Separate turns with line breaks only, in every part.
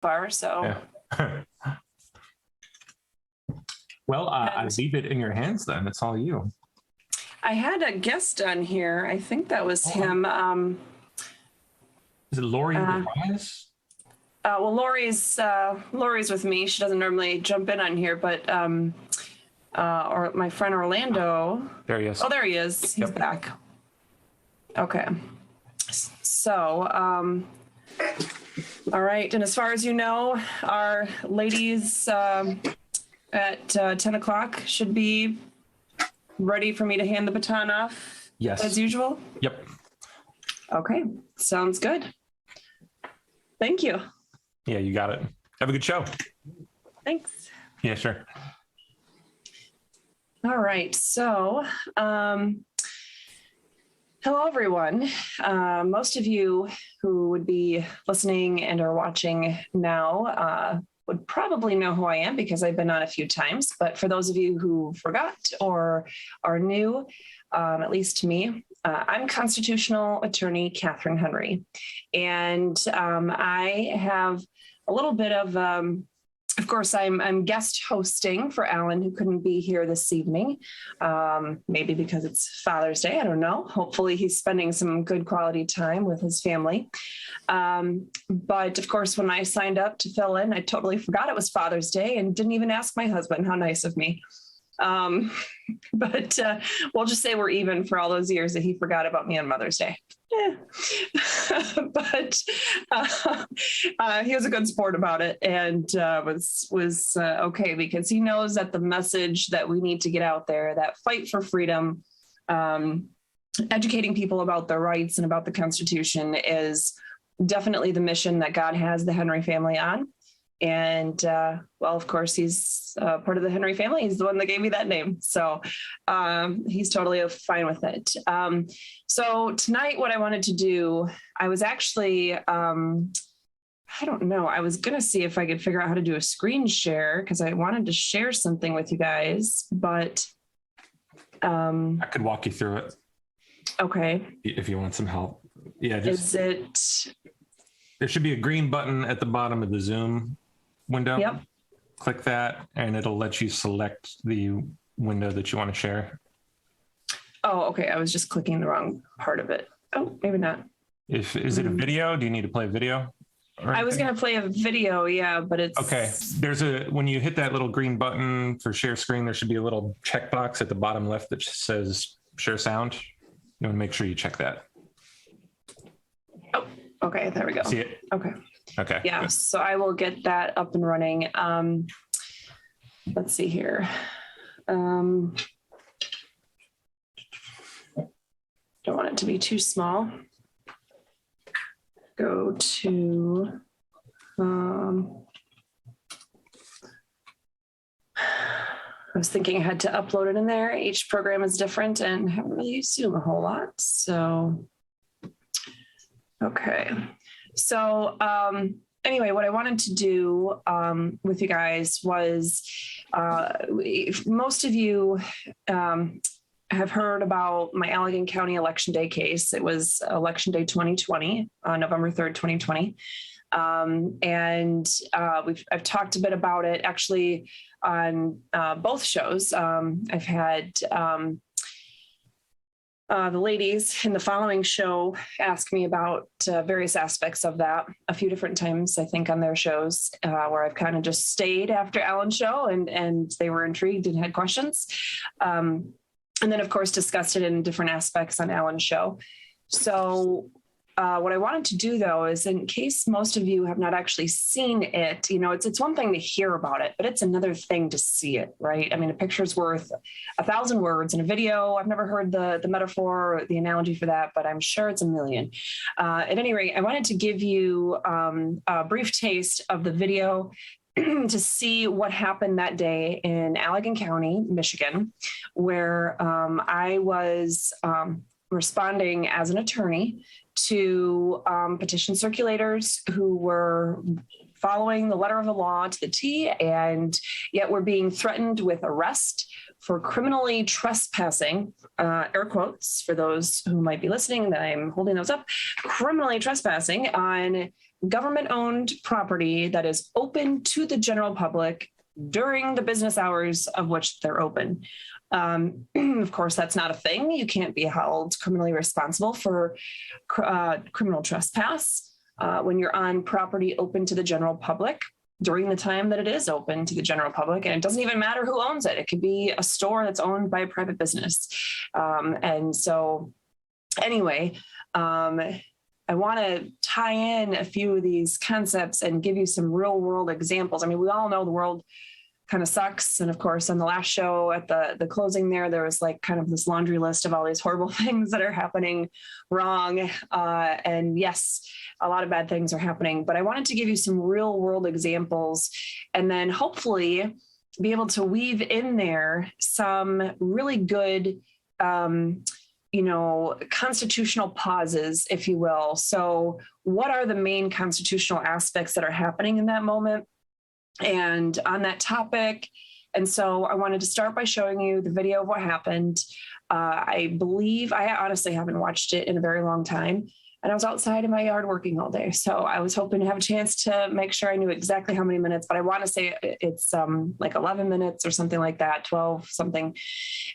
far. So,
yeah. Well, I leave it in your hands then. It's all you.
I had a guest on here. I think that was him.
Is it Lori Wise?
Well, Lori's with me. She doesn't normally jump in on here, but or my friend Orlando.
There he is.
Oh, there he is. He's back. Okay. So, all right. And as far as you know, our ladies at 10 o'clock should be ready for me to hand the baton off.
Yes.
As usual.
Yep.
Okay. Sounds good. Thank you.
Yeah, you got it. Have a good show.
Thanks.
Yeah, sure.
All right. So, hello, everyone. Most of you who would be listening and are watching now would probably know who I am because I've been on a few times. But for those of you who forgot or are new, at least to me, I'm constitutional attorney Katherine Henry. And I have a little bit of course, I'm guest hosting for Alan, who couldn't be here this evening, maybe because it's Father's Day. I don't know. Hopefully he's spending some good quality time with his family. But of course, when I signed up to fill in, I totally forgot it was Father's Day and didn't even ask my husband. How nice of me. But we'll just say we're even for all those years that he forgot about me on Mother's Day. Yeah. But he was a good sport about it and was okay because he knows that the message that we need to get out there, that fight for freedom, educating people about their rights and about the Constitution is definitely the mission that God has the Henry family on. And, well, of course, he's part of the Henry family. He's the one that gave me that name. So he's totally fine with it. So tonight, what I wanted to do, I was actually, I don't know, I was going to see if I could figure out how to do a screen share because I wanted to share something with you guys, but.
I could walk you through it.
Okay.
If you want some help. Yeah.
Is it?
There should be a green button at the bottom of the Zoom window.
Yep.
Click that and it'll let you select the window that you want to share.
Oh, okay. I was just clicking the wrong part of it. Oh, maybe not.
Is it a video? Do you need to play a video?
I was going to play a video. Yeah, but it's
okay. When you hit that little green button for share screen, there should be a little checkbox at the bottom left that says share sound. You want to make sure you check that.
Oh, okay. There we go.
See it?
Okay.
Okay.
Yeah.
Good.
So I will get that up and running. Let's see here. Don't want it to be too small. Go to, I was thinking I had to upload it in there. Each program is different and haven't really used Zoom a whole lot. So, okay. So, anyway, what I wanted to do with you guys was, most of you have heard about my Allegan County Election Day case. It was Election Day 2020, November 3rd, 2020. And I've talked a bit about it actually on both shows. I've had the ladies in the following show ask me about various aspects of that a few different times, I think, on their shows, where I've kind of just stayed after Alan's show and they were intrigued and had questions. And then, of course, discussed it in different aspects on Alan's show. So what I wanted to do, though, is in case most of you have not actually seen it, you know, it's one thing to hear about it, but it's another thing to see it, right? I mean, a picture's worth 1,000 words in a video. I've never heard the metaphor or the analogy for that, but I'm sure it's a million. At any rate, I wanted to give you a brief taste of the video to see what happened that day in Allegan County, Michigan, where I was responding as an attorney to petition circulators who were following the letter of the law to the T, and yet we're being threatened with arrest for criminally trespassing, air quotes for those who might be listening that I'm holding those up, criminally trespassing on government-owned property that is open to the general public during the business hours of which they're open. Of course, that's not a thing. You can't be held criminally responsible for criminal trespass when you're on property open to the general public during the time that it is open to the general public. And it doesn't even matter who owns it. It could be a store that's owned by a private business. And so anyway, I want to tie in a few of these concepts and give you some real world examples. I mean, we all know the world kind of sucks. And of course, on the last show at the closing there was like kind of this laundry list of all these horrible things that are happening wrong. And yes, a lot of bad things are happening, but I wanted to give you some real world examples and then hopefully be able to weave in there some really good, constitutional pauses, if you will. So what are the main constitutional aspects that are happening in that moment and on that topic? And so I wanted to start by showing you the video of what happened. I believe, I honestly haven't watched it in a very long time. And I was outside in my yard working all day. So I was hoping to have a chance to make sure I knew exactly how many minutes, but I want to say it's like 11 minutes or something like that, 12 something.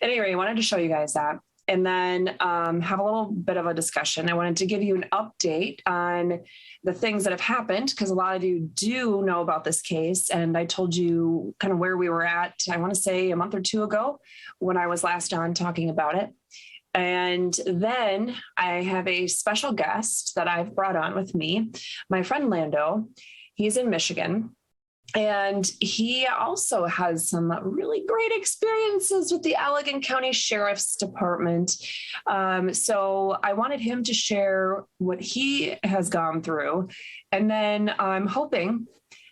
Anyway, I wanted to show you guys that. And then have a little bit of a discussion. I wanted to give you an update on the things that have happened, because a lot of you do know about this case. And I told you kind of where we were at, I want to say a month or two ago when I was last on talking about it. And then I have a special guest that I've brought on with me, my friend Lando. He's in Michigan. And he also has some really great experiences with the Allegan County Sheriff's Department. So I wanted him to share what he has gone through. And then I'm hoping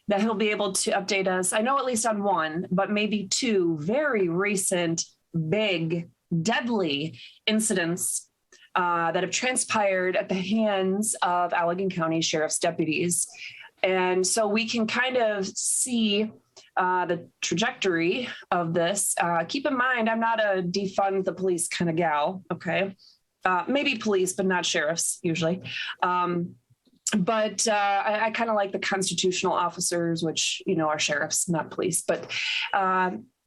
that he'll be able to update us. I know at least on one, but maybe two very recent, big, deadly incidents that have transpired at the hands of Allegan County Sheriff's deputies. And so we can kind of see the trajectory of this. Keep in mind, I'm not a defund the police kind of gal, okay? Maybe police, but not sheriffs usually. But I kind of like the constitutional officers, which, are sheriffs, not police. But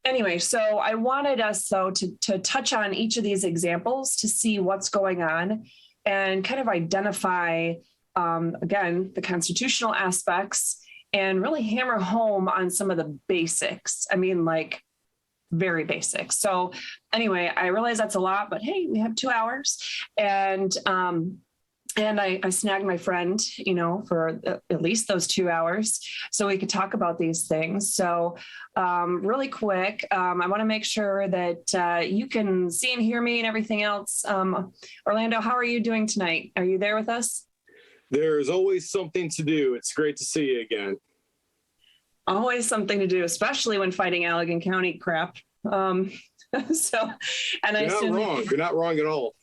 anyway, so I wanted us, though, to touch on each of these examples to see what's going on and kind of identify again, the constitutional aspects and really hammer home on some of the basics. I mean, like very basic. So anyway, I realize that's a lot, but hey, we have 2 hours and I snagged my friend, for at least those 2 hours so we could talk about these things. So really quick, I want to make sure that you can see and hear me and everything else. Orlando, how are you doing tonight? Are you there with us?
There's always something to do. It's great to see you again.
Always something to do, especially when fighting Allegan County crap. You're
not wrong at all.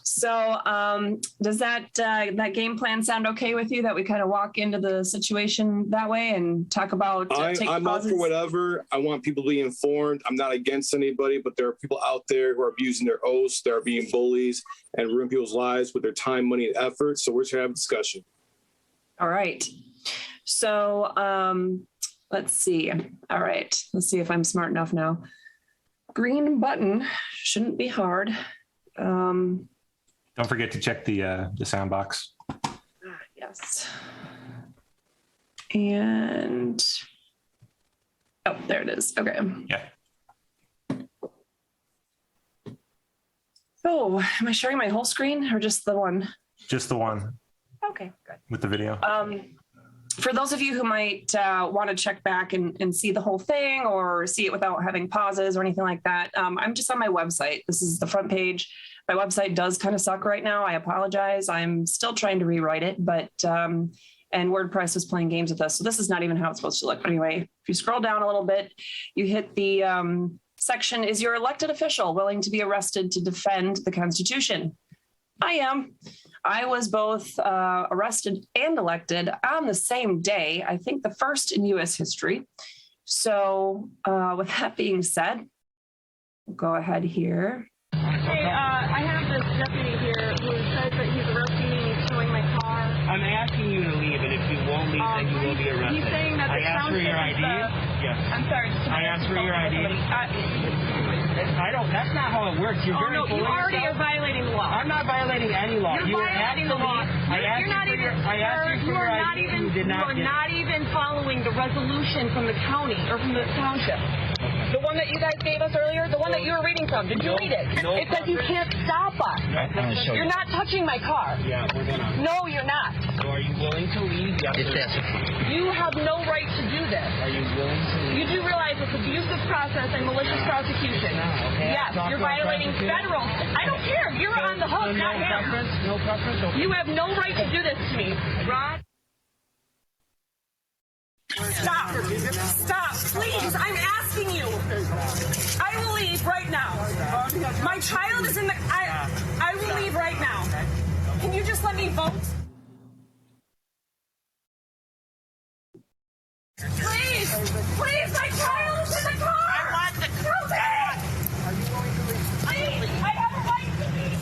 So does that game plan sound okay with you, that we kind of walk into the situation that way and talk about
I'm up for whatever. I want people to be informed. I'm not against anybody, but there are people out there who are abusing their oaths. They're being bullies and ruining people's lives with their time, money, and effort. So we're just going to have a discussion.
All right. So let's see. All right. Let's see if I'm smart enough now. Green button shouldn't be hard.
Don't forget to check the sound box.
Yes. And, oh, there it is. Okay.
Yeah.
Oh, am I sharing my whole screen or just the one?
Just the one.
Okay, good.
With the video.
For those of you who might want to check back and see the whole thing or see it without having pauses or anything like that, I'm just on my website. This is the front page. My website does kind of suck right now. I apologize. I'm still trying to rewrite it, but and WordPress was playing games with us. So this is not even how it's supposed to look. But anyway, if you scroll down a little bit, you hit the section, is your elected official willing to be arrested to defend the Constitution? I am. I was both arrested and elected on the same day, I think the first in U.S. history. So with that being said, we'll go ahead here.
Hey, I have this deputy here who says that he's arresting me and he's towing my car.
I'm asking you to leave, and if you won't leave, then you will be arrested.
He's saying that the
I asked for your ID. Yes.
I'm sorry.
I asked for your ID. I don't. That's not how it works. You're very
you already are violating the law.
I'm not violating any law.
You're violating the law.
You're not even
following the resolution from the county or from the township. The one that you guys gave us earlier, the one that you were reading from. Did you read it? It says you can't stop us. You're not touching my car.
Yeah, we're gonna.
No, you're not.
So are you willing to leave? Yes.
You have no right to do this.
Are you willing to leave?
You do realize it's abusive process and malicious prosecution.
Okay.
Yes, you're violating federal. I don't care. You're on the hook, not him.
No preference. Okay.
You have no right to do this to me, Rod. Stop! Stop! Please! I'm asking you! I will leave right now. My child is in the... I will leave right now. Can you just let me vote? Please! Please! My child is in the car! I want the car! Are you going to leave? Please! I have a right to leave!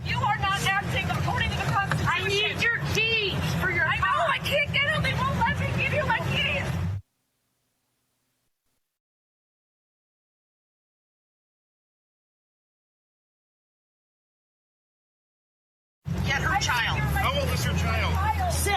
You are not acting according to the Constitution. I need your keys for your car. I know, I can't get them. They won't let me give you my keys. Get her child.
How old is her child?
6.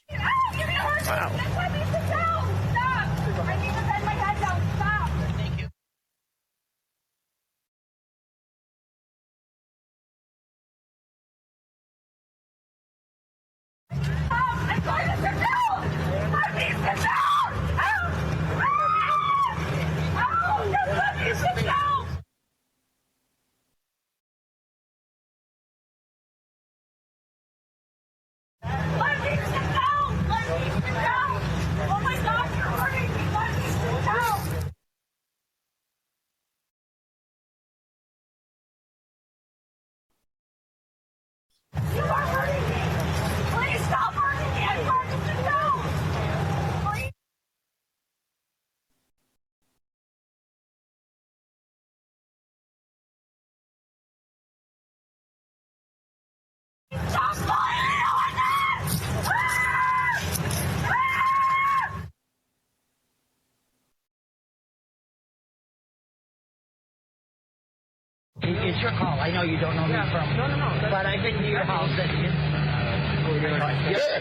Give me her. Wow. Let me sit down. Stop. I need to bend my head down. Stop. Thank you. Stop. I'm going to sit down. Let me sit down. Just let me sit down. Let me sit down. Let me sit down. Oh my God, you're hurting me. Let me sit down. You are hurting me. Please stop hurting me. I'm trying to sit down. Please. Stop lying on this!
It's your call. I know you don't know me from. No. But I've been to your house. Good.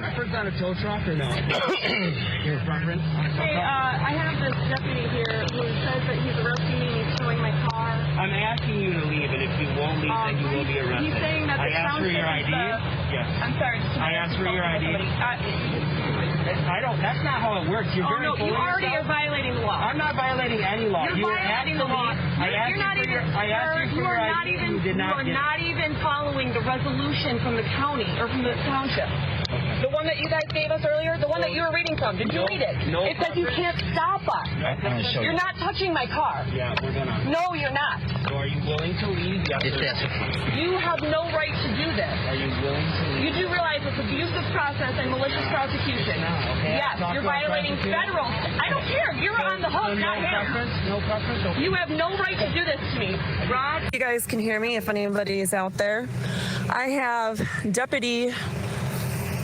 Preference on a tow truck or no? Your preference?
Hey, I have this deputy here who says that he's arresting me and he's towing my car.
I'm asking you to leave, and if you won't leave, then you will be arrested.
He's saying that
I asked for your ID. Yes.
I'm sorry.
I asked for your ID. I don't. That's not how it works. You're very
you already are violating the law.
I'm not violating any law.
You're violating the law.
You are
not even following the resolution from the county or from the township. The one that you guys gave us earlier, the one that you were reading from. Did you read it?
No.
It says you can't stop us. You're not touching my car.
Yeah, we're gonna.
No, you're not.
So are you willing to leave? Yes.
You have no right to do this.
Are you willing to leave?
You do realize it's abusive process and malicious prosecution.
Okay.
Yes, you're violating federal. I don't care. You're on the hook, not him.
No preference. Okay.
You have no right to do this to me, Rod.
You guys can hear me if anybody is out there. I have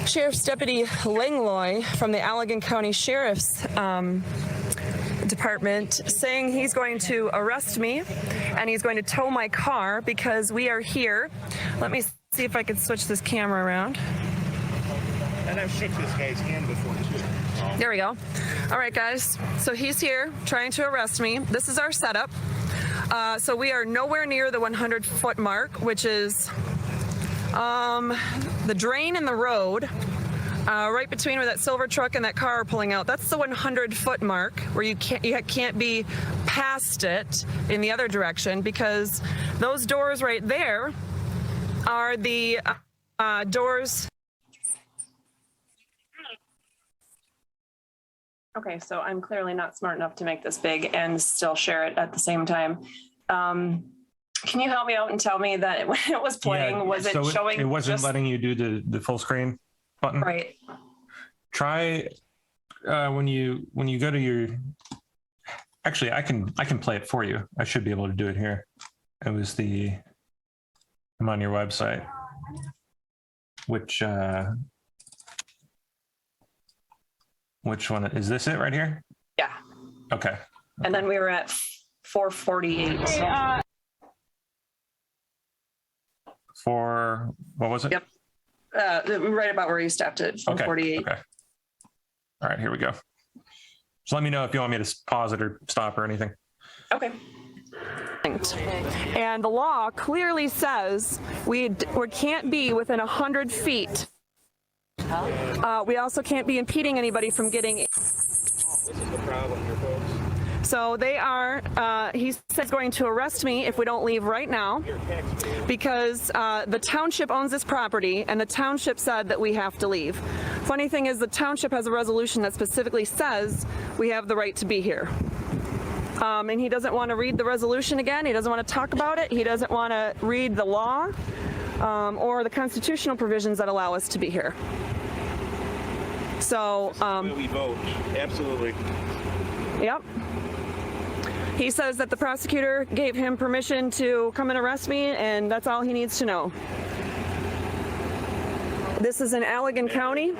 Sheriff's Deputy Langlois from the Allegan County Sheriff's Department saying he's going to arrest me and he's going to tow my car because we are here. Let me see if I can switch this camera around.
And I've shook this guy's hand before too.
There we go. All right, guys. So he's here trying to arrest me. This is our setup. So we are nowhere near the 100-foot mark, which is the drain in the road, right between where that silver truck and that car are pulling out. That's the 100-foot mark where you can't be past it in the other direction because those doors right there are the doors.
Okay, so I'm clearly not smart enough to make this big and still share it at the same time. Can you help me out and tell me that when it was playing, was it showing?
It wasn't
just,
letting you do the full screen button.
right?
Try when you go to your. Actually, I can play it for you. I should be able to do it here. It was I'm on your website, which one is this? It right here?
Yeah.
Okay.
And then we were at 448.
For what was it?
Yep. Right about where you stopped at 448.
Okay. All right, here we go. So let me know if you want me to pause it or stop or anything.
Okay.
And the law clearly says we can't be within 100 feet. We also can't be impeding anybody from getting.
This is the problem here, folks.
So they are, he says, going to arrest me if we don't leave right now because the township owns this property and the township said that we have to leave. Funny thing is the township has a resolution that specifically says we have the right to be here. And he doesn't want to read the resolution again. He doesn't want to talk about it. He doesn't want to read the law or the constitutional provisions that allow us to be here. So,
We vote, absolutely.
yep. He says that the prosecutor gave him permission to come and arrest me, and that's all he needs to know. This is in Allegan County.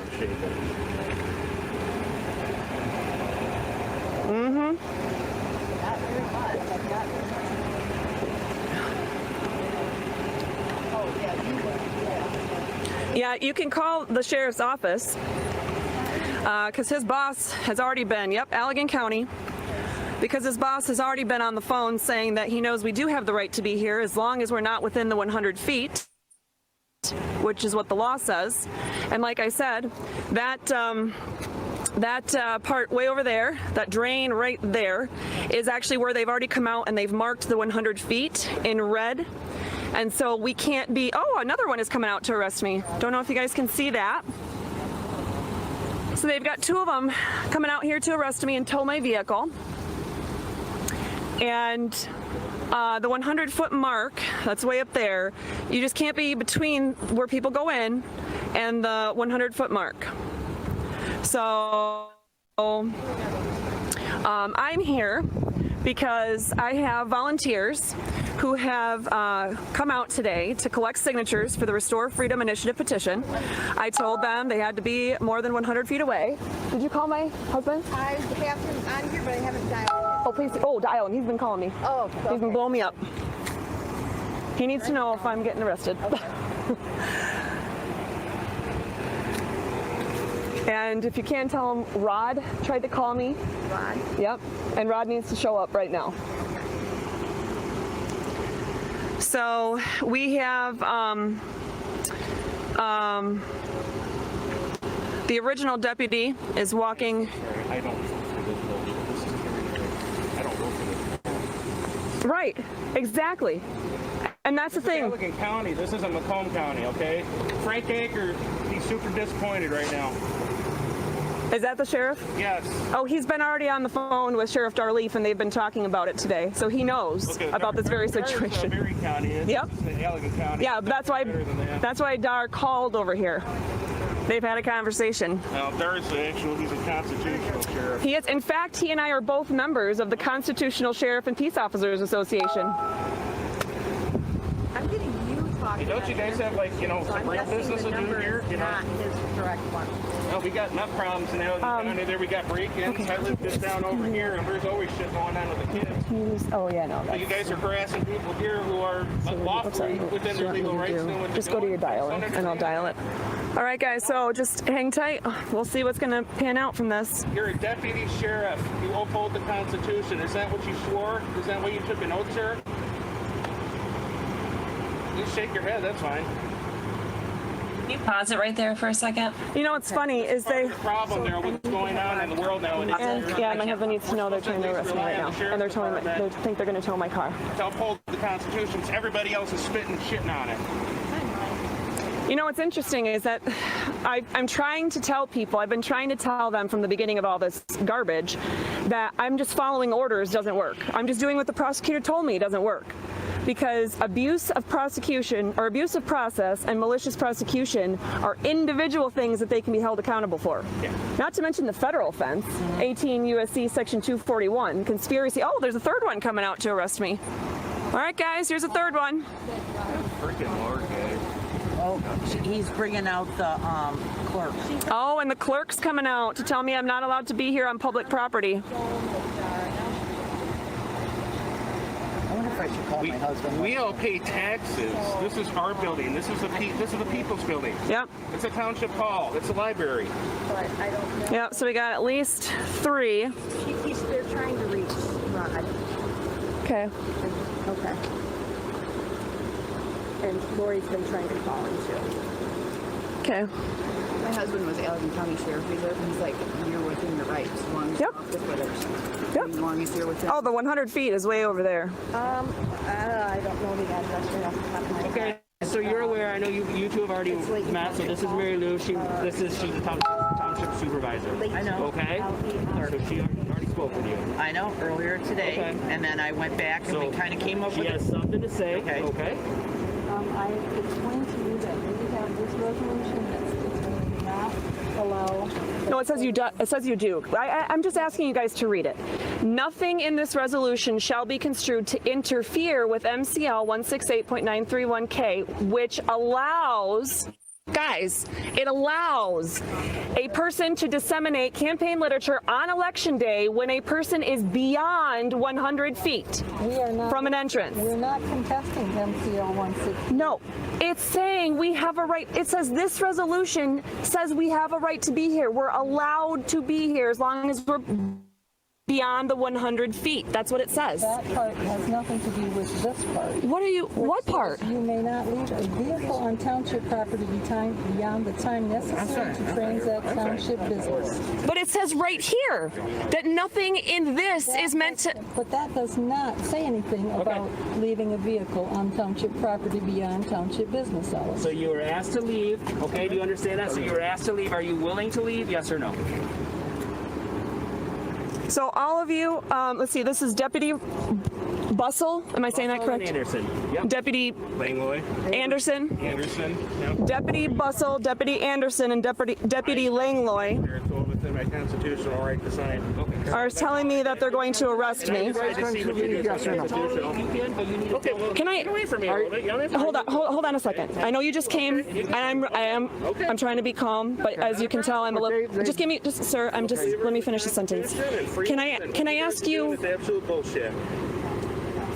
Mm-hmm. Yeah, you can call the sheriff's office because his boss has already been, Allegan County. Because his boss has already been on the phone saying that he knows we do have the right to be here as long as we're not within the 100 feet, which is what the law says. And like I said, that part way over there, that drain right there, is actually where they've already come out and they've marked the 100 feet in red. And so we can't be, oh, another one is coming out to arrest me. Don't know if you guys can see that. So they've got two of them coming out here to arrest me and tow my vehicle. And the 100-foot mark, that's way up there, you just can't be between where people go in and the 100-foot mark. So I'm here because I have volunteers who have come out today to collect signatures for the Restore Freedom Initiative petition. I told them they had to be more than 100 feet away. Did you call my husband?
I have him on here, but I haven't dialed him.
Oh, please. Oh, dial him. He's been calling me.
Oh, okay.
He's been blowing me up. He needs to know if I'm getting arrested.
Okay.
And if you can, tell him Rod tried to call me.
Rod?
Yep. And Rod needs to show up right now. So we have the original deputy is walking.
I don't vote for this building. This is I don't vote for this.
Right. Exactly. And that's the thing.
Allegan County. This isn't Macomb County, okay? Frank Aker, he's super disappointed right now.
Is that the sheriff?
Yes.
Oh, he's been already on the phone with Sheriff Darleaf, and they've been talking about it today. So he knows about this very situation.
Berry County is.
Yep.
This is Allegan County.
Yeah, that's why Dar called over here. They've had a conversation.
Now, Dar's actually, he's a constitutional sheriff.
He is. In fact, he and I are both members of the Constitutional Sheriff and Peace Officers Association.
I'm getting you talking.
Hey, don't you guys have, like, some real business to do here?
Not his direct one.
No, we got enough problems in Allegan County. There we got break-ins.
Okay.
I live just down over here, and there's always shit going on with the kids.
Oh, yeah, no.
So you guys are harassing people here who are lawfully within their legal rights. Doing what
Just
they're
go to your
doing.
dialer, and I'll dial it. All right, guys, so just hang tight. We'll see what's going to pan out from this.
You're a deputy sheriff. You uphold the Constitution. Is that what you swore? Is that why you took an oath, sir? You shake your head. That's fine.
Can you pause it right there for a second?
You know what's funny is they...
There's a problem there. What's going on in the world nowadays?
And yeah, my husband needs to know they're trying to arrest me right now, and they think they're going to tow my car.
To uphold the Constitution, everybody else is spitting and shitting on it.
You know, what's interesting is that I'm trying to tell people, I've been trying to tell them from the beginning of all this garbage that I'm just following orders doesn't work. I'm just doing what the prosecutor told me doesn't work. Because abuse of prosecution or abuse of process and malicious prosecution are individual things that they can be held accountable for.
Yeah.
Not to mention the federal offense, 18 U.S.C. Section 241, conspiracy. Oh, there's a third one coming out to arrest me. All right, guys, here's a third one.
Freaking Lord, guys.
Oh, he's bringing out the clerk.
Oh, and the clerk's coming out to tell me I'm not allowed to be here on public property.
I wonder if I should call my husband.
We all pay taxes. This is our building. This is the people's building.
Yep.
It's a township hall. It's a library.
But I don't know.
Yep, so we got at least 3.
They're trying to reach Rod.
Okay.
Okay. And Lori's been trying to call him too.
Okay.
My husband was Allegan County Sheriff. He's like, you're within your rights. As long as
Yep.
you're off the footers.
Yep.
As long as you're within.
Oh, the 100 feet is way over there.
I don't know the address right off the top of my head.
Okay, so you're aware. I know you two have already met. So this is Mary Lou. She's the township supervisor.
I know.
Okay. So she already spoke with you.
I know, earlier today.
Okay.
And then I went back and we kind of came up
She
with
has something to say.
Okay.
Okay.
I explained to you that we have this resolution that's going to not allow.
No, it says you do. It says you do. I'm just asking you guys to read it. Nothing in this resolution shall be construed to interfere with MCL 168.931K, which allows, guys, it allows a person to disseminate campaign literature on election day when a person is beyond 100 feet
We are not
from an entrance.
We're not contesting MCL 160.
No, it's saying we have a right. It says this resolution says we have a right to be here. We're allowed to be here as long as we're beyond the 100 feet. That's what it says.
That part has nothing to do with this part.
What part?
You may not leave a vehicle on township property beyond the time necessary to transact township business.
But it says right here that nothing in this is meant to.
But that does not say anything about leaving a vehicle on township property beyond township business hours.
So you were asked to leave. Okay. Do you understand that? So you were asked to leave. Are you willing to leave? Yes or no?
So all of you, let's see, this is Deputy Bustle. Am I saying that correct?
Anderson. Yep.
Deputy
Langlois.
Anderson.
Anderson. Yep.
Deputy Bustle, Deputy Anderson, and Deputy Langlois
They're told within my constitutional right to sign. Okay.
are telling me that they're going to arrest me.
I just see what you do. Yes or no? Okay. Well,
Can I?
get away from me a little bit. You don't have to-
Hold on a second. I know you just came, and I'm trying to be calm, but as you can tell, I'm a little. Just sir. Let me finish the sentence. Can I ask you
It's absolute bullshit.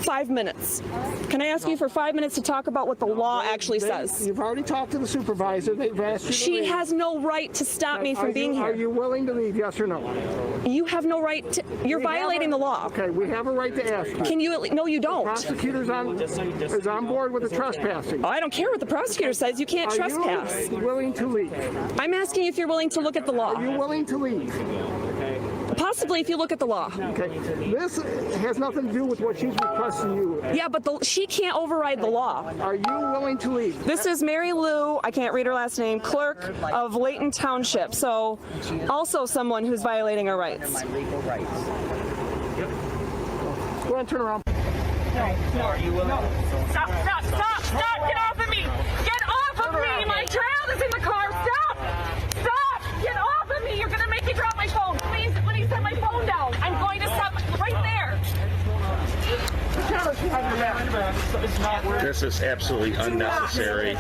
5 minutes? Can I ask you for 5 minutes to talk about what the law actually says?
You've already talked to the supervisor. They've asked you to
She
leave.
has no right to stop me from being
Are
here.
you willing to leave, yes or no?
You have no right to. You're violating the law.
Okay, we have a right to ask you.
Can you? No, you don't.
Prosecutor's is on board with the trespassing.
Oh, I don't care what the prosecutor says. You can't trespass.
Are you willing to leave?
I'm asking if you're willing to look at the law.
Are you willing to leave?
Possibly if you look at the law.
Okay. This has nothing to do with what she's requesting you.
Yeah, but she can't override the law.
Are you willing to leave?
This is Mary Lou, I can't read her last name, clerk of Layton Township. So also someone who's violating our rights.
my legal rights.
Go ahead and turn around.
Are you willing?
Stop! Get off of me! Get off of me! My child is in the car! Stop! Get off of me! You're gonna make me drop my phone. Please set my phone down. I'm going to stop right there.
This is absolutely unnecessary.
If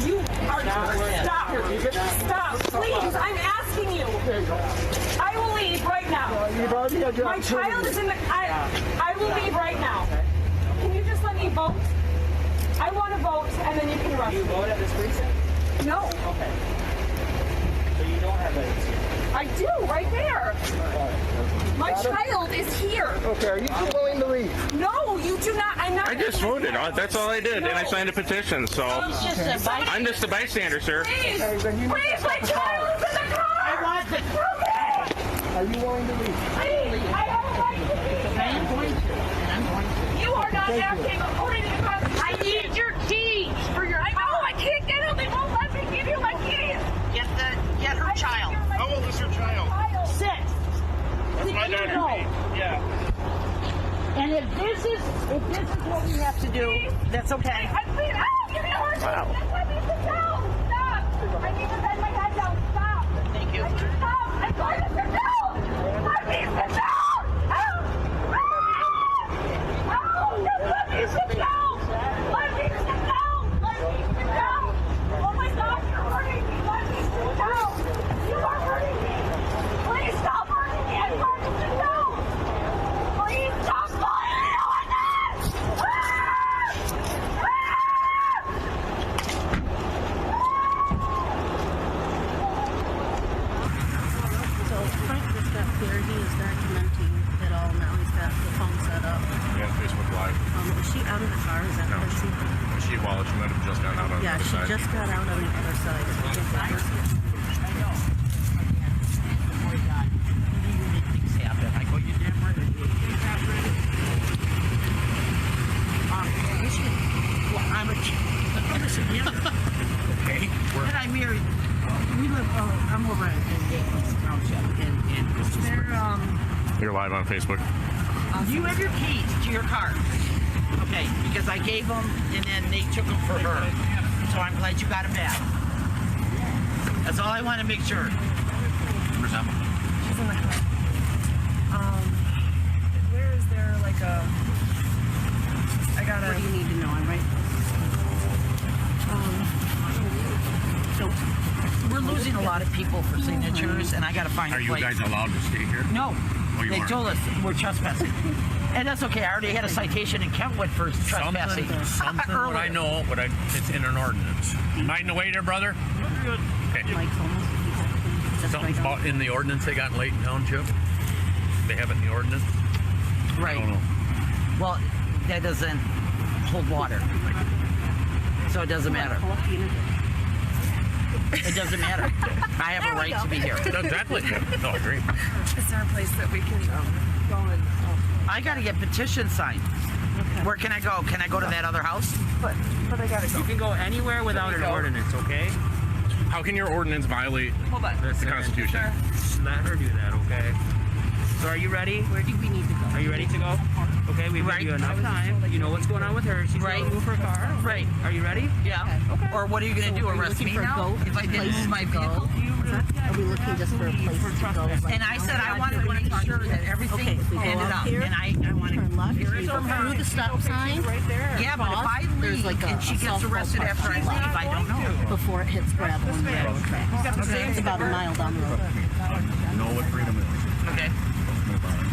you are stop, please. I'm asking you. I will leave right now.
You've already had your
My child is in the. I will leave right now. Can you just let me vote? I want to vote, and then you can rush.
Do you vote at this precinct?
No.
Okay. So you don't have rights.
I do, right there. My child is here.
Okay, are you willing to leave?
No, you do not. I'm not.
I just voted. That's all I did, and I signed a petition. So I'm just a bystander, sir.
Please, my child is in the car. I want to prove it.
Are you willing to leave?
Please, I have a right to leave.
I'm going to.
You are not acting according to the Constitution. I need your key.
No.
Yeah.
And if this is what we have to do, that's okay.
I'm clean out. Give me a horse. Let me sit down. Stop. I need to bend my head down. Stop.
Thank you.
Stop. I'm going to sit down. Let me sit down. Help. Help. Just let me sit down. Let me sit down. Let me sit down. Oh my gosh, you're hurting me. Let me sit down. You are hurting me. Please stop hurting me. I'm trying to sit down. Please stop pulling me on this.
So Frank just got here. He is documenting it all now. He's got the phone set up.
Yeah, Facebook Live.
Is she out of the car? Is that
No.
what she?
She might have just gotten out on the
Yeah,
other
she
side.
just got out on the other side. I think that was it.
Things happen. I go, you damn right. I'm a listen, okay. And I married. We live. I'm over in Davis Township, and they're
You're live on Facebook.
Do you have your keys to your car? Okay, because I gave them, and then they took them for her. So I'm glad you got them back. That's all I want to make sure.
She's in the car. Where is there like a? I gotta.
What do you need to know? I'm right.
So we're losing a lot of people for signatures, and I got to find
Are
a
you
place.
guys allowed to stay here?
No.
Oh, you
They
aren't?
told us we're trespassing. And that's okay. I already had a citation in Kentwood for trespassing.
Something what I know, but it's in an ordinance. Mind in the way there, brother? Okay.
Mike's almost exactly.
Something's about in the ordinance they got in Layton Township. They have it in the ordinance.
Right.
I don't know.
Well, that doesn't hold water. So it doesn't matter. It doesn't matter. I have a right to be here.
Exactly. No, I agree.
Is there a place that we can go and?
I got to get petition signed. Okay. Where can I go? Can I go to that other house?
But I gotta go.
You can go anywhere without an ordinance, okay?
How can your ordinance violate
Hold on.
the Constitution?
Just let her do that, okay? So are you ready?
Where do we need to go?
Are you ready to go? Okay, we've given you enough time. You know what's going on with her. She's
Right.
going to move her car.
Right.
Are you ready?
Yeah.
Okay.
Or what are you going to do?
Are you
Arrest
looking
me
for a
now?
goat?
If I didn't
Place
move my
to go?
vehicle?
Are we looking just for a place to go?
And I said I wanted to make sure that everything
Okay, if we go
ended
up
up.
here,
And I want
turn left,
Here
you
is
go
her
through the stop sign.
Right there.
Yeah, but if I
There's
leave
like a
and she gets
softball
arrested
park
after I leave, I don't know.
before it hits gravel and railroad tracks. It's about a mile down the road.
Know what freedom is.
Okay.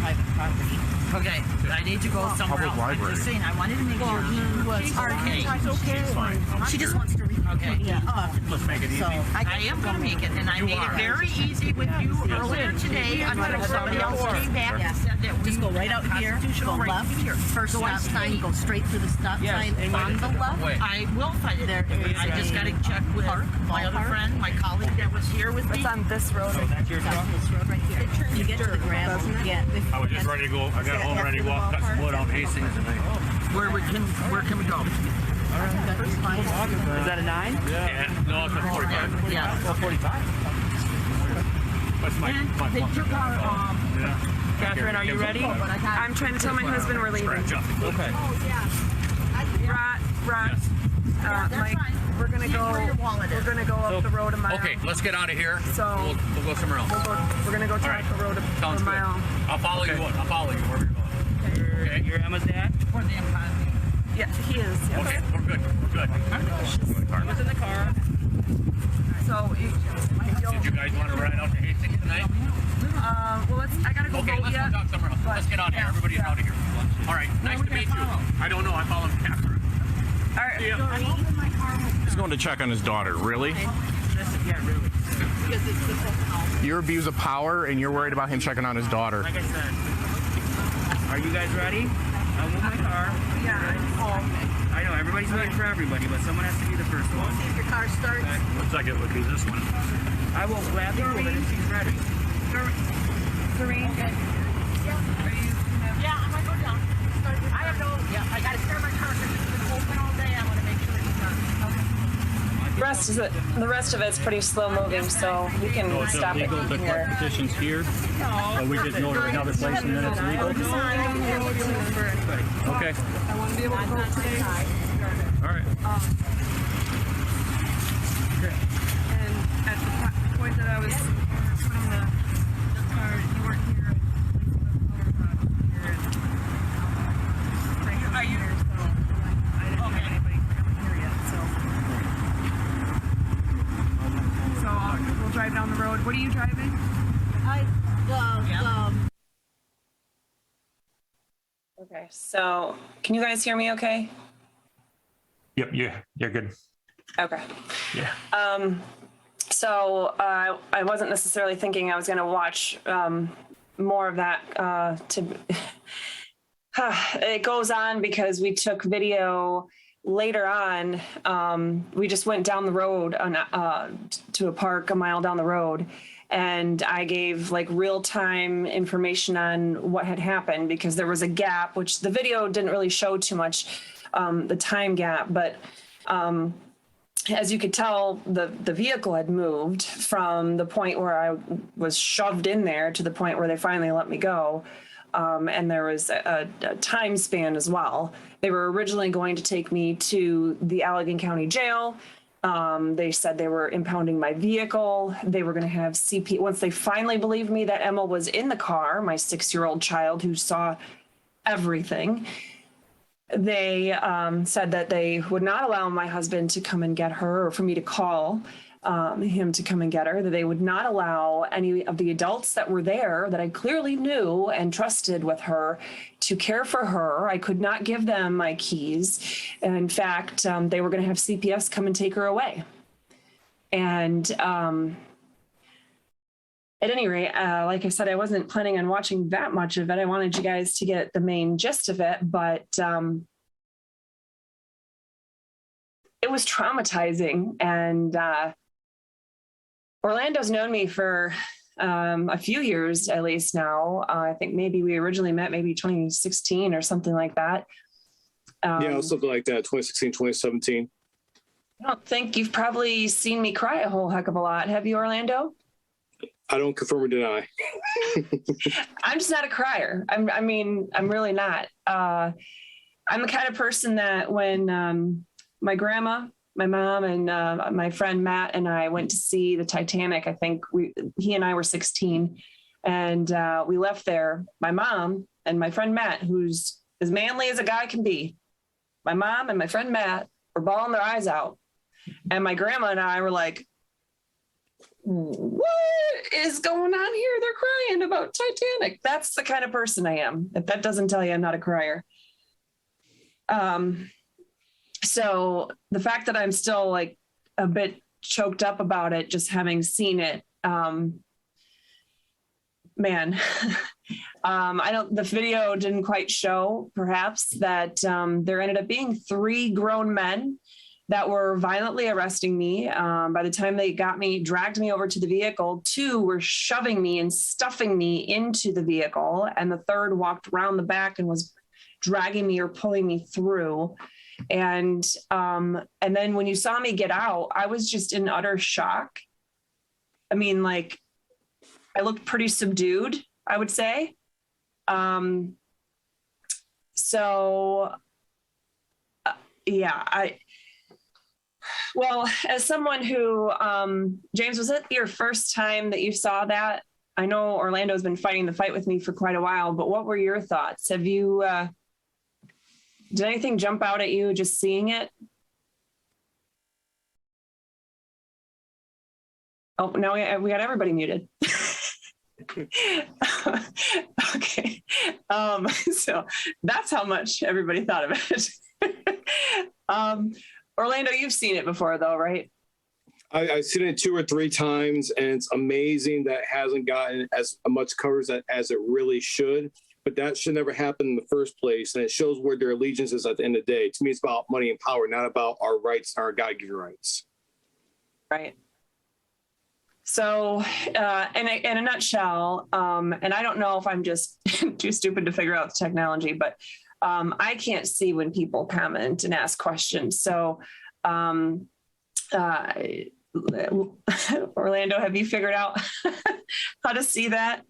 Private property.
Okay. I need to go somewhere else. I'm just saying, I wanted to make sure she was okay.
She's fine.
She just wants to read.
Okay.
Let's make it easy.
I am going to make it, and I made it very easy with you earlier today until somebody else came back and said that we
Just go right out here, go
constitutional right
left,
here.
first
So I
stop sign, go straight through the stop sign on the left.
I will find it. I just got to check with my other friend, my colleague that was here with me.
It's on this road.
That's your truck?
This road right here. You get to the gravel. Yeah.
I was just ready to go. I got home ready to go off, cut some wood on Hastings tonight.
Where can we go?
Is that a 9?
Yeah. No, it's a 45.
Yeah.
45.
That's my
They took our
Catherine, are you ready?
I'm trying to tell my husband we're leaving.
Okay.
Rod, Mike, we're gonna go up the road a mile.
Okay, let's get out of here.
So
We'll go somewhere else.
we're gonna go talk the road a
Sounds good.
mile.
I'll follow you. I'll follow you wherever you're going.
You're Emma's dad?
Yeah, he is. Yes.
Okay, we're good. We're good.
He was in the car.
So
Did you guys want to ride out to Hastings tonight?
well, I gotta go
Okay,
vote
let's
yet.
go talk somewhere else. Let's get out of here. Everybody's out of here. All right, nice to meet you. I don't know. I follow Catherine.
All right.
He's going to check on his daughter. Really?
Yeah, really.
Your abuse of power, and you're worried about him checking on his daughter.
Like I said. Are you guys ready? I'll move my car.
Yeah.
I know, everybody's waiting for everybody, but someone has to be the first one.
See if your car starts.
Looks like it would be this one.
I will gladly move it if she's ready.
Serene.
Yeah, I'm gonna go down. I have no. Yeah, I gotta start my car because it's been open all day. I want to make sure it's done.
Rest
just that the rest of it's pretty slow moving, so we can
So it's
stop it
illegal to collect
here.
petitions here, or we just go to another place and then it's legal? Okay.
I want to be able to vote today.
All right.
And at the point that I was putting the card, you weren't here. Are you? So I didn't have anybody coming here yet. So we'll drive down the road. What are you driving?
Okay, so can you guys hear me okay?
Yep, you're good.
Okay.
Yeah.
So I wasn't necessarily thinking I was going to watch more of that. It goes on because we took video later on. We just went down the road to a park a mile down the road, and I gave like real-time information on what had happened because there was a gap, which the video didn't really show too much, the time gap, but as you could tell, the vehicle had moved from the point where I was shoved in there to the point where they finally let me go. And there was a time span as well. They were originally going to take me to the Allegan County Jail. They said they were impounding my vehicle. They were going to have CP. Once they finally believed me that Emma was in the car, my 6-year-old child who saw everything, they said that they would not allow my husband to come and get her, or for me to call him to come and get her, that they would not allow any of the adults that were there that I clearly knew and trusted with her to care for her. I could not give them my keys. And in fact, they were going to have CPS come and take her away. And at any rate, like I said, I wasn't planning on watching that much of it. I wanted you guys to get the main gist of it, but it was traumatizing. And Orlando's known me for a few years, at least now. I think maybe we originally met maybe 2016 or something like that.
Yeah, something like that, 2016, 2017.
I don't think you've probably seen me cry a whole heck of a lot. Have you, Orlando?
I don't confirm or deny.
I'm just not a crier. I'm really not. I'm the kind of person that when my grandma, my mom, and my friend Matt and I went to see the Titanic, I think he and I were 16, and we left there. My mom and my friend Matt, who's as manly as a guy can be, my mom and my friend Matt were bawling their eyes out. And my grandma and I were like, what is going on here? They're crying about Titanic. That's the kind of person I am. If that doesn't tell you I'm not a crier. So the fact that I'm still like a bit choked up about it, just having seen it, man, the video didn't quite show perhaps that there ended up being 3 grown men that were violently arresting me. By the time they dragged me over to the vehicle, 2 were shoving me and stuffing me into the vehicle. And the 3rd walked around the back and was dragging me or pulling me through. And then when you saw me get out, I was just in utter shock. I mean, like, I looked pretty subdued, I would say. Well, as someone who, James, was it your first time that you saw that? I know Orlando's been fighting the fight with me for quite a while, but what were your thoughts? Have you, did anything jump out at you just seeing it? Oh, now we got everybody muted. Okay. So that's how much everybody thought of it. Orlando, you've seen it before though, right?
I've seen it 2 or 3 times, and it's amazing that it hasn't gotten as much coverage as it really should. But that should never happen in the first place. And it shows where their allegiance is at the end of the day. To me, it's about money and power, not about our rights, our God-given rights.
Right. So in a nutshell, and I don't know if I'm just too stupid to figure out the technology, but I can't see when people comment and ask questions. So Orlando, have you figured out how to see that?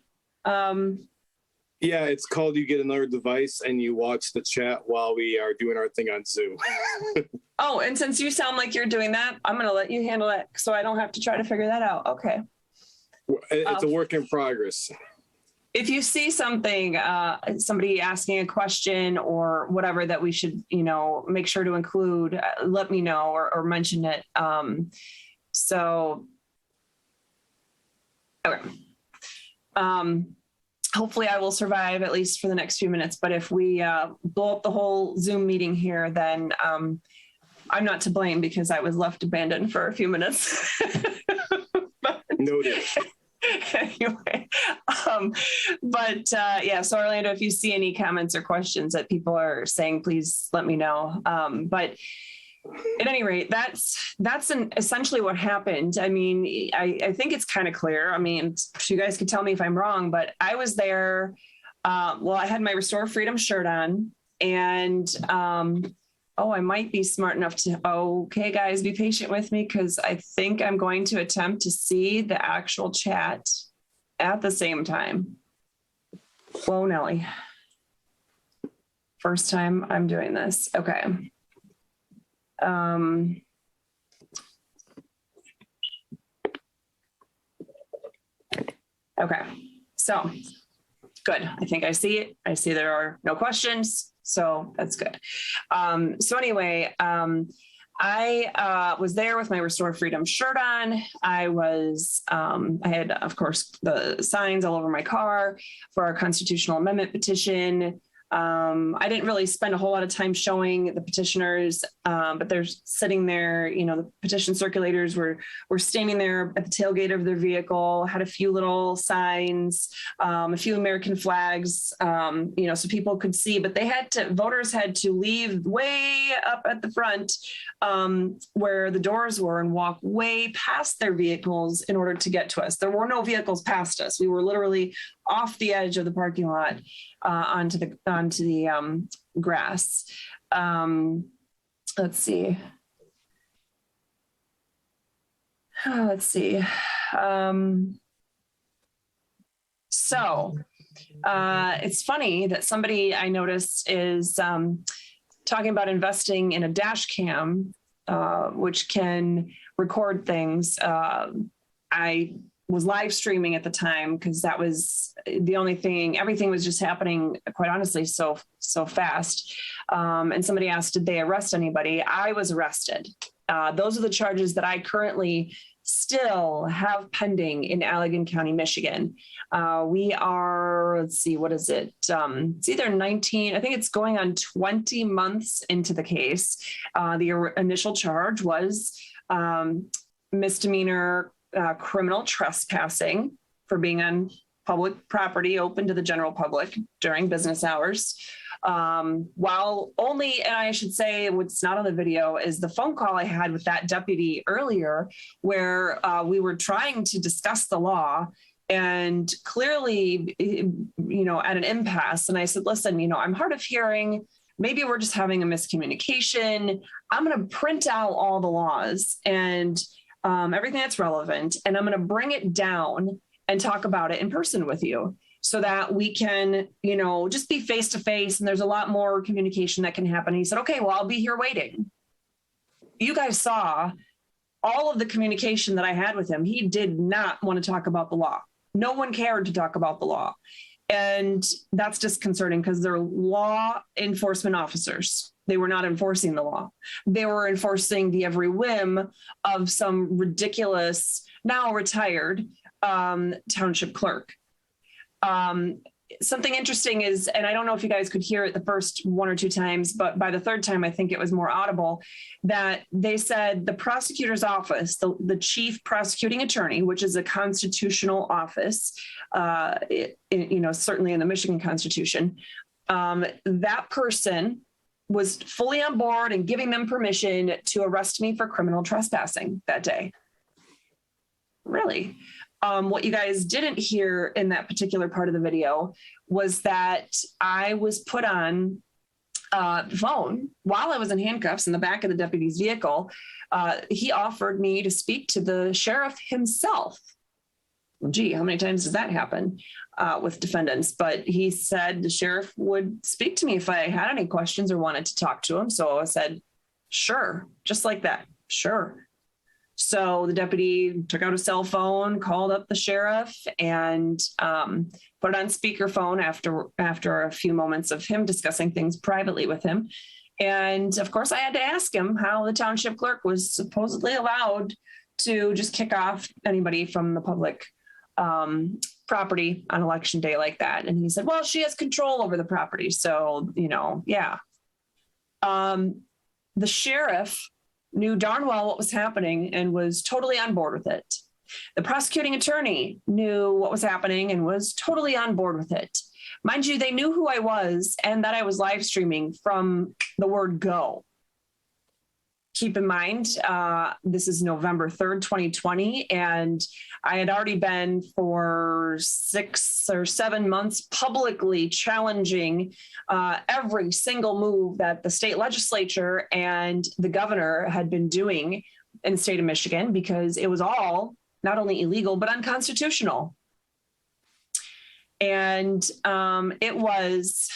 Yeah, it's called you get another device and you watch the chat while we are doing our thing on Zoom.
Oh, and since you sound like you're doing that, I'm going to let you handle it so I don't have to try to figure that out. Okay.
It's a work in progress.
If you see something, somebody asking a question or whatever that we should, make sure to include, let me know or mention it. Okay. Hopefully I will survive at least for the next few minutes, but if we blow up the whole Zoom meeting here, then I'm not to blame because I was left abandoned for a few minutes.
Noted.
Anyway, so Orlando, if you see any comments or questions that people are saying, please let me know. But at any rate, that's essentially what happened. I mean, I think it's kind of clear. I mean, you guys could tell me if I'm wrong, but I was there. I had my Restore Freedom shirt on, and I might be smart enough to. Okay, guys, be patient with me because I think I'm going to attempt to see the actual chat at the same time. Whoa, Nelly. First time I'm doing this. Okay. Okay, so good. I think I see it. I see there are no questions, so that's good. So anyway, I was there with my Restore Freedom shirt on. I had, of course, the signs all over my car for our constitutional amendment petition. I didn't really spend a whole lot of time showing the petitioners, but they're sitting there, the petition circulators were standing there at the tailgate of their vehicle, had a few little signs, a few American flags, so people could see, but voters had to leave way up at the front, where the doors were and walk way past their vehicles in order to get to us. There were no vehicles past us. We were literally off the edge of the parking lot, onto the grass. Let's see. It's funny that somebody I noticed is talking about investing in a dash cam, which can record things. I was live streaming at the time because that was the only thing. Everything was just happening, quite honestly, so fast. And somebody asked, did they arrest anybody? I was arrested. Those are the charges that I currently still have pending in Allegan County, Michigan. We are, let's see, what is it? It's either 19, I think it's going on 20 months into the case. The initial charge was misdemeanor criminal trespassing for being on public property open to the general public during business hours. While only, and I should say what's not on the video is the phone call I had with that deputy earlier, where we were trying to discuss the law and clearly, at an impasse. And I said, listen, I'm hard of hearing. Maybe we're just having a miscommunication. I'm going to print out all the laws and everything that's relevant, and I'm going to bring it down and talk about it in person with you so that we can, just be face to face. And there's a lot more communication that can happen. And he said, okay, well, I'll be here waiting. You guys saw all of the communication that I had with him. He did not want to talk about the law. No one cared to talk about the law. And that's disconcerting because they're law enforcement officers. They were not enforcing the law. They were enforcing the every whim of some ridiculous, now retired township clerk. Something interesting is, and I don't know if you guys could hear it the first one or two times, but by the third time, I think it was more audible, that they said the prosecutor's office, the chief prosecuting attorney, which is a constitutional office, certainly in the Michigan Constitution, that person was fully on board and giving them permission to arrest me for criminal trespassing that day. Really? What you guys didn't hear in that particular part of the video was that I was put on phone while I was in handcuffs in the back of the deputy's vehicle. He offered me to speak to the sheriff himself. Gee, how many times does that happen with defendants? But he said the sheriff would speak to me if I had any questions or wanted to talk to him. So I said, sure, just like that. Sure. So the deputy took out a cell phone, called up the sheriff, and put it on speakerphone after a few moments of him discussing things privately with him. And of course, I had to ask him how the township clerk was supposedly allowed to just kick off anybody from the public property on election day like that. And he said, well, she has control over the property. So, yeah. The sheriff knew darn well what was happening and was totally on board with it. The prosecuting attorney knew what was happening and was totally on board with it. Mind you, they knew who I was and that I was live streaming from the word go. Keep in mind, this is November 3rd, 2020, and I had already been for 6 or 7 months publicly challenging every single move that the state legislature and the governor had been doing in the state of Michigan, because it was all not only illegal, but unconstitutional. And it was...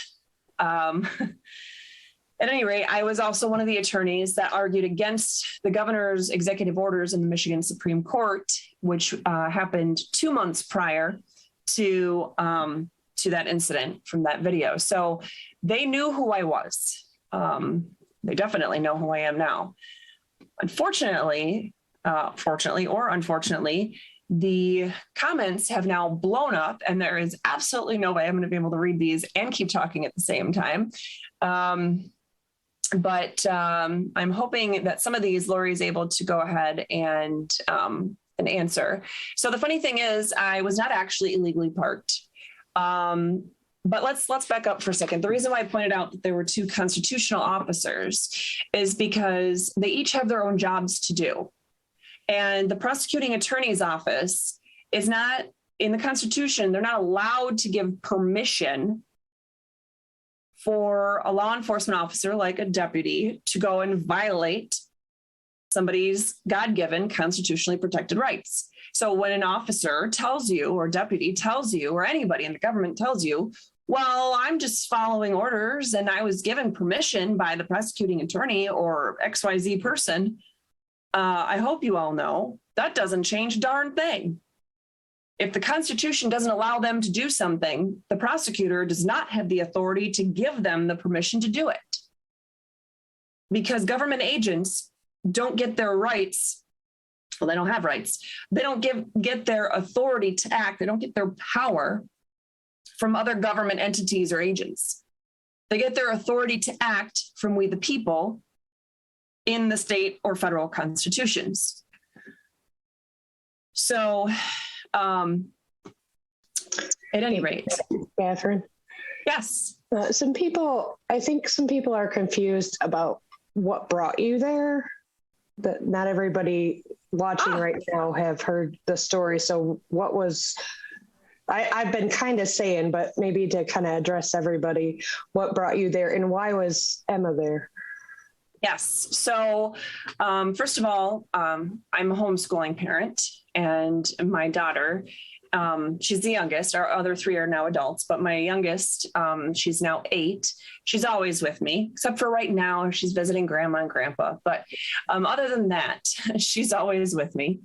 At any rate, I was also one of the attorneys that argued against the governor's executive orders in the Michigan Supreme Court, which happened 2 months prior to that incident from that video. So they knew who I was. They definitely know who I am now. Unfortunately, fortunately or unfortunately, the comments have now blown up, and there is absolutely no way I'm going to be able to read these and keep talking at the same time. But I'm hoping that some of these Lori is able to go ahead and answer. So the funny thing is, I was not actually illegally parked. But let's back up for a second. The reason why I pointed out that there were 2 constitutional officers is because they each have their own jobs to do. And the prosecuting attorney's office is not, in the Constitution, they're not allowed to give permission for a law enforcement officer like a deputy to go and violate somebody's God-given constitutionally protected rights. So when an officer tells you, or deputy tells you, or anybody in the government tells you, well, I'm just following orders and I was given permission by the prosecuting attorney or XYZ person, I hope you all know that doesn't change a darn thing. If the Constitution doesn't allow them to do something, the prosecutor does not have the authority to give them the permission to do it. Because government agents don't get their rights. Well, they don't have rights. They don't get their authority to act. They don't get their power from other government entities or agents. They get their authority to act from we the people in the state or federal constitutions. So, at any rate.
Katherine?
Yes.
I think some people are confused about what brought you there. That not everybody watching right now have heard the story. So what was, I've been kind of saying, but maybe to kind of address everybody, what brought you there and why was Emma there?
Yes. So first of all, I'm a homeschooling parent, and my daughter, she's the youngest. Our other 3 are now adults, but my youngest, she's now 8. She's always with me, except for right now, she's visiting grandma and grandpa. But other than that, she's always with me.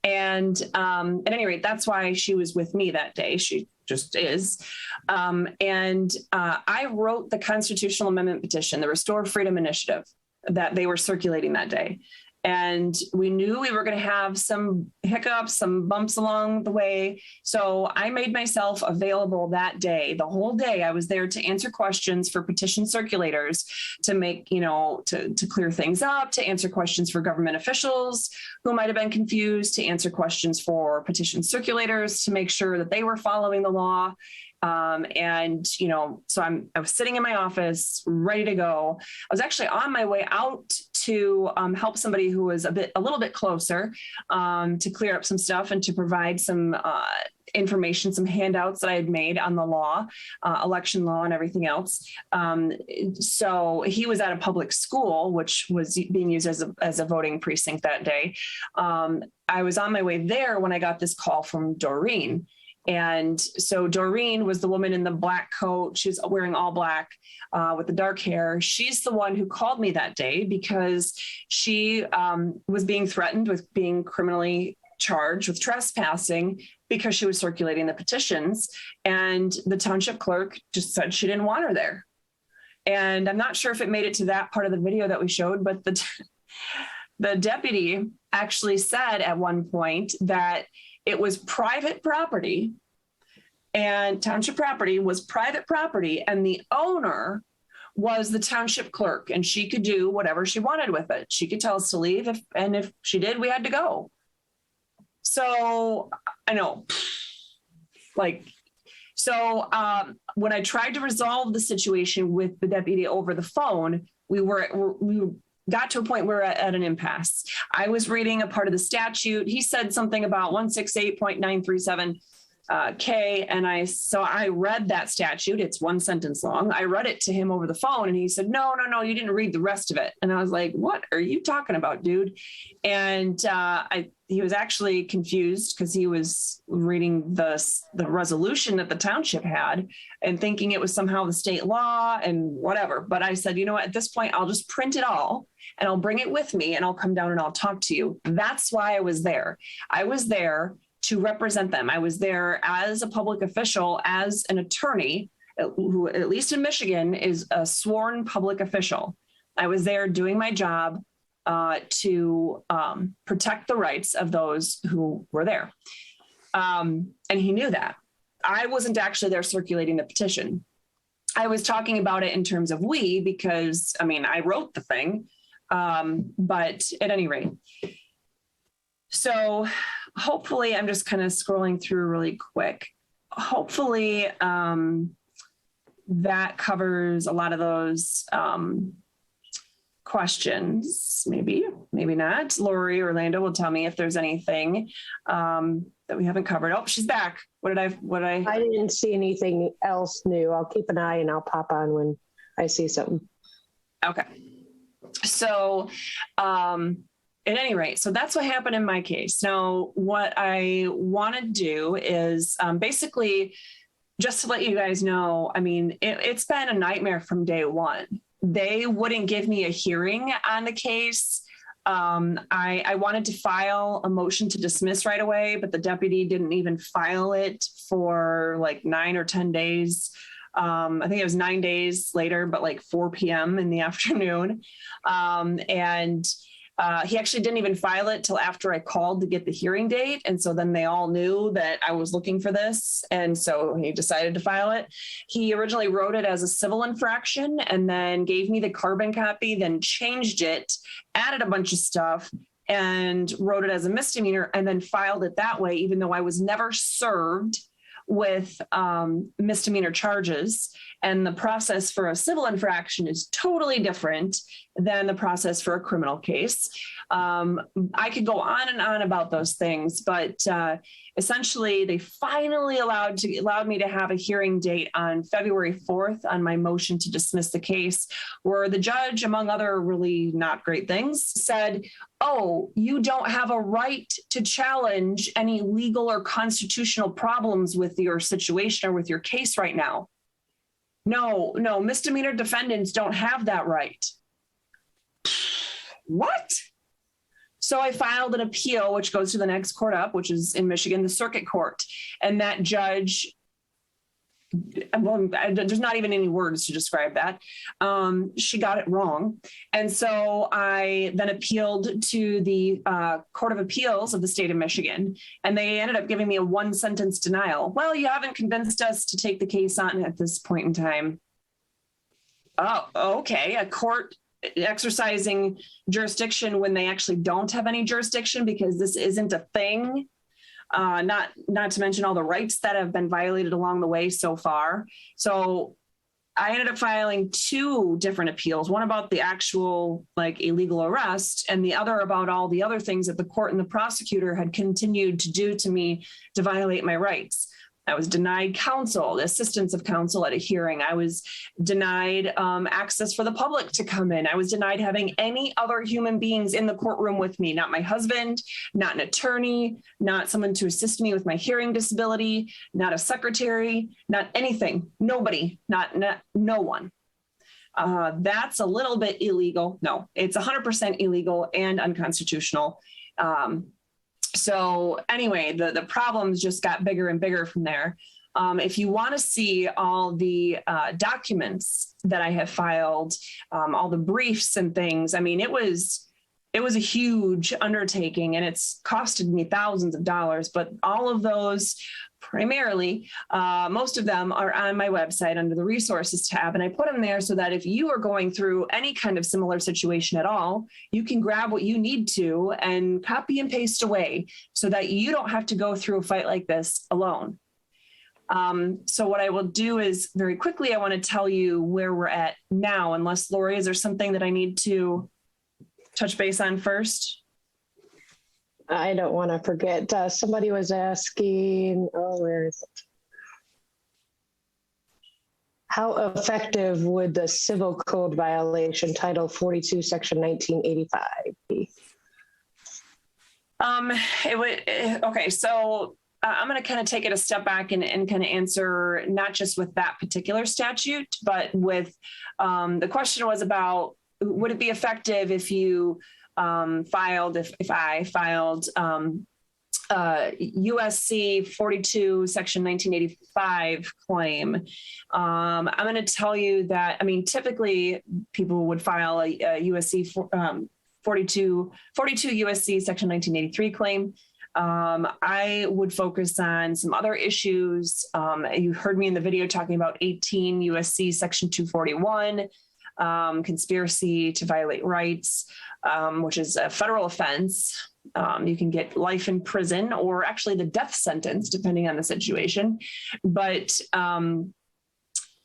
And at any rate, that's why she was with me that day. She just is. I wrote the constitutional amendment petition, the Restore Freedom Initiative, that they were circulating that day. And we knew we were going to have some hiccups, some bumps along the way. So I made myself available that day. The whole day I was there to answer questions for petition circulators, to make, to clear things up, to answer questions for government officials who might have been confused, to answer questions for petition circulators, to make sure that they were following the law. So I was sitting in my office ready to go. I was actually on my way out to help somebody who was a little bit closer, to clear up some stuff and to provide some information, some handouts that I had made on the law, election law and everything else. So he was at a public school, which was being used as a voting precinct that day. I was on my way there when I got this call from Doreen. And so Doreen was the woman in the black coat. She's wearing all black with the dark hair. She's the one who called me that day because she was being threatened with being criminally charged with trespassing because she was circulating the petitions. And the township clerk just said she didn't want her there. And I'm not sure if it made it to that part of the video that we showed, but the deputy actually said at one point that it was private property, and township property was private property, and the owner was the township clerk, and she could do whatever she wanted with it. She could tell us to leave, and if she did, we had to go. So I know, when I tried to resolve the situation with the deputy over the phone, we got to a point where we're at an impasse. I was reading a part of the statute. He said something about 168.937 K. And I read that statute. It's one sentence long. I read it to him over the phone and he said, no, you didn't read the rest of it. And I was like, what are you talking about, dude? And he was actually confused because he was reading the resolution that the township had and thinking it was somehow the state law and whatever. But I said, you know what, at this point, I'll just print it all and I'll bring it with me and I'll come down and I'll talk to you. That's why I was there. I was there to represent them. I was there as a public official, as an attorney, who at least in Michigan is a sworn public official. I was there doing my job to protect the rights of those who were there. And he knew that. I wasn't actually there circulating the petition. I was talking about it in terms of we, because I wrote the thing, but at any rate. So hopefully, I'm just kind of scrolling through really quick. Hopefully that covers a lot of those questions. Maybe not. Lori or Lando will tell me if there's anything that we haven't covered. Oh, she's back. I
didn't see anything else new. I'll keep an eye and I'll pop on when I see something.
Okay. So, at any rate, so that's what happened in my case. Now, what I want to do is basically just to let you guys know, it's been a nightmare from day one. They wouldn't give me a hearing on the case. I wanted to file a motion to dismiss right away, but the deputy didn't even file it for like 9 or 10 days. I think it was 9 days later, but like 4 p.m. in the afternoon. He actually didn't even file it till after I called to get the hearing date. And so then they all knew that I was looking for this. And so he decided to file it. He originally wrote it as a civil infraction and then gave me the carbon copy, then changed it, added a bunch of stuff and wrote it as a misdemeanor and then filed it that way, even though I was never served with misdemeanor charges. And the process for a civil infraction is totally different than the process for a criminal case. I could go on and on about those things, but essentially they finally allowed me to have a hearing date on February 4th on my motion to dismiss the case, where the judge, among other really not great things, said, oh, you don't have a right to challenge any legal or constitutional problems with your situation or with your case right now. No, misdemeanor defendants don't have that right. What? So I filed an appeal, which goes to the next court up, which is in Michigan, the circuit court. And that judge, well, there's not even any words to describe that. She got it wrong. And so I then appealed to the Court of Appeals of the state of Michigan, and they ended up giving me a 1-sentence denial. Well, you haven't convinced us to take the case on at this point in time. Oh, okay. A court exercising jurisdiction when they actually don't have any jurisdiction because this isn't a thing. Not to mention all the rights that have been violated along the way so far. So I ended up filing 2 different appeals, one about the actual like illegal arrest and the other about all the other things that the court and the prosecutor had continued to do to me to violate my rights. I was denied counsel, the assistance of counsel at a hearing. I was denied access for the public to come in. I was denied having any other human beings in the courtroom with me, not my husband, not an attorney, not someone to assist me with my hearing disability, not a secretary, not anything, nobody, no one. That's a little bit illegal. No, it's 100% illegal and unconstitutional. So anyway, the problems just got bigger and bigger from there. If you want to see all the documents that I have filed, all the briefs and things, I mean, it was a huge undertaking and it's costed me thousands of dollars, but all of those primarily, most of them are on my website under the resources tab. And I put them there so that if you are going through any kind of similar situation at all, you can grab what you need to and copy and paste away so that you don't have to go through a fight like this alone. So what I will do is very quickly, I want to tell you where we're at now, unless Lori, is there something that I need to touch base on first?
I don't want to forget. Somebody was asking, where is it? How effective would the civil code violation, Title 42, Section 1985 be?
Okay, so I'm going to kind of take it a step back and kind of answer not just with that particular statute, but with the question was about, would it be effective if you if I filed USC 42 Section 1985 claim. I'm going to tell you that, I mean, typically people would file a USC 42 USC Section 1983 claim. I would focus on some other issues. You heard me in the video talking about 18 USC Section 241, conspiracy to violate rights, which is a federal offense. You can get life in prison or actually the death sentence, depending on the situation. But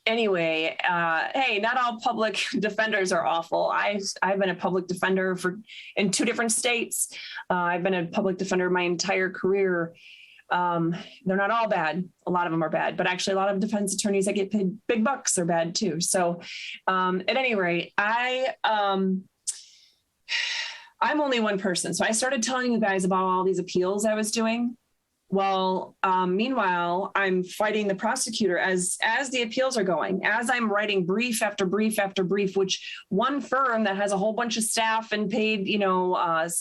anyway, hey, not all public defenders are awful. I've been a public defender in 2 different states. I've been a public defender my entire career. They're not all bad. A lot of them are bad, but actually a lot of defense attorneys that get paid big bucks are bad too. So at any rate, I'm only one person. So I started telling you guys about all these appeals I was doing. Well, meanwhile, I'm fighting the prosecutor as the appeals are going, as I'm writing brief after brief after brief, which one firm that has a whole bunch of staff and paid,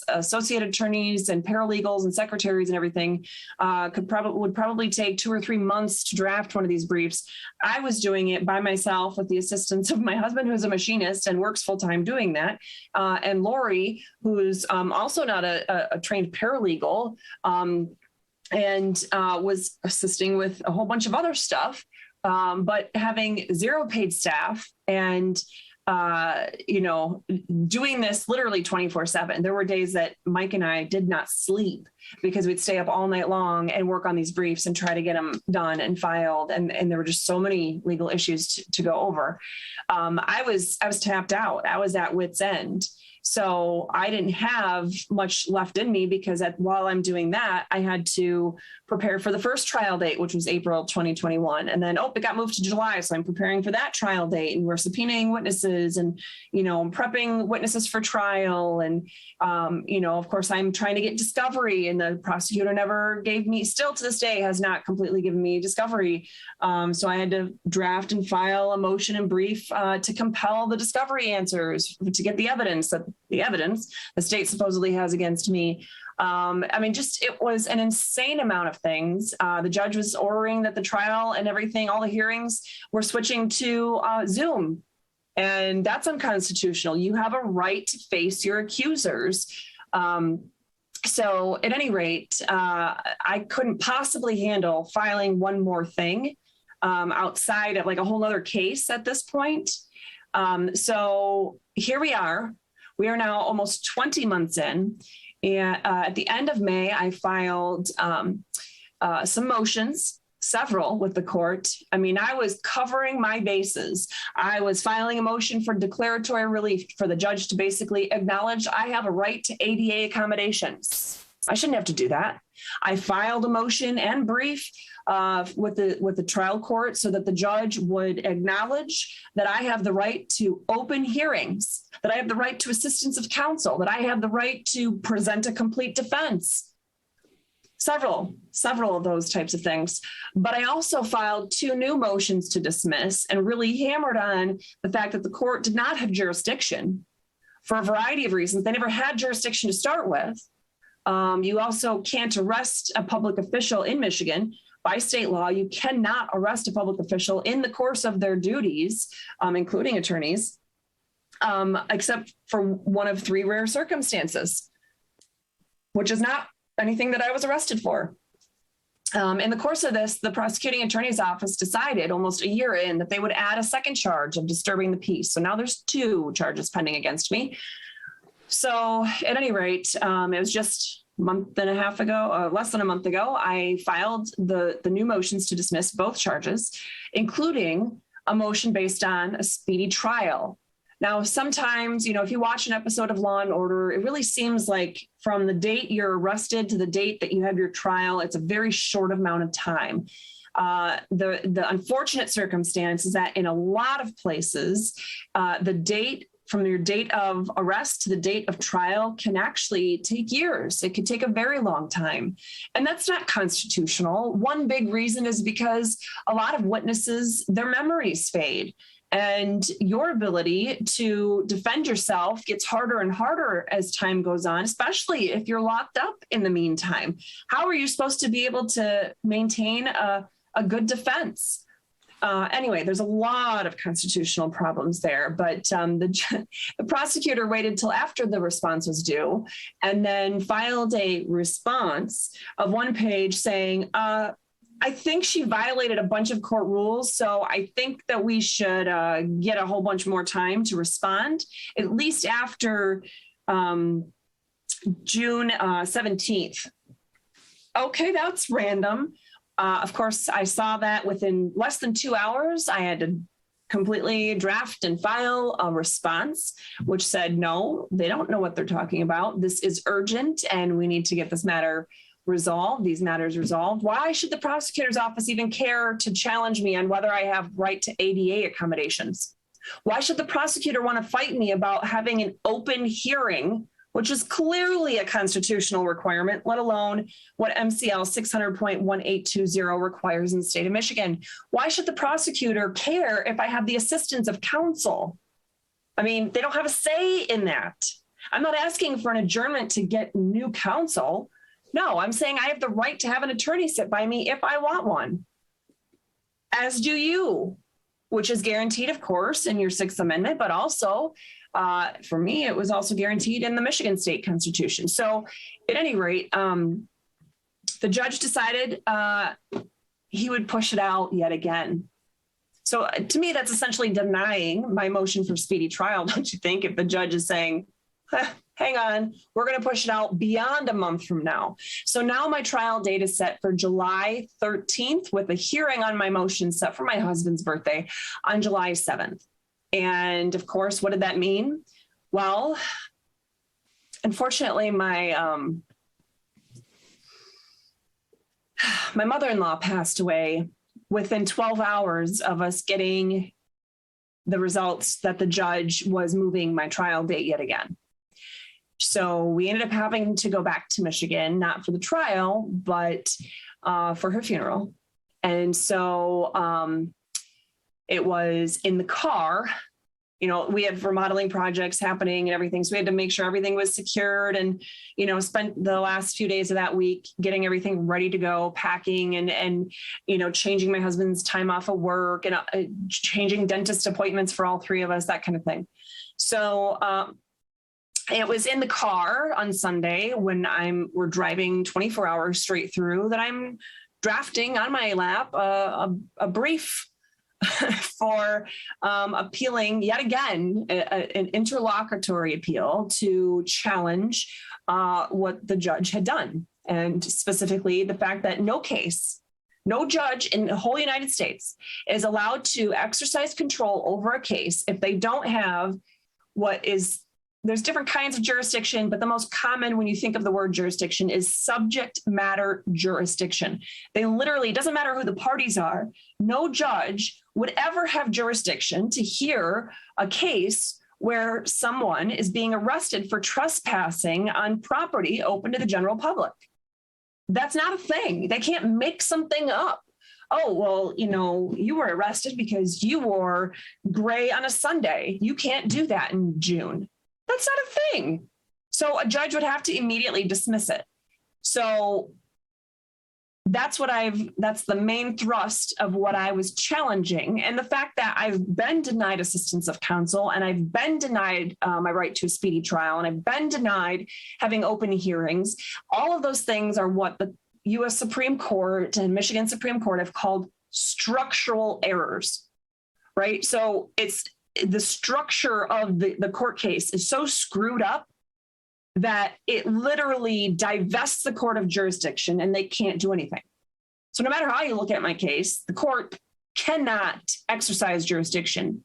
associate attorneys and paralegals and secretaries and everything would probably take 2 or 3 months to draft one of these briefs. I was doing it by myself with the assistance of my husband, who's a machinist and works full time doing that. And Lori, who's also not a trained paralegal, and was assisting with a whole bunch of other stuff, but having 0 paid staff and, doing this literally 24/7. There were days that Mike and I did not sleep because we'd stay up all night long and work on these briefs and try to get them done and filed. And there were just so many legal issues to go over. I was tapped out. I was at wit's end. So I didn't have much left in me because while I'm doing that, I had to prepare for the first trial date, which was April 2021. And then, it got moved to July. So I'm preparing for that trial date and we're subpoenaing witnesses and, prepping witnesses for trial. And, of course, I'm trying to get discovery and the prosecutor never still to this day has not completely given me discovery. So I had to draft and file a motion and brief to compel the discovery answers to get the evidence that the state supposedly has against me. It was an insane amount of things. The judge was ordering that the trial and everything, all the hearings were switching to Zoom. And that's unconstitutional. You have a right to face your accusers. So at any rate, I couldn't possibly handle filing one more thing outside of like a whole nother case at this point. So here we are. We are now almost 20 months in. And at the end of May, I filed some motions several with the court. I mean, I was covering my bases. I was filing a motion for declaratory relief for the judge to basically acknowledge I have a right to ADA accommodations. I shouldn't have to do that. I filed a motion and brief with the trial court so that the judge would acknowledge that I have the right to open hearings, that I have the right to assistance of counsel, that I have the right to present a complete defense. Several of those types of things. But I also filed 2 new motions to dismiss and really hammered on the fact that the court did not have jurisdiction for a variety of reasons. They never had jurisdiction to start with. You also can't arrest a public official in Michigan. By state law, you cannot arrest a public official in the course of their duties, including attorneys, except for one of 3 rare circumstances, which is not anything that I was arrested for. In the course of this, the prosecuting attorney's office decided almost a year in that they would add a second charge of disturbing the peace. So now there's 2 charges pending against me. So at any rate, it was just a month and a half ago, less than a month ago, I filed the new motions to dismiss both charges, including a motion based on a speedy trial. Now, sometimes, if you watch an episode of Law and Order, it really seems like from the date you're arrested to the date that you have your trial, it's a very short amount of time. The unfortunate circumstance is that in a lot of places, the date from your date of arrest to the date of trial can actually take years. It could take a very long time. And that's not constitutional. One big reason is because a lot of witnesses, their memories fade. And your ability to defend yourself gets harder and harder as time goes on, especially if you're locked up in the meantime. How are you supposed to be able to maintain a good defense? Anyway, there's a lot of constitutional problems there, but the prosecutor waited till after the response was due and then filed a response of 1 page saying, I think she violated a bunch of court rules, so I think that we should get a whole bunch more time to respond, at least after June 17th. Okay, that's random. Of course, I saw that within less than 2 hours, I had to completely draft and file a response, which said, no, they don't know what they're talking about. This is urgent, and we need to get this matter resolved, these matters resolved. Why should the prosecutor's office even care to challenge me on whether I have right to ADA accommodations? Why should the prosecutor want to fight me about having an open hearing, which is clearly a constitutional requirement, let alone what MCL 600.1820 requires in the state of Michigan? Why should the prosecutor care if I have the assistance of counsel? I mean, they don't have a say in that. I'm not asking for an adjournment to get new counsel. No, I'm saying I have the right to have an attorney sit by me if I want one, as do you, which is guaranteed, of course, in your 6th Amendment, but also for me, it was also guaranteed in the Michigan State Constitution. So at any rate, the judge decided he would push it out yet again. So to me, that's essentially denying my motion for speedy trial, don't you think, if the judge is saying, hang on, we're going to push it out beyond a month from now. So now my trial date is set for July 13th with a hearing on my motion set for my husband's birthday on July 7th. And of course, what did that mean? Well, unfortunately, my mother-in-law passed away within 12 hours of us getting the results that the judge was moving my trial date yet again. So we ended up having to go back to Michigan, not for the trial, but for her funeral. And so it was in the car. We had remodeling projects happening and everything. So we had to make sure everything was secured and, spent the last few days of that week getting everything ready to go, packing and changing my husband's time off of work and changing dentist appointments for all 3 of us, that kind of thing. So it was in the car on Sunday when we're driving 24 hours straight through that I'm drafting on my lap a brief for appealing yet again, an interlocutory appeal to challenge what the judge had done. And specifically the fact that no case No judge in the whole United States is allowed to exercise control over a case if they don't have there's different kinds of jurisdiction, but the most common when you think of the word jurisdiction is subject matter jurisdiction. They literally, it doesn't matter who the parties are, no judge would ever have jurisdiction to hear a case where someone is being arrested for trespassing on property open to the general public. That's not a thing. They can't make something up. Oh, well, you were arrested because you wore gray on a Sunday. You can't do that in June. That's not a thing. So a judge would have to immediately dismiss it. So that's the main thrust of what I was challenging. And the fact that I've been denied assistance of counsel, and I've been denied my right to a speedy trial, and I've been denied having open hearings. All of those things are what the U.S. Supreme Court and Michigan Supreme Court have called structural errors, right? So it's the structure of the court case is so screwed up that it literally divests the court of jurisdiction and they can't do anything. So no matter how you look at my case, the court cannot exercise jurisdiction.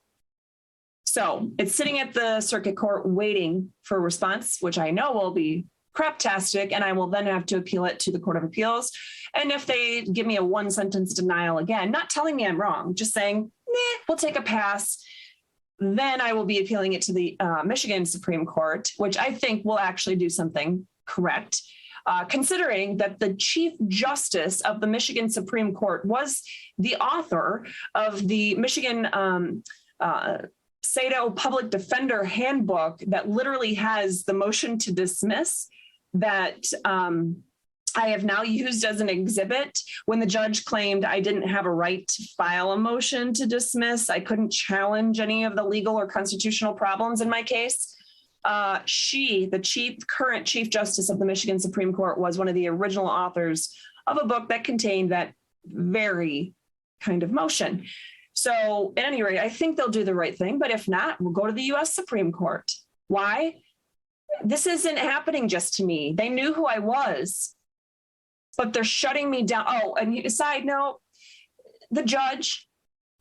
So it's sitting at the circuit court waiting for a response, which I know will be craptastic, and I will then have to appeal it to the Court of Appeals. And if they give me a one-sentence denial again, not telling me I'm wrong, just saying, we'll take a pass, then I will be appealing it to the Michigan Supreme Court, which I think will actually do something correct, considering that the Chief Justice of the Michigan Supreme Court was the author of the Michigan Sado Public Defender Handbook that literally has the motion to dismiss that I have now used as an exhibit. When the judge claimed I didn't have a right to file a motion to dismiss, I couldn't challenge any of the legal or constitutional problems in my case. The current Chief Justice of the Michigan Supreme Court, was one of the original authors of a book that contained that very kind of motion. So at any rate, I think they'll do the right thing, but if not, we'll go to the U.S. Supreme Court. Why? This isn't happening just to me. They knew who I was, but they're shutting me down. Oh, and a side note, the judge,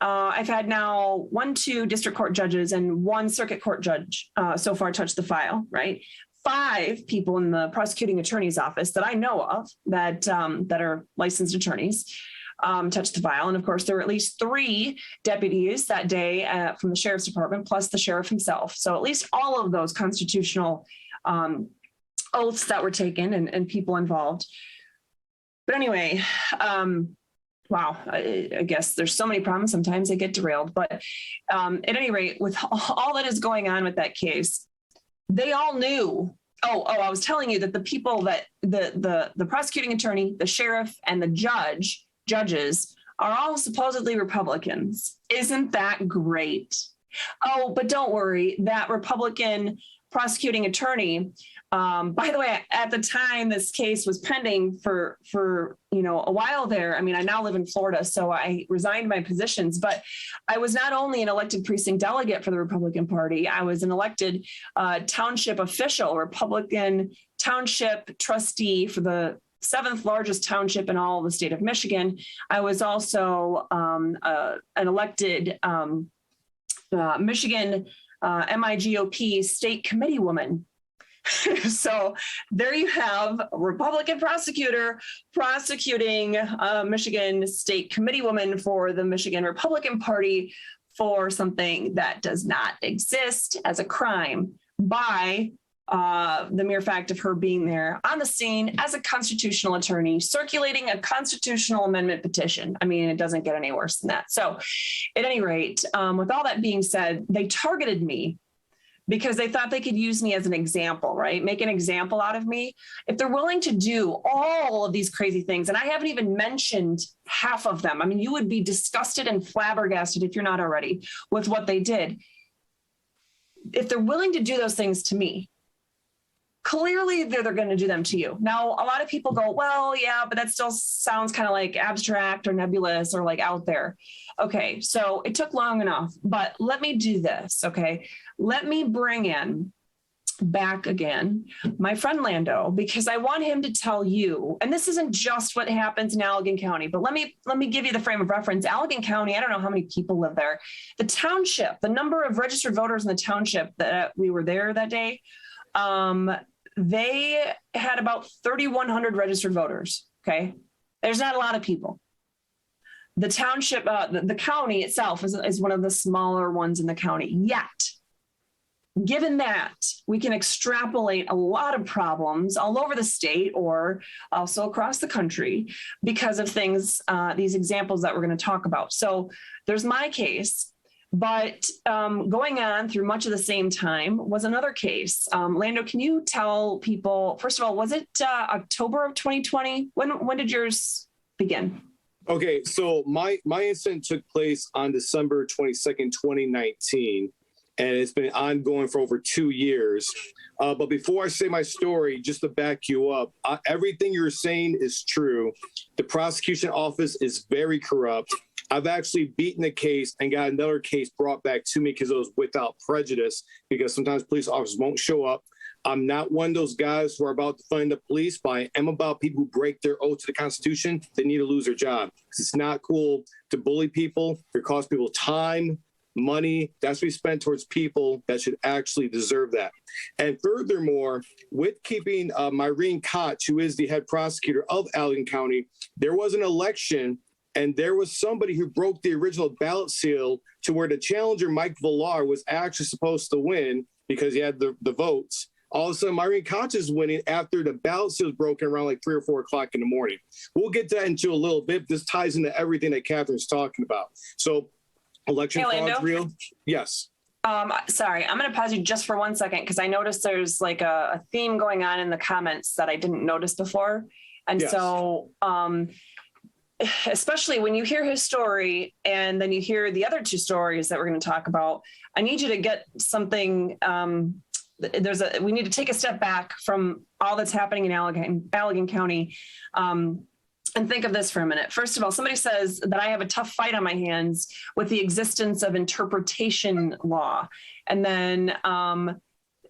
I've had now 2 district court judges and 1 circuit court judge so far touch the file, right? 5 people in the prosecuting attorney's office that I know of that are licensed attorneys touched the file. And of course, there were at least 3 deputies that day from the sheriff's department, plus the sheriff himself. So at least all of those constitutional oaths that were taken and people involved. But anyway, wow, I guess there's so many problems. Sometimes they get derailed. But at any rate, with all that is going on with that case, they all knew. Oh, I was telling you that the people that the prosecuting attorney, the sheriff, and the judges are all supposedly Republicans. Isn't that great? Oh, but don't worry, that Republican prosecuting attorney, by the way, at the time this case was pending for a while there. I mean, I now live in Florida, so I resigned my positions, but I was not only an elected precinct delegate for the Republican Party, I was an elected township official, Republican township trustee for the 7th largest township in all of the state of Michigan. I was also an elected Michigan MIGOP state committee woman. So there you have a Republican prosecutor prosecuting a Michigan state committee woman for the Michigan Republican Party for something that does not exist as a crime by the mere fact of her being there on the scene as a constitutional attorney, circulating a constitutional amendment petition. I mean, it doesn't get any worse than that. So at any rate, with all that being said, they targeted me because they thought they could use me as an example, right? Make an example out of me. If they're willing to do all of these crazy things, and I haven't even mentioned half of them. I mean, you would be disgusted and flabbergasted if you're not already with what they did. If they're willing to do those things to me, clearly they're going to do them to you. Now, a lot of people go, well, yeah, but that still sounds kind of like abstract or nebulous or like out there. Okay, so it took long enough, but let me do this, okay? Let me bring in back again, my friend Lando, because I want him to tell you, and this isn't just what happens in Allegan County, but let me give you the frame of reference. Allegan County, I don't know how many people live there. The township, the number of registered voters in the township that we were there that day, they had about 3,100 registered voters. Okay. There's not a lot of people. The township, the county itself is one of the smaller ones in the county. Yet, given that, we can extrapolate a lot of problems all over the state or also across the country because of things, these examples that we're going to talk about. So there's my case, but going on through much of the same time was another case. Lando, can you tell people, first of all, was it October of 2020? When did yours begin?
Okay, so my incident took place on December 22nd, 2019. And it's been ongoing for over 2 years. But before I say my story, just to back you up, everything you're saying is true. The prosecution office is very corrupt. I've actually beaten the case and got another case brought back to me because it was without prejudice, because sometimes police officers won't show up. I'm not one of those guys who are about to find the police, but I am about people who break their oath to the Constitution. They need to lose their job. It's not cool to bully people. It costs people time, money that's we spend towards people that should actually deserve that. And furthermore, with keeping Myrene Koch, who is the head prosecutor of Allegan County, there was an election and there was somebody who broke the original ballot seal to where the challenger, Mike Villar, was actually supposed to win because he had the votes. All of a sudden, Myrene Koch is winning after the ballot seal was broken around like 3 or 4 o'clock in the morning. We'll get that into a little bit. This ties into everything that Catherine's talking about. So election fraud's real? Yes.
Sorry, I'm going to pause you just for 1 second because I noticed there's like a theme going on in the comments that I didn't notice before. And yes. So especially when you hear his story and then you hear the other 2 stories that we're going to talk about, I need you to get something. We need to take a step back from all that's happening in Allegan County. And think of this for a minute. First of all, somebody says that I have a tough fight on my hands with the existence of interpretation law. And then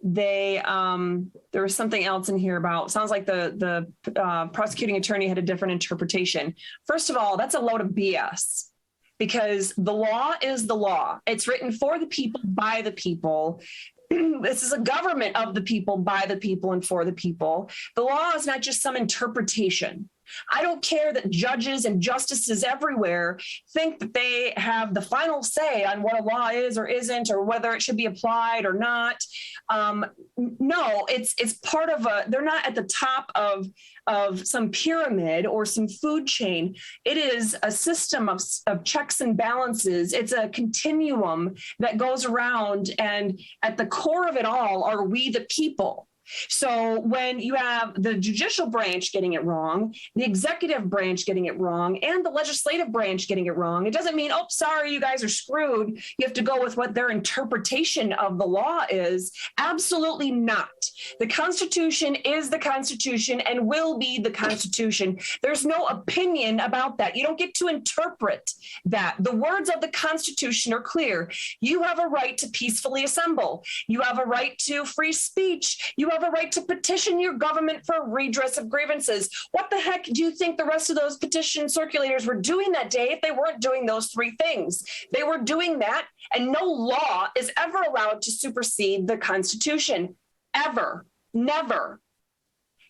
there was something else in here about, sounds like the prosecuting attorney had a different interpretation. First of all, that's a load of BS because the law is the law. It's written for the people, by the people. This is a government of the people, by the people, and for the people. The law is not just some interpretation. I don't care that judges and justices everywhere think that they have the final say on what a law is or isn't, or whether it should be applied or not. No, it's part of they're not at the top of some pyramid or some food chain. It is a system of checks and balances. It's a continuum that goes around, and at the core of it all are we the people. So when you have the judicial branch getting it wrong, the executive branch getting it wrong, and the legislative branch getting it wrong, it doesn't mean, oh, sorry, you guys are screwed. You have to go with what their interpretation of the law is. Absolutely not. The Constitution is the Constitution and will be the Constitution. There's no opinion about that. You don't get to interpret that. The words of the Constitution are clear. You have a right to peacefully assemble. You have a right to free speech. You have a right to petition your government for redress of grievances. What the heck do you think the rest of those petition circulators were doing that day if they weren't doing those 3 things? They were doing that, and no law is ever allowed to supersede the Constitution. Ever. Never.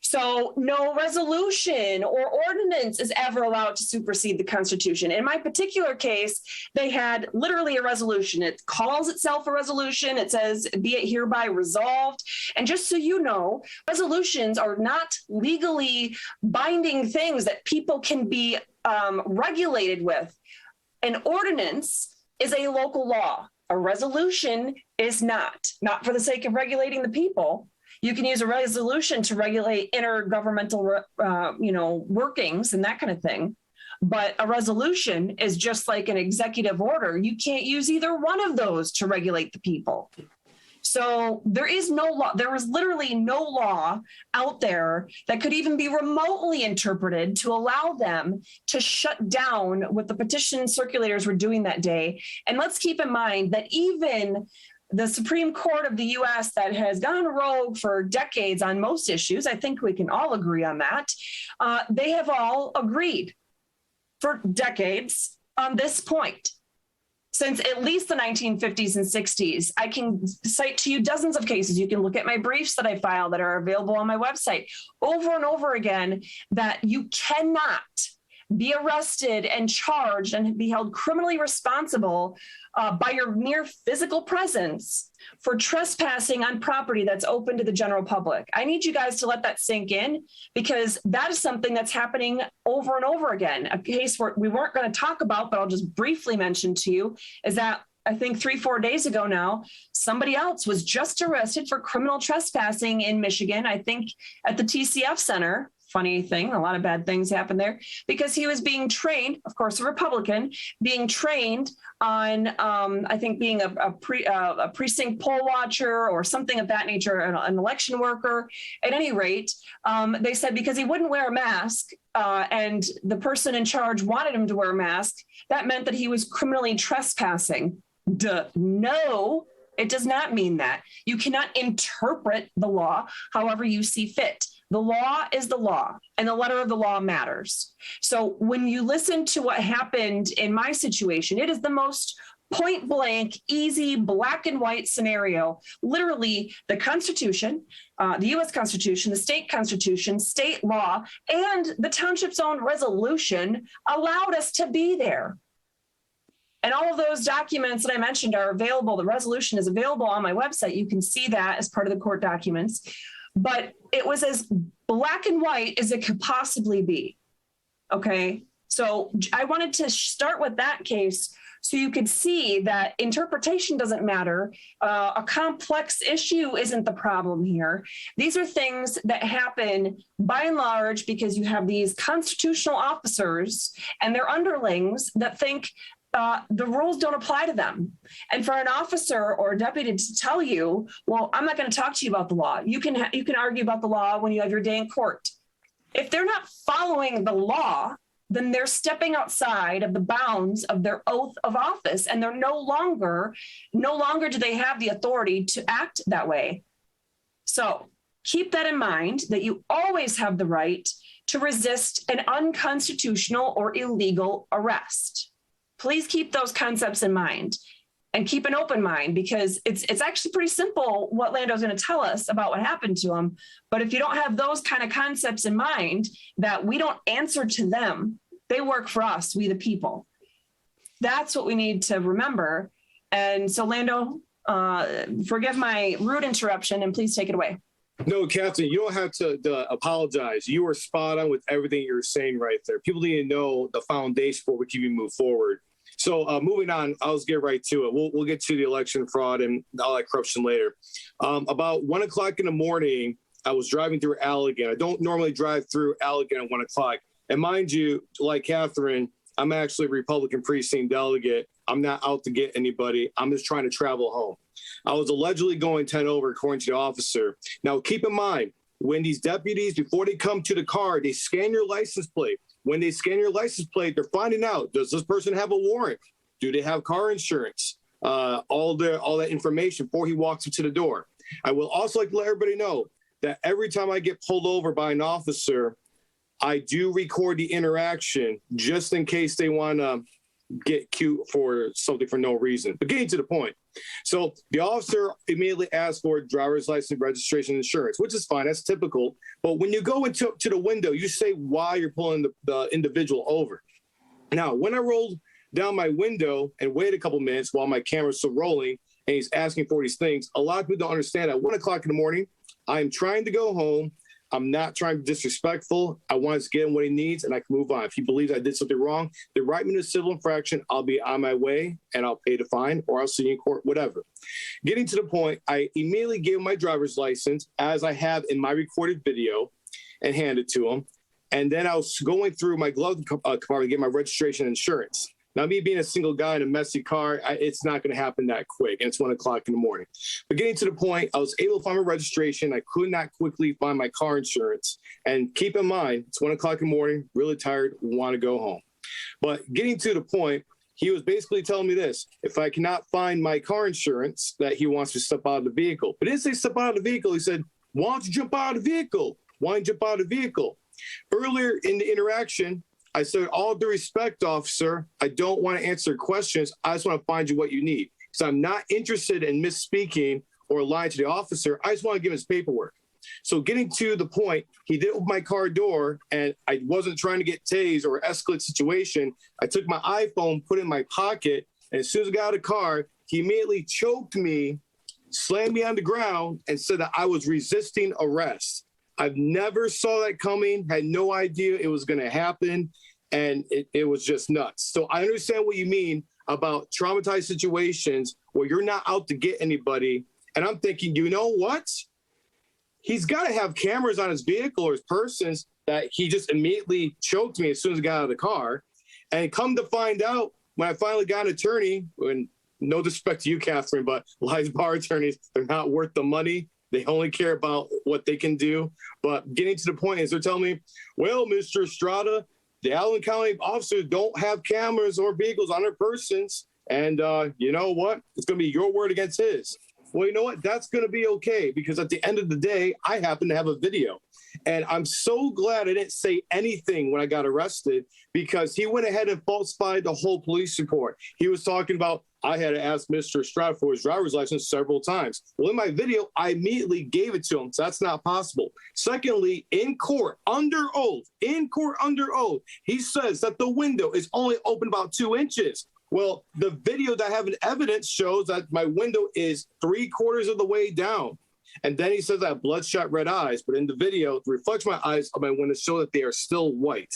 So no resolution or ordinance is ever allowed to supersede the Constitution. In my particular case, they had literally a resolution. It calls itself a resolution. It says, be it hereby resolved. And just so you know, resolutions are not legally binding things that people can be regulated with. An ordinance is a local law. A resolution is not for the sake of regulating the people. You can use a resolution to regulate intergovernmental, workings and that kind of thing. But a resolution is just like an executive order. You can't use either one of those to regulate the people. So there is no law. There was literally no law out there that could even be remotely interpreted to allow them to shut down what the petition circulators were doing that day. And let's keep in mind that even the Supreme Court of the U.S. that has gone rogue for decades on most issues, I think we can all agree on that, they have all agreed for decades on this point. Since at least the 1950s and 60s, I can cite to you dozens of cases. You can look at my briefs that I filed that are available on my website over and over again, that you cannot be arrested and charged and be held criminally responsible by your mere physical presence for trespassing on property that's open to the general public. I need you guys to let that sink in, because that is something that's happening over and over again. A case where we weren't going to talk about, but I'll just briefly mention to you, is that I think 3-4 days ago now, somebody else was just arrested for criminal trespassing in Michigan, I think at the TCF Center. Funny thing, a lot of bad things happened there, because he was being trained, of course, a Republican, being trained on, I think, being a precinct poll watcher or something of that nature, an election worker. At any rate, they said because he wouldn't wear a mask and the person in charge wanted him to wear a mask, that meant that he was criminally trespassing. Duh. No, it does not mean that. You cannot interpret the law however you see fit. The law is the law, and the letter of the law matters. So when you listen to what happened in my situation, it is the most point blank, easy, black and white scenario. Literally, the Constitution, the U.S. Constitution, the state constitution, state law, and the township's own resolution allowed us to be there. And all of those documents that I mentioned are available. The resolution is available on my website. You can see that as part of the court documents. But it was as black and white as it could possibly be. Okay, so I wanted to start with that case so you could see that interpretation doesn't matter. A complex issue isn't the problem here. These are things that happen by and large because you have these constitutional officers and their underlings that think the rules don't apply to them. And for an officer or a deputy to tell you, well, I'm not going to talk to you about the law. You can argue about the law when you have your day in court. If they're not following the law, then they're stepping outside of the bounds of their oath of office, and they're no longer do they have the authority to act that way. So keep that in mind, that you always have the right to resist an unconstitutional or illegal arrest. Please keep those concepts in mind and keep an open mind, because it's actually pretty simple what Lando's going to tell us about what happened to him. But if you don't have those kind of concepts in mind, that we don't answer to them, they work for us, we the people. That's what we need to remember. And so, Lando, forgive my rude interruption, and please take it away.
No, Katherine, you don't have to apologize. You are spot on with everything you're saying right there. People need to know the foundation before we can even move forward. So moving on, I'll just get right to it. We'll get to the election fraud and all that corruption later. About 1 o'clock in the morning, I was driving through Allegan. I don't normally drive through Allegan at 1 o'clock. And mind you, like Katherine, I'm actually a Republican precinct delegate. I'm not out to get anybody. I'm just trying to travel home. I was allegedly going 10 over, according to the officer. Now, keep in mind, when these deputies, before they come to the car, they scan your license plate. When they scan your license plate, they're finding out, does this person have a warrant? Do they have car insurance? All that information before he walks into the door. I will also like to let everybody know that every time I get pulled over by an officer, I do record the interaction just in case they want to get cute for something for no reason. But getting to the point. So the officer immediately asked for driver's license, registration, insurance, which is fine. That's typical. But when you go into the window, you say why you're pulling the individual over. Now, when I rolled down my window and waited a couple minutes while my camera's still rolling and he's asking for these things, a lot of people don't understand at 1 o'clock in the morning, I'm trying to go home. I'm not trying to be disrespectful. I want to get him what he needs, and I can move on. If he believes I did something wrong, they write me to a civil infraction. I'll be on my way, and I'll pay the fine, or I'll see you in court, whatever. Getting to the point, I immediately gave him my driver's license, as I have in my recorded video, and handed it to him. And then I was going through my glove compartment to get my registration and insurance. Now, me being a single guy in a messy car, it's not going to happen that quick. And it's 1 o'clock in the morning. But getting to the point, I was able to find my registration. I could not quickly find my car insurance. And keep in mind, it's 1 o'clock in the morning, really tired, want to go home. But getting to the point, he was basically telling me this: if I cannot find my car insurance, that he wants to step out of the vehicle. But he didn't say step out of the vehicle. He said, why don't you jump out of the vehicle? Why don't you jump out of the vehicle? Earlier in the interaction, I said, all due respect, officer, I don't want to answer questions. I just want to find you what you need. So I'm not interested in misspeaking or lying to the officer. I just want to give his paperwork. So getting to the point, he did open my car door, and I wasn't trying to get tased or escalate situation. I took my iPhone, put it in my pocket, and as soon as I got out of the car, he immediately choked me, slammed me on the ground, and said that I was resisting arrest. I've never saw that coming, had no idea it was going to happen, and it was just nuts. So I understand what you mean about traumatized situations where you're not out to get anybody. And I'm thinking, you know what? He's got to have cameras on his vehicle or his persons that he just immediately choked me as soon as I got out of the car. And come to find out, when I finally got an attorney, and no disrespect to you, Katherine, but live bar attorneys, they're not worth the money. They only care about what they can do. But getting to the point is they're telling me, well, Mr. Estrada, the Allegan County officers don't have cameras or vehicles on their persons. And you know what? It's going to be your word against his. Well, you know what? That's going to be okay, because at the end of the day, I happen to have a video. And I'm so glad I didn't say anything when I got arrested, because he went ahead and falsified the whole police report. He was talking about, I had to ask Mr. Estrada for his driver's license several times. Well, in my video, I immediately gave it to him. So that's not possible. Secondly, in court, under oath, he says that the window is only open about 2 inches. Well, the video that I have in evidence shows that my window is 3/4 of the way down. And then he says I have bloodshot red eyes, but in the video, the reflection of my eyes of my window show that they are still white.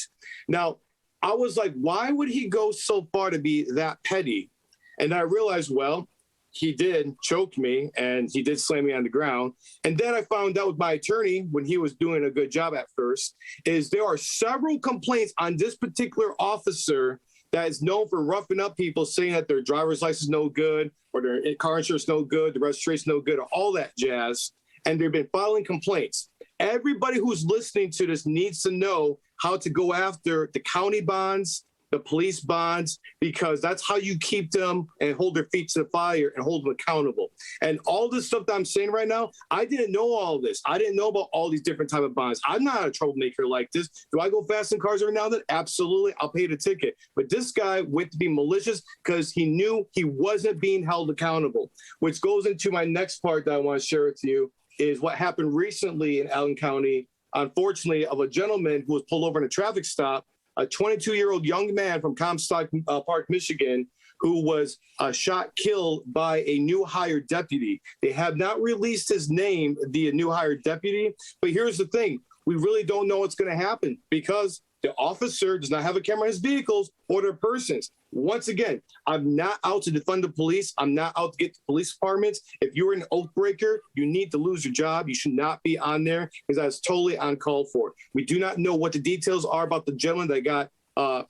Now, I was like, why would he go so far to be that petty? And I realized, well, he did choke me and he did slam me on the ground. And then I found out with my attorney, when he was doing a good job at first, is there are several complaints on this particular officer that is known for roughing up people, saying that their driver's license is no good, or their car insurance no good, the registration no good, or all that jazz. And they've been filing complaints. Everybody who's listening to this needs to know how to go after the county bonds, the police bonds, because that's how you keep them and hold their feet to the fire and hold them accountable. And all this stuff that I'm saying right now, I didn't know all this. I didn't know about all these different type of bonds. I'm not a troublemaker like this. Do I go fast in cars every now and then? Absolutely. I'll pay the ticket. But this guy went to be malicious because he knew he wasn't being held accountable, which goes into my next part that I want to share with you, is what happened recently in Allegan County, unfortunately, of a gentleman who was pulled over in a traffic stop, a 22-year-old young man from Comstock Park, Michigan, who was shot, killed by a new hired deputy. They have not released his name, the new hired deputy. But here's the thing. We really don't know what's going to happen, because the officer does not have a camera in his vehicles or their persons. Once again, I'm not out to defund the police. I'm not out to get the police departments. If you're an oath breaker, you need to lose your job. You should not be on there, because that's totally uncalled for. We do not know what the details are about the gentleman that got,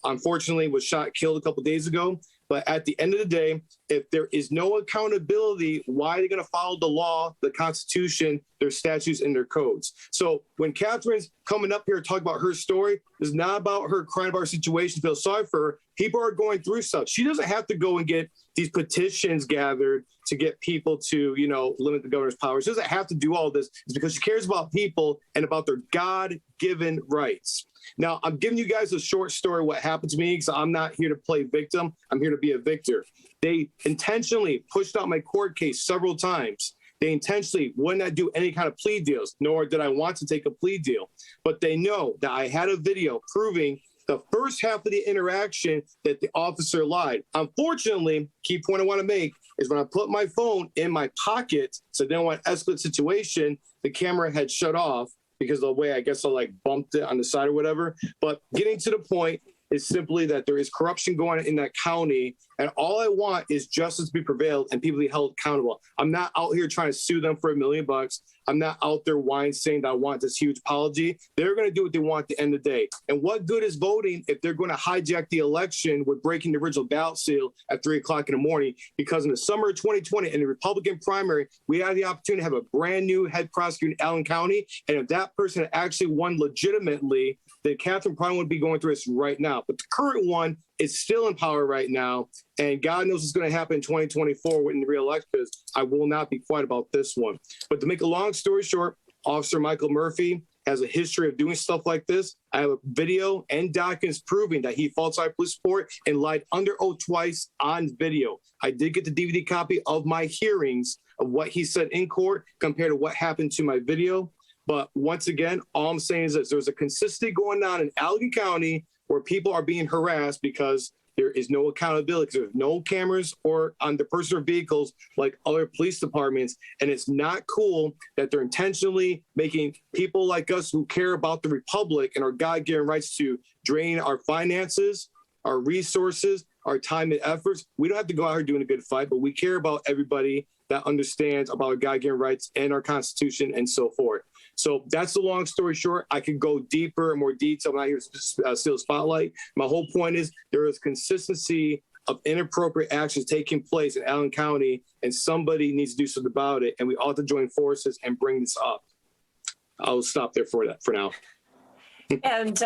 unfortunately, was shot, killed a couple days ago. But at the end of the day, if there is no accountability, why are they going to follow the law, the Constitution, their statutes, and their codes? So when Katherine's coming up here to talk about her story, it's not about her crying about her situation, feel sorry for her. People are going through stuff. She doesn't have to go and get these petitions gathered to get people to, limit the governor's powers. She doesn't have to do all this. It's because she cares about people and about their God-given rights. Now, I'm giving you guys a short story of what happened to me, because I'm not here to play victim. I'm here to be a victor. They intentionally pushed out my court case several times. They intentionally would not do any kind of plea deals, nor did I want to take a plea deal. But they know that I had a video proving the first half of the interaction that the officer lied. Unfortunately, key point I want to make is when I put my phone in my pocket, so then when I escalate situation, the camera had shut off, because of the way I guess I bumped it on the side or whatever. But getting to the point is simply that there is corruption going on in that county, and all I want is justice to be prevailed and people to be held accountable. I'm not out here trying to sue them for $1 million. I'm not out there whining saying that I want this huge apology. They're going to do what they want at the end of the day. And what good is voting if they're going to hijack the election with breaking the original ballot seal at 3 o'clock in the morning? Because in the summer of 2020, in the Republican primary, we had the opportunity to have a brand new head prosecutor in Allegan County. And if that person had actually won legitimately, then Katherine probably wouldn't be going through this right now. But the current one is still in power right now. And God knows what's going to happen in 2024 when the re-election, because I will not be quiet about this one. But to make a long story short, Officer Michael Murphy has a history of doing stuff like this. I have a video and documents proving that he falsified police report and lied under oath twice on video. I did get the DVD copy of my hearings of what he said in court compared to what happened to my video. But once again, all I'm saying is this: there's a consistency going on in Allegan County where people are being harassed because there is no accountability. There's no cameras or on the personal vehicles like other police departments. And it's not cool that they're intentionally making people like us who care about the Republic and our God-given rights to drain our finances, our resources, our time and efforts. We don't have to go out here doing a good fight, but we care about everybody that understands about our God-given rights and our Constitution and so forth. So that's the long story short. I could go deeper and more detail. I'm not here to steal the spotlight. My whole point is there is consistency of inappropriate actions taking place in Allegan County, and somebody needs to do something about it. And we ought to join forces and bring this up. I'll stop there for now.
And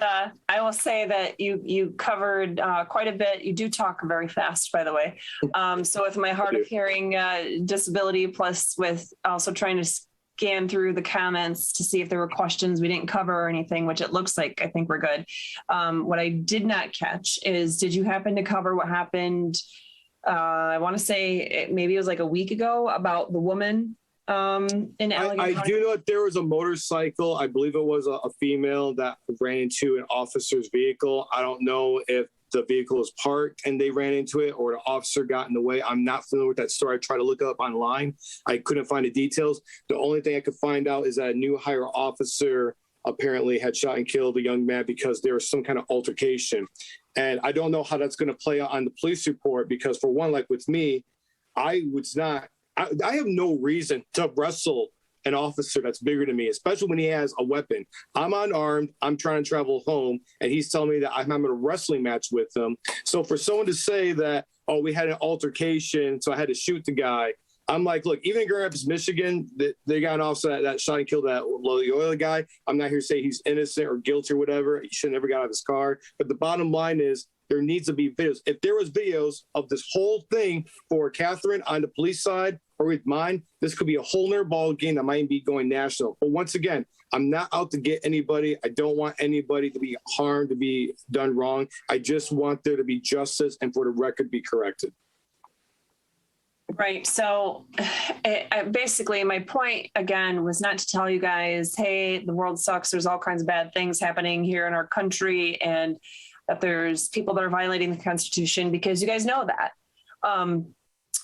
I will say that you covered quite a bit. You do talk very fast, by the way. So with my hard of hearing disability, plus with also trying to scan through the comments to see if there were questions we didn't cover or anything, which it looks like I think we're good. What I did not catch is, did you happen to cover what happened? I want to say maybe it was like a week ago about the woman in Allegan County?
I do know that there was a motorcycle. I believe it was a female that ran into an officer's vehicle. I don't know if the vehicle was parked and they ran into it or the officer got in the way. I'm not familiar with that story. I tried to look it up online. I couldn't find the details. The only thing I could find out is that a new hire officer apparently had shot and killed a young man because there was some kind of altercation. And I don't know how that's going to play out on the police report, because for one, like with me, I have no reason to wrestle an officer that's bigger than me, especially when he has a weapon. I'm unarmed. I'm trying to travel home, and he's telling me that I'm having a wrestling match with him. So for someone to say that, oh, we had an altercation, so I had to shoot the guy, I'm like, look, even in Grand Rapids, Michigan, they got an officer that shot and killed that Loyola guy. I'm not here to say he's innocent or guilty or whatever. He should have never got out of his car. But the bottom line is, there needs to be videos. If there was videos of this whole thing for Katherine on the police side or with mine, this could be a whole nother ball game that might be going national. But once again, I'm not out to get anybody. I don't want anybody to be harmed, to be done wrong. I just want there to be justice and for the record be corrected.
Right. So basically my point again was not to tell you guys, hey, the world sucks. There's all kinds of bad things happening here in our country, and that there's people that are violating the Constitution, because you guys know that.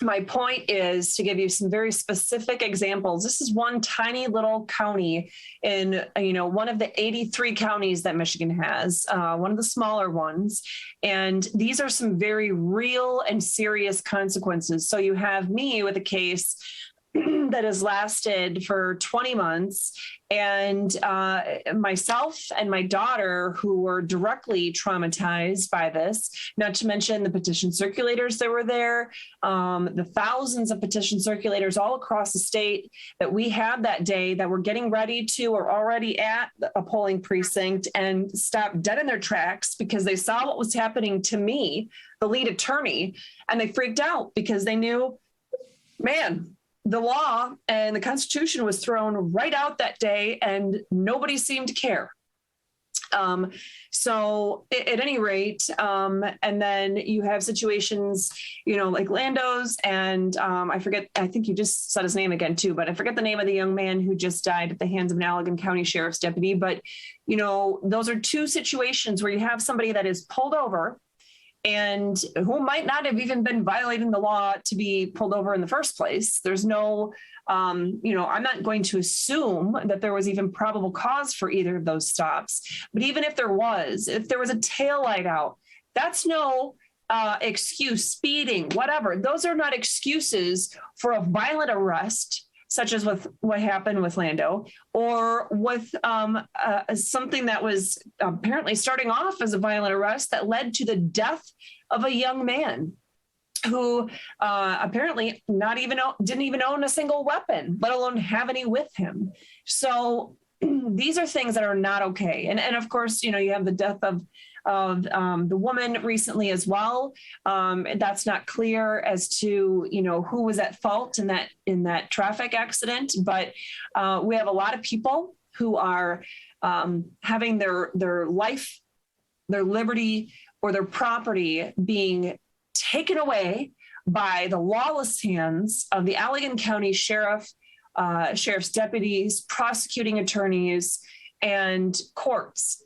My point is to give you some very specific examples. This is one tiny little county in, one of the 83 counties that Michigan has, one of the smaller ones. And these are some very real and serious consequences. So you have me with a case that has lasted for 20 months, and myself and my daughter, who were directly traumatized by this, not to mention the petition circulators that were there, the thousands of petition circulators all across the state that we had that day that were getting ready to or already at a polling precinct and stopped dead in their tracks because they saw what was happening to me, the lead attorney, and they freaked out because they knew, man, the law and the Constitution was thrown right out that day and nobody seemed to care. So at any rate, and then you have situations, like Lando's, and I think you just said his name again too, but I forget the name of the young man who just died at the hands of an Allegan County Sheriff's Deputy. But, those are two situations where you have somebody that is pulled over and who might not have even been violating the law to be pulled over in the first place. There's no, I'm not going to assume that there was even probable cause for either of those stops. But even if there was a taillight out, that's no excuse. Speeding, whatever. Those are not excuses for a violent arrest, such as with what happened with Lando, or with something that was apparently starting off as a violent arrest that led to the death of a young man who apparently didn't even own a single weapon, let alone have any with him. So these are things that are not okay. And of course, you have the death of of the woman recently as well. That's not clear as to, who was at fault in that traffic accident, but we have a lot of people who are having their life, their liberty, or their property being taken away by the lawless hands of the Allegan County Sheriff's deputies, prosecuting attorneys, and courts.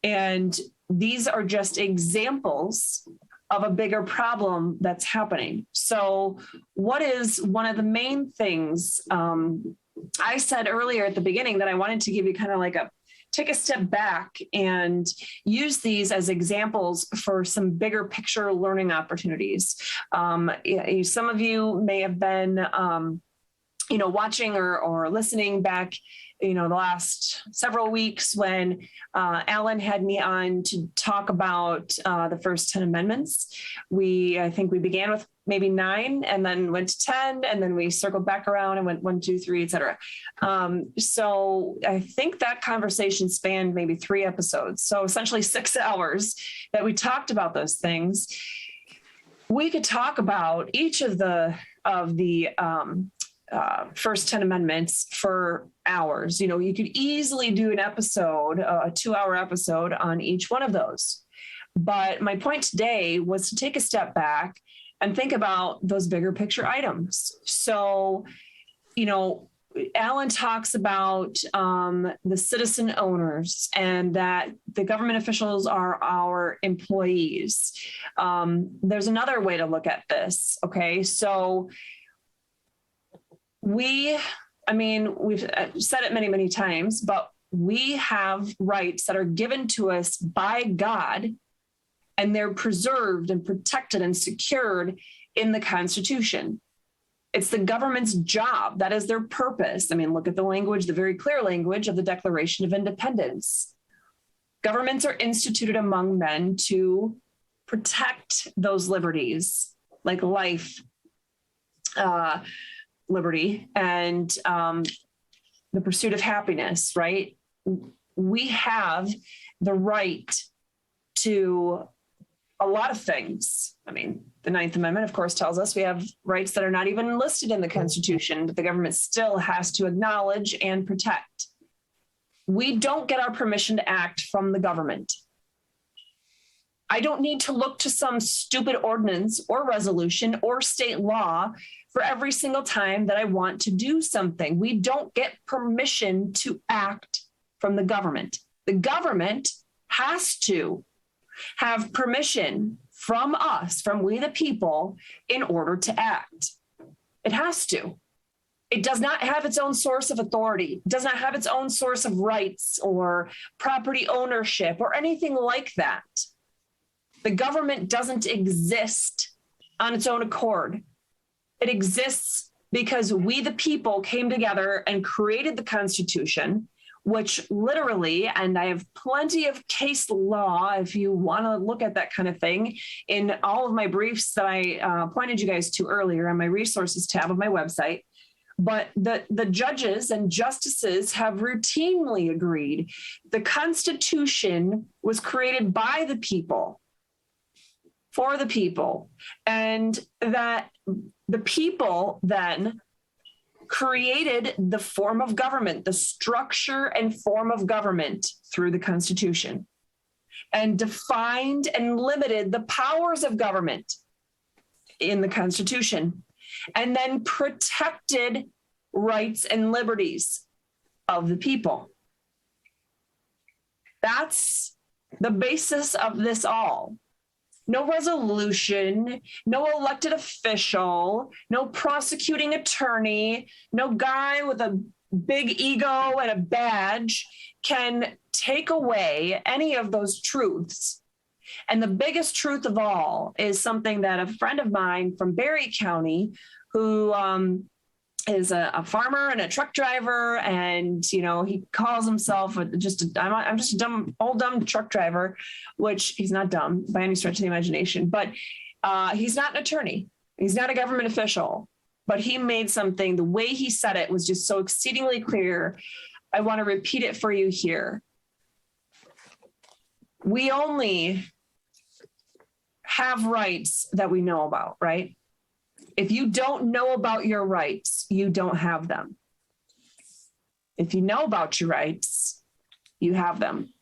And these are just examples of a bigger problem that's happening. So what is one of the main things I said earlier at the beginning that I wanted to give you kind of like take a step back and use these as examples for some bigger picture learning opportunities. Some of you may have been, watching or listening back, the last several weeks when Alan had me on to talk about the first 10 amendments. I think we began with maybe 9 and then went to 10, and then we circled back around and went 1, 2, 3, et cetera. So I think that conversation spanned maybe 3 episodes. So essentially 6 hours that we talked about those things. We could talk about each of the first 10 amendments for hours. You could easily do an episode, a 2-hour episode on each one of those. But my point today was to take a step back and think about those bigger picture items. So, Alan talks about the citizen owners and that the government officials are our employees. There's another way to look at this. Okay. So we've said it many, many times, but we have rights that are given to us by God, and they're preserved and protected and secured in the Constitution. It's the government's job. That is their purpose. Look at the language, the very clear language of the Declaration of Independence. Governments are instituted among men to protect those liberties, like life, liberty, and the pursuit of happiness, right? We have the right to a lot of things. The 9th Amendment, of course, tells us we have rights that are not even listed in the Constitution, that the government still has to acknowledge and protect. We don't get our permission to act from the government. I don't need to look to some stupid ordinance or resolution or state law for every single time that I want to do something. We don't get permission to act from the government. The government has to have permission from us, from we the people, in order to act. It has to. It does not have its own source of authority. It does not have its own source of rights or property ownership or anything like that. The government doesn't exist on its own accord. It exists because we the people came together and created the Constitution, which literally, and I have plenty of case law if you want to look at that kind of thing in all of my briefs that I pointed you guys to earlier on my resources tab of my website. But the judges and justices have routinely agreed the Constitution was created by the people, for the people, and that the people then created the form of government, the structure and form of government through the Constitution, and defined and limited the powers of government in the Constitution, and then protected rights and liberties of the people. That's the basis of this all. No resolution, no elected official, no prosecuting attorney, no guy with a big ego and a badge can take away any of those truths. And the biggest truth of all is something that a friend of mine from Barry County, who is a farmer and a truck driver, and he calls himself I'm just a dumb truck driver, which he's not dumb by any stretch of the imagination, but he's not an attorney, he's not a government official, but he made something, the way he said it was just so exceedingly clear. I want to repeat it for you here. we only have rights that we know about, right? If you don't know about your rights, you don't have them. If you know about your rights, you have them.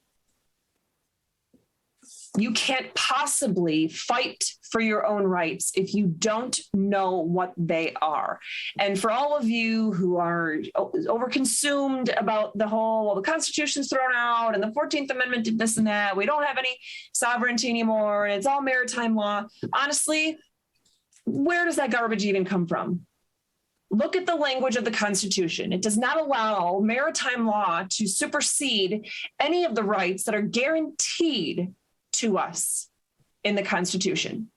You can't possibly fight for your own rights if you don't know what they are. And for all of you who are overconsumed about the whole, well, the Constitution's thrown out and the 14th Amendment did this and that, we don't have any sovereignty anymore, and it's all maritime law. Honestly, where does that garbage even come from? Look at the language of the Constitution. It does not allow maritime law to supersede any of the rights that are guaranteed to us in the Constitution.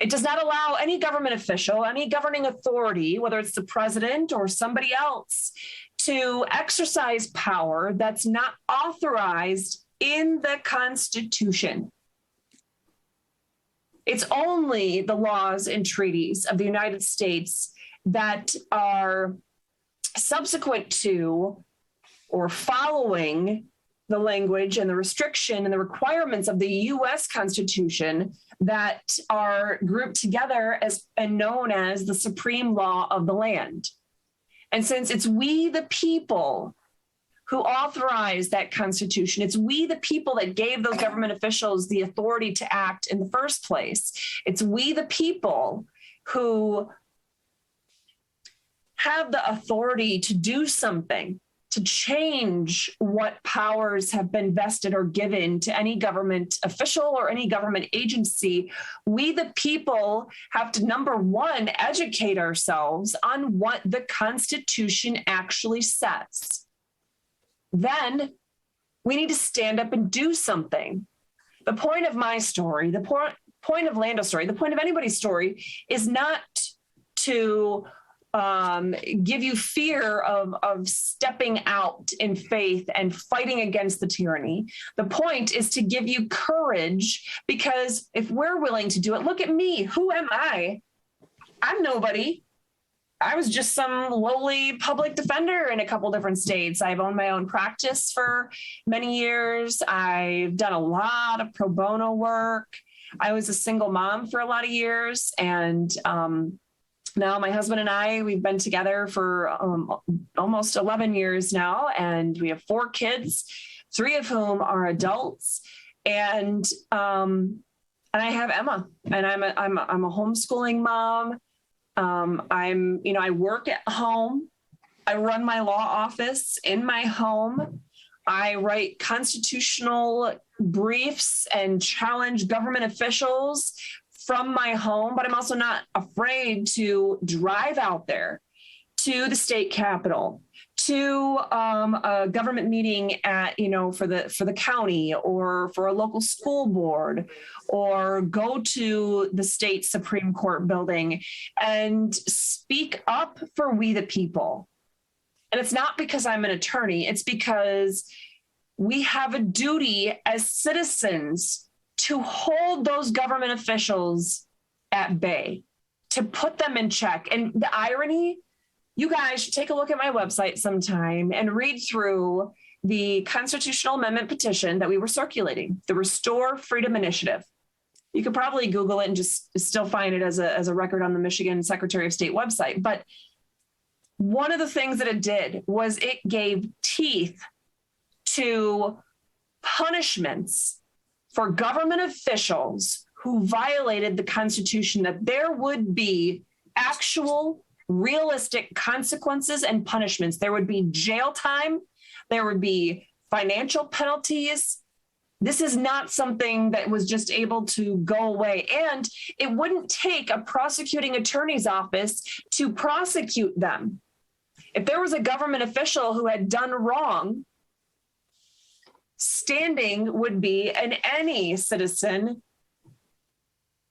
It does not allow any government official, any governing authority, whether it's the president or somebody else, to exercise power that's not authorized in the Constitution. It's only the laws and treaties of the United States that are subsequent to or following the language and the restriction and the requirements of the U.S. Constitution that are grouped together as and known as the supreme law of the land. And since it's we the people who authorized that Constitution, it's we the people that gave those government officials the authority to act in the first place. It's we the people who have the authority to do something, to change what powers have been vested or given to any government official or any government agency. We, the people, have to, number one, educate ourselves on what the Constitution actually says. Then we need to stand up and do something. The point of my story, the point of Lando's story, the point of anybody's story is not to give you fear of stepping out in faith and fighting against the tyranny. The point is to give you courage, because if we're willing to do it, look at me. Who am I? I'm nobody. I was just some lowly public defender in a couple different states. I've owned my own practice for many years. I've done a lot of pro bono work. I was a single mom for a lot of years, and now my husband and I, we've been together for almost 11 years now, and we have 4 kids, 3 of whom are adults, and I have Emma, and I'm a homeschooling mom. I work at home. I run my law office in my home. I write constitutional briefs and challenge government officials from my home, but I'm also not afraid to drive out there to the state capitol, to a government meeting at, for the county or for a local school board, or go to the state Supreme Court building and speak up for we the people. And it's not because I'm an attorney, it's because we have a duty as citizens to hold those government officials at bay, to put them in check. And the irony, you guys should take a look at my website sometime and read through the constitutional amendment petition that we were circulating, the Restore Freedom Initiative. You could probably Google it and just still find it as a record on the Michigan Secretary of State website. But one of the things that it did was it gave teeth to punishments for government officials who violated the Constitution, that there would be actual realistic consequences and punishments. There would be jail time. There would be financial penalties. This is not something that was just able to go away. And it wouldn't take a prosecuting attorney's office to prosecute them. If there was a government official who had done wrong, standing would be in any citizen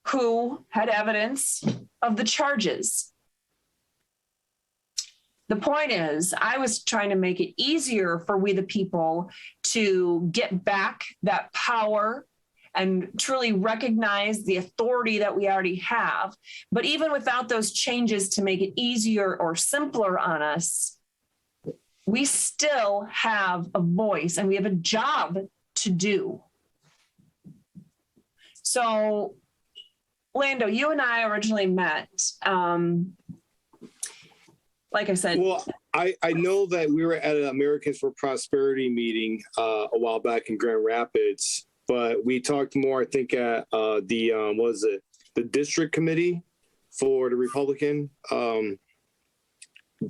who had evidence of the charges. The point is, I was trying to make it easier for we the people to get back that power and truly recognize the authority that we already have. But even without those changes to make it easier or simpler on us, we still have a voice and we have a job to do. So, Lando, you and I originally met. Like I said,
Well, I know that we were at an Americans for Prosperity meeting a while back in Grand Rapids, but we talked more, I think, at the district committee for the Republican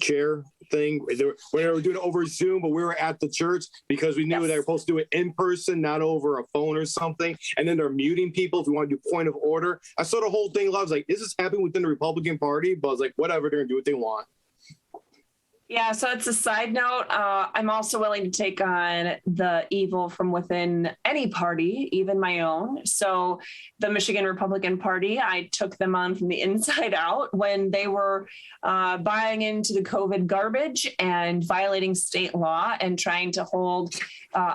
chair thing. They were doing it over Zoom, but we were at the church because we knew they were supposed to do it in person, not over a phone or something. And then they're muting people if you want to do point of order. I saw the whole thing. I was like, is this happening within the Republican Party? But I was like, whatever, they're going to do what they want.
yeah, so it's a side note. I'm also willing to take on the evil from within any party, even my own. So the Michigan Republican Party, I took them on from the inside out when they were buying into the COVID garbage and violating state law and trying to hold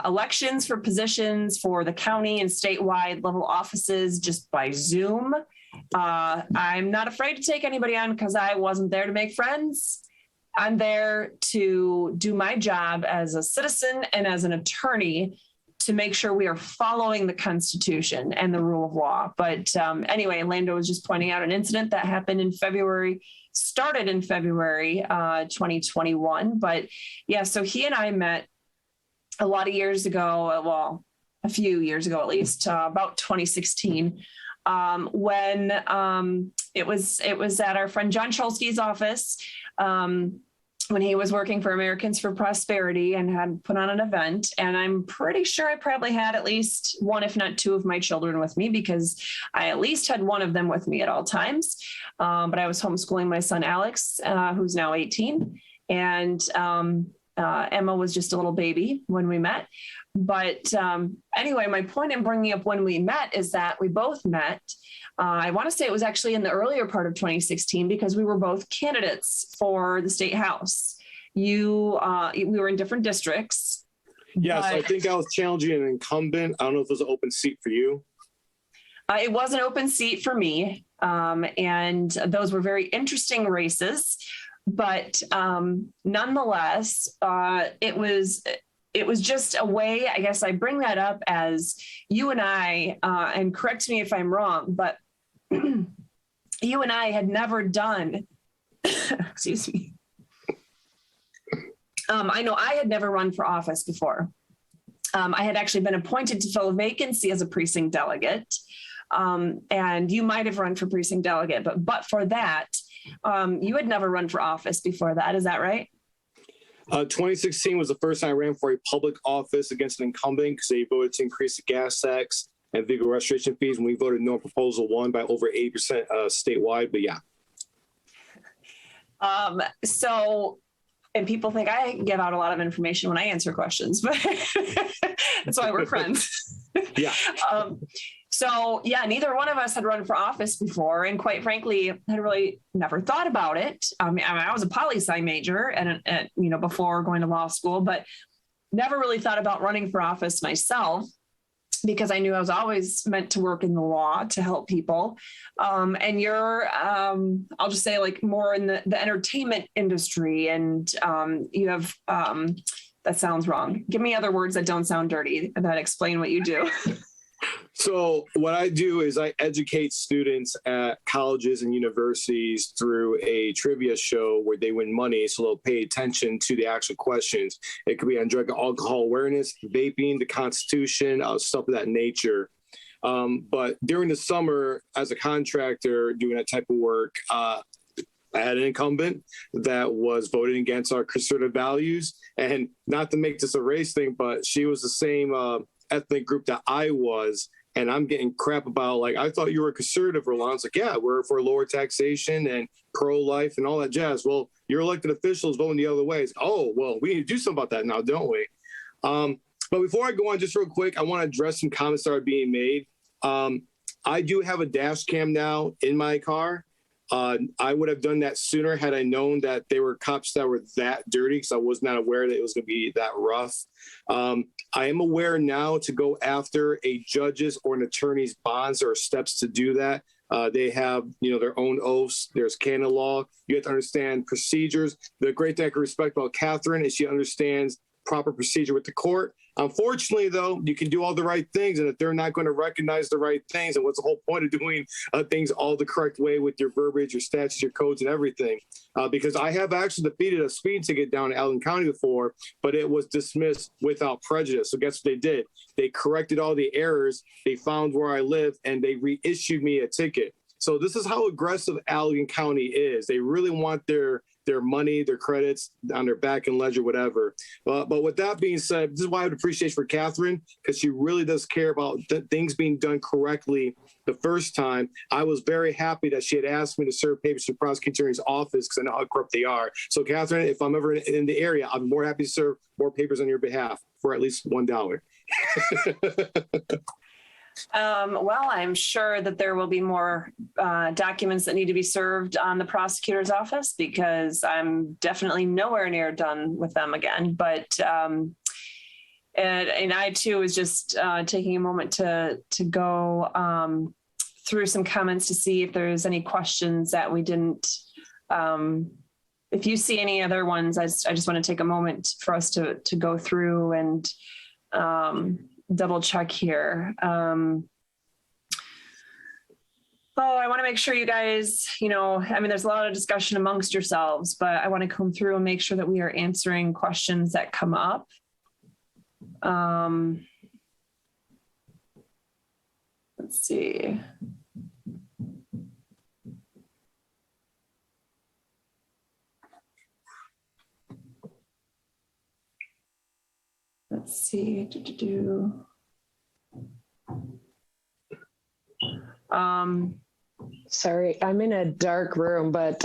elections for positions for the county and statewide level offices just by Zoom. I'm not afraid to take anybody on because I wasn't there to make friends. I'm there to do my job as a citizen and as an attorney to make sure we are following the Constitution and the rule of law. But anyway, Lando was just pointing out an incident that happened in February, started in February 2021. But yeah, so he and I met a lot of years ago, well, a few years ago at least, about 2016. When it was at our friend John Cholsky's office, when he was working for Americans for Prosperity and had put on an event. And I'm pretty sure I probably had at least one, if not two of my children with me, because I at least had one of them with me at all times. But I was homeschooling my son, Alex, who's now 18. And Emma was just a little baby when we met. But anyway, my point in bringing up when we met is that we both met. I want to say it was actually in the earlier part of 2016 because we were both candidates for the state house. We were in different districts.
Yes, I think I was challenging an incumbent. I don't know if it was an open seat for you.
It was an open seat for me. And those were very interesting races. But nonetheless, it was just a way, I guess I bring that up as you and I, and correct me if I'm wrong, but you and I had never done, excuse me. I know I had never run for office before. I had actually been appointed to fill a vacancy as a precinct delegate. And you might have run for precinct delegate, but for that, you had never run for office before that. Is that right?
2016 was the first time I ran for a public office against an incumbent because they voted to increase the gas tax and vehicle registration fees. When we voted no, proposal won by over 80% statewide. But yeah.
So, and people think I give out a lot of information when I answer questions, but that's why we're friends.
Yeah.
So yeah, neither one of us had run for office before, and quite frankly, had really never thought about it. I was a poli-sci major, and before going to law school, but never really thought about running for office myself because I knew I was always meant to work in the law to help people. And you're, I'll just say, like more in the entertainment industry, and you have. That sounds wrong. Give me other words that don't sound dirty that explain what you do.
So what I do is I educate students at colleges and universities through a trivia show where they win money, so they'll pay attention to the actual questions. It could be on drug and alcohol awareness, vaping, the Constitution, stuff of that nature. But during the summer, as a contractor doing that type of work, I had an incumbent that was voting against our conservative values. And not to make this a race thing, but she was the same ethnic group that I was. And I'm getting crap about, like, I thought you were conservative for a long time. It's like, yeah, we're for lower taxation and pro-life and all that jazz. Well, your elected officials voting the other way. It's, oh, well, we need to do something about that now, don't we? But before I go on, just real quick, I want to address some comments that are being made. I do have a dash cam now in my car. I would have done that sooner had I known that they were cops that were that dirty, because I was not aware that it was going to be that rough. I am aware now to go after a judge's or an attorney's bonds. There are steps to do that. They have, their own oaths. There's canon law. You have to understand procedures. The great thing I can respect about Katherine is she understands proper procedure with the court. Unfortunately, though, you can do all the right things, and if they're not going to recognize the right things, and what's the whole point of doing things all the correct way with your verbiage, your statutes, your codes, and everything? Because I have actually defeated a speeding ticket down in Allegan County before, but it was dismissed without prejudice. So guess what they did? They corrected all the errors. They found where I live, and they reissued me a ticket. So this is how aggressive Allegan County is. They really want their money, their credits on their back end ledger, whatever. But with that being said, this is why I would appreciate for Katherine, because she really does care about things being done correctly the first time. I was very happy that she had asked me to serve papers to the prosecuting attorney's office because I know how corrupt they are. So Katherine, if I'm ever in the area, I'm more happy to serve more papers on your behalf for at least $1.
Well, I'm sure that there will be more documents that need to be served on the prosecutor's office because I'm definitely nowhere near done with them again. But and I too was just taking a moment to go through some comments to see if there's any questions that we didn't. If you see any other ones, I just want to take a moment for us to go through and double check here. I want to make sure you guys, there's a lot of discussion amongst yourselves, but I want to come through and make sure that we are answering questions that come up. Let's see. Let's see.
Sorry, I'm in a dark room, but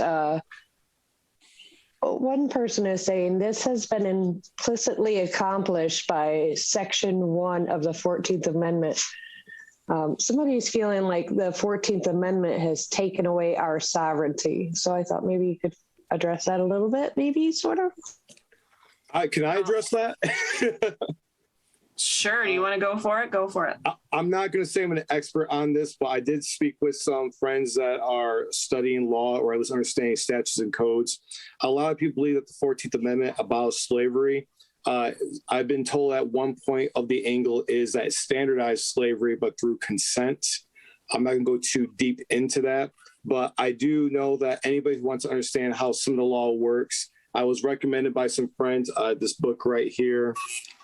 one person is saying this has been implicitly accomplished by Section 1 of the 14th Amendment. Somebody's feeling like the 14th Amendment has taken away our sovereignty. So I thought maybe you could address that a little bit, maybe, sort of.
Can I address that?
Sure. Do you want to go for it? Go for it.
I'm not going to say I'm an expert on this, but I did speak with some friends that are studying law or at least understanding statutes and codes. A lot of people believe that the 14th Amendment abolished slavery. I've been told at one point of the angle is that standardized slavery, but through consent. I'm not going to go too deep into that, but I do know that anybody who wants to understand how some of the law works, I was recommended by some friends this book right here.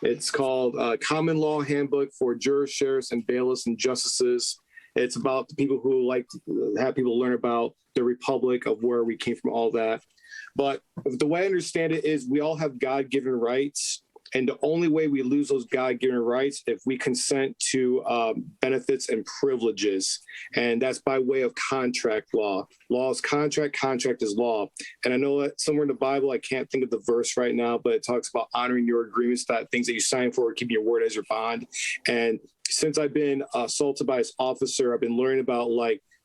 It's called Common Law Handbook for Jurors, Sheriffs, and Bailiffs and Justices. It's about the people who like to have people learn about the Republic, of where we came from, all that. But the way I understand it is we all have God-given rights. And the only way we lose those God-given rights if we consent to benefits and privileges. And that's by way of contract law. Law is contract, contract is law. And I know that somewhere in the Bible, I can't think of the verse right now, but it talks about honoring your agreements, that things that you sign for, keeping your word as your bond. And since I've been assaulted by this officer, I've been learning about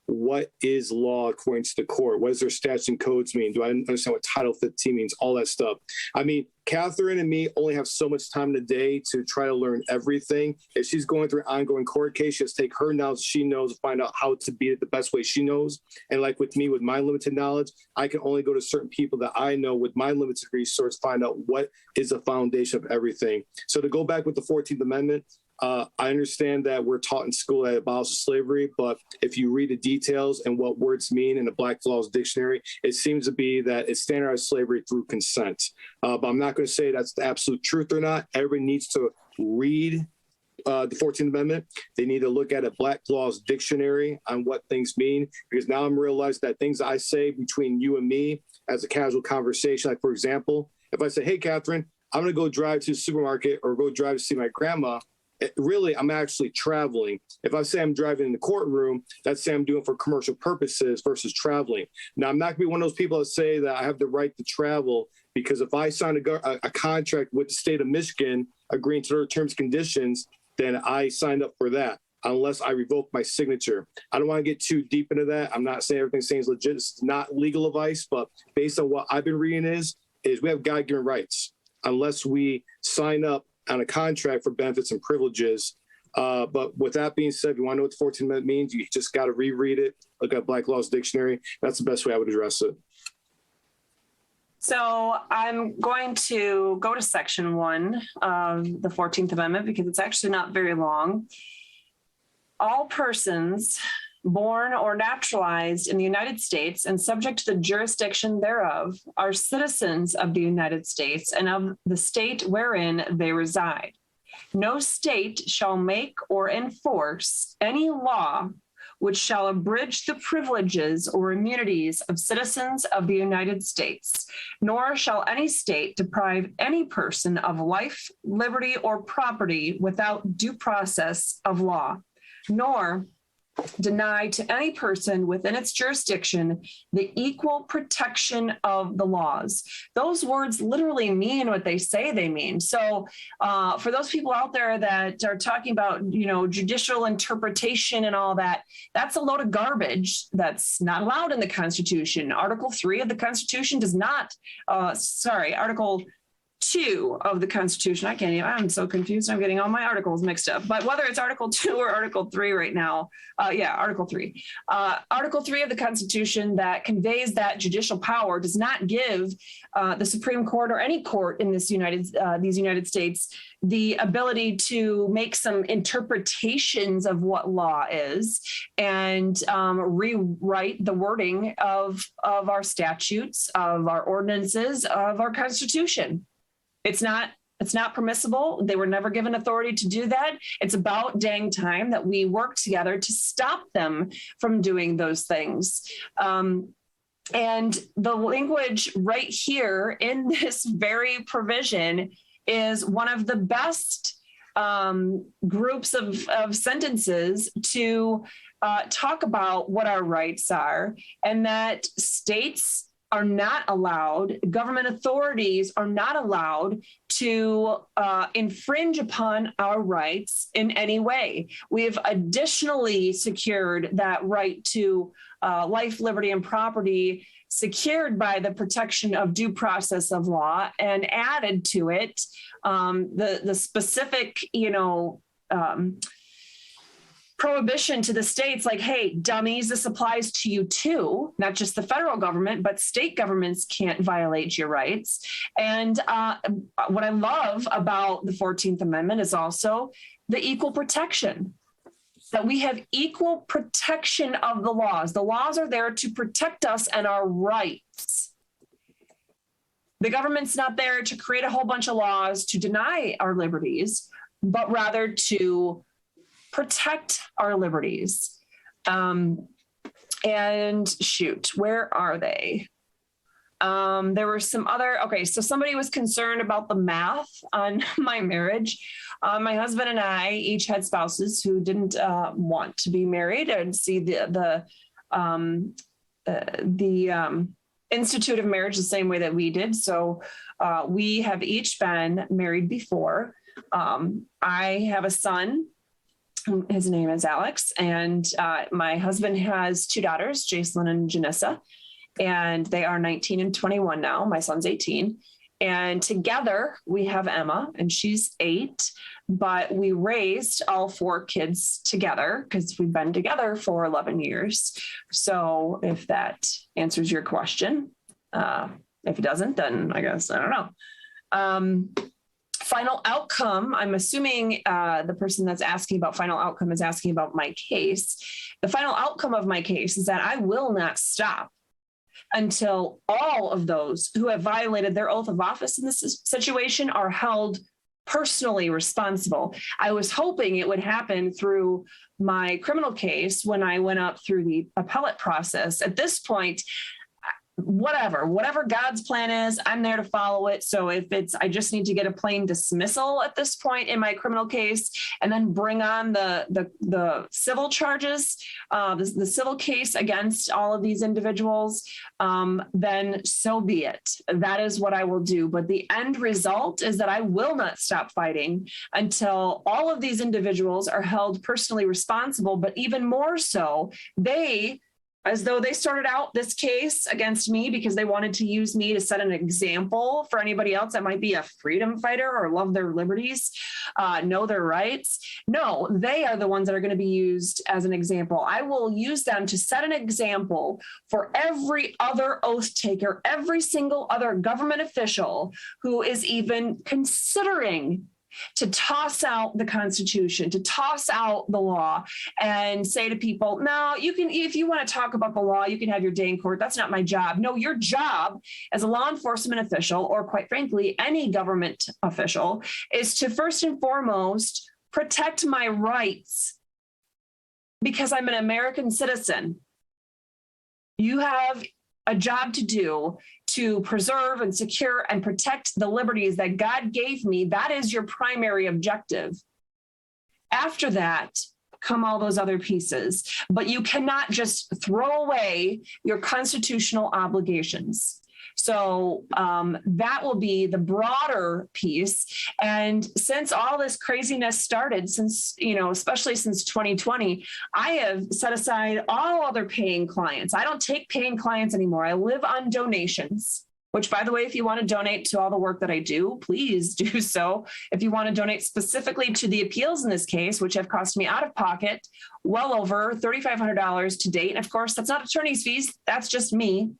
what is law according to the court? What does their statutes and codes mean? Do I understand what Title 15 means? All that stuff. I mean, Katherine and me only have so much time in the day to try to learn everything. If she's going through an ongoing court case, she has to take her knowledge she knows to find out how to beat it the best way she knows. And like with me, with my limited knowledge, I can only go to certain people that I know with my limited resource, find out what is the foundation of everything. So to go back with the 14th Amendment, I understand that we're taught in school that it abolishes slavery, but if you read the details and what words mean in the Black Laws Dictionary, it seems to be that it's standardized slavery through consent. But I'm not going to say that's the absolute truth or not. Everybody needs to read the 14th Amendment. They need to look at a Black Laws Dictionary on what things mean, because now I'm realizing that things I say between you and me as a casual conversation, like for example, if I say, hey, Katherine, I'm going to go drive to the supermarket or go drive to see my grandma, really, I'm actually traveling. If I say I'm driving in the courtroom, that's say I'm doing for commercial purposes versus traveling. Now, I'm not going to be one of those people that say that I have the right to travel, because if I sign a contract with the state of Michigan agreeing to their terms and conditions, then I signed up for that, unless I revoke my signature. I don't want to get too deep into that. I'm not saying everything's saying is legit. It's not legal advice, but based on what I've been reading is we have God-given rights unless we sign up on a contract for benefits and privileges. But with that being said, if you want to know what the 14th Amendment means, you just got to reread it, look at Black Laws Dictionary. That's the best way I would address it.
So I'm going to go to section 1 of the 14th Amendment because it's actually not very long. All persons born or naturalized in the United States and subject to the jurisdiction thereof are citizens of the United States and of the state wherein they reside. No state shall make or enforce any law which shall abridge the privileges or immunities of citizens of the United States, nor shall any state deprive any person of life, liberty, or property without due process of law, nor deny to any person within its jurisdiction the equal protection of the laws. Those words literally mean what they say they mean. So for those people out there that are talking about, judicial interpretation and all that, that's a load of garbage. That's not allowed in the Constitution. Article 3 of the Constitution does not, Article 2 of the Constitution. I'm so confused. I'm getting all my articles mixed up. But whether it's Article 2 or Article 3 right now, Article 3. Article 3 of the Constitution that conveys that judicial power does not give the Supreme Court or any court in these United States the ability to make some interpretations of what law is and rewrite the wording of our statutes, of our ordinances, of our Constitution. It's not permissible. They were never given authority to do that. It's about dang time that we work together to stop them from doing those things. And the language right here in this very provision is one of the best groups of sentences to talk about what our rights are, and that states are not allowed, government authorities are not allowed to infringe upon our rights in any way. We have additionally secured that right to life, liberty, and property secured by the protection of due process of law, and added to it the specific, prohibition to the states, like, hey, dummies, this applies to you too, not just the federal government, but state governments can't violate your rights. And what I love about the 14th Amendment is also the equal protection, that we have equal protection of the laws. The laws are there to protect us and our rights. The government's not there to create a whole bunch of laws to deny our liberties, but rather to protect our liberties. And shoot, where are they? There were some other, so somebody was concerned about the math on my marriage. My husband and I each had spouses who didn't want to be married and see the institute of marriage the same way that we did. So we have each been married before. I have a son. His name is Alex, and my husband has 2 daughters, Jacelyn and Janessa, and they are 19 and 21 now. My son's 18, and together we have Emma, and she's 8, but we raised all 4 kids together because we've been together for 11 years. So if that answers your question, if it doesn't, then I guess, I don't know. Final outcome, I'm assuming the person that's asking about final outcome is asking about my case. The final outcome of my case is that I will not stop until all of those who have violated their oath of office in this situation are held personally responsible. I was hoping it would happen through my criminal case when I went up through the appellate process. At this point, whatever God's plan is, I'm there to follow it. So if I just need to get a plain dismissal at this point in my criminal case, and then bring on the civil charges, the civil case against all of these individuals, then so be it. That is what I will do. But the end result is that I will not stop fighting until all of these individuals are held personally responsible, but even more so, they as though they started out this case against me because they wanted to use me to set an example for anybody else that might be a freedom fighter or love their liberties, know their rights. No, they are the ones that are going to be used as an example. I will use them to set an example for every other oath taker, every single other government official who is even considering to toss out the Constitution, to toss out the law and say to people, no, you can, if you want to talk about the law, you can have your day in court. That's not my job. No, your job as a law enforcement official, or quite frankly, any government official, is to first and foremost protect my rights because I'm an American citizen. You have a job to do to preserve and secure and protect the liberties that God gave me. That is your primary objective. After that, come all those other pieces. But you cannot just throw away your constitutional obligations. So that will be the broader piece. And since all this craziness started, since, especially since 2020, I have set aside all other paying clients. I don't take paying clients anymore. I live on donations, which, by the way, if you want to donate to all the work that I do, please do so. If you want to donate specifically to the appeals in this case, which have cost me out of pocket well over $3,500 to date. And of course, that's not attorney's fees. That's just me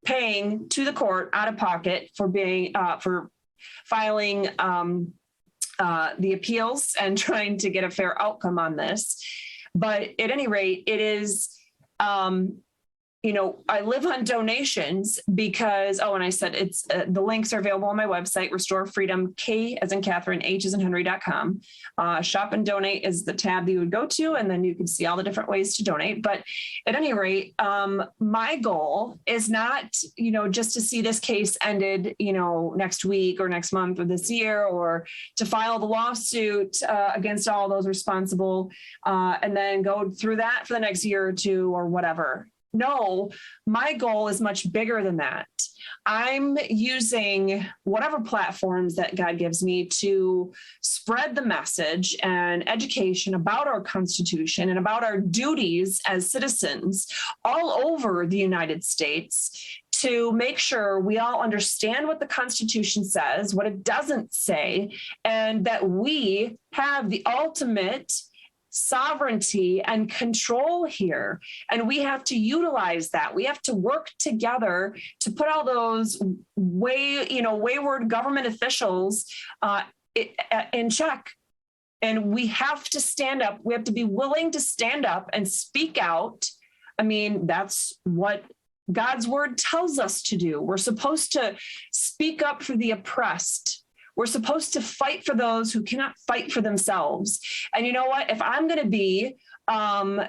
paying to the court out of pocket for being for filing the appeals and trying to get a fair outcome on this. But at any rate, it is, I live on donations because, and I said it's the links are available on my website, Restore Freedom, K as in Katherine, H as in Henry.com. Shop and donate is the tab that you would go to, and then you can see all the different ways to donate. But at any rate, my goal is not, just to see this case ended, next week or next month or this year, or to file the lawsuit against all those responsible and then go through that for the next year or two or whatever. No, my goal is much bigger than that. I'm using whatever platforms that God gives me to spread the message and education about our Constitution and about our duties as citizens all over the United States to make sure we all understand what the Constitution says, what it doesn't say, and that we have the ultimate sovereignty and control here. And we have to utilize that. We have to work together to put all those wayward government officials in check. And we have to stand up. We have to be willing to stand up and speak out. I mean, that's what God's word tells us to do. We're supposed to speak up for the oppressed. We're supposed to fight for those who cannot fight for themselves. And you know what? If I'm going to be, the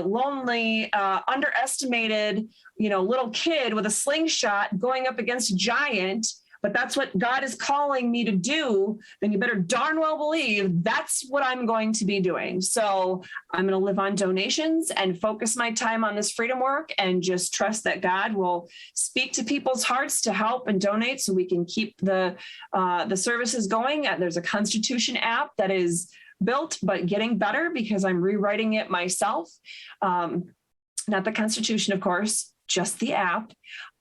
lonely, underestimated, little kid with a slingshot going up against a giant, but that's what God is calling me to do, then you better darn well believe that's what I'm going to be doing. So I'm going to live on donations and focus my time on this freedom work and just trust that God will speak to people's hearts to help and donate so we can keep the services going. There's a Constitution app that is built, but getting better because I'm rewriting it myself. Not the Constitution, of course, just the app.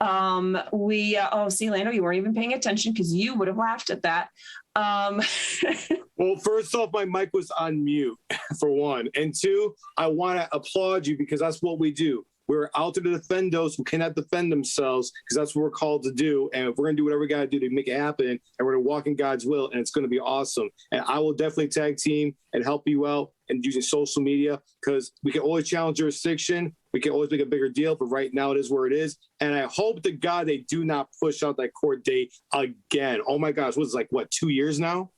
See, Lando, you weren't even paying attention because you would have laughed at that.
Well, first off, my mic was on mute, for one. And two, I want to applaud you because that's what we do. We're out there to defend those who cannot defend themselves because that's what we're called to do. And if we're going to do whatever we got to do to make it happen, and we're going to walk in God's will, and it's going to be awesome. And I will definitely tag team and help you out and using social media because we can always challenge jurisdiction. We can always make a bigger deal, but right now it is where it is. And I hope to God they do not push out that court date again. Oh my gosh, what's it like, 2 years now?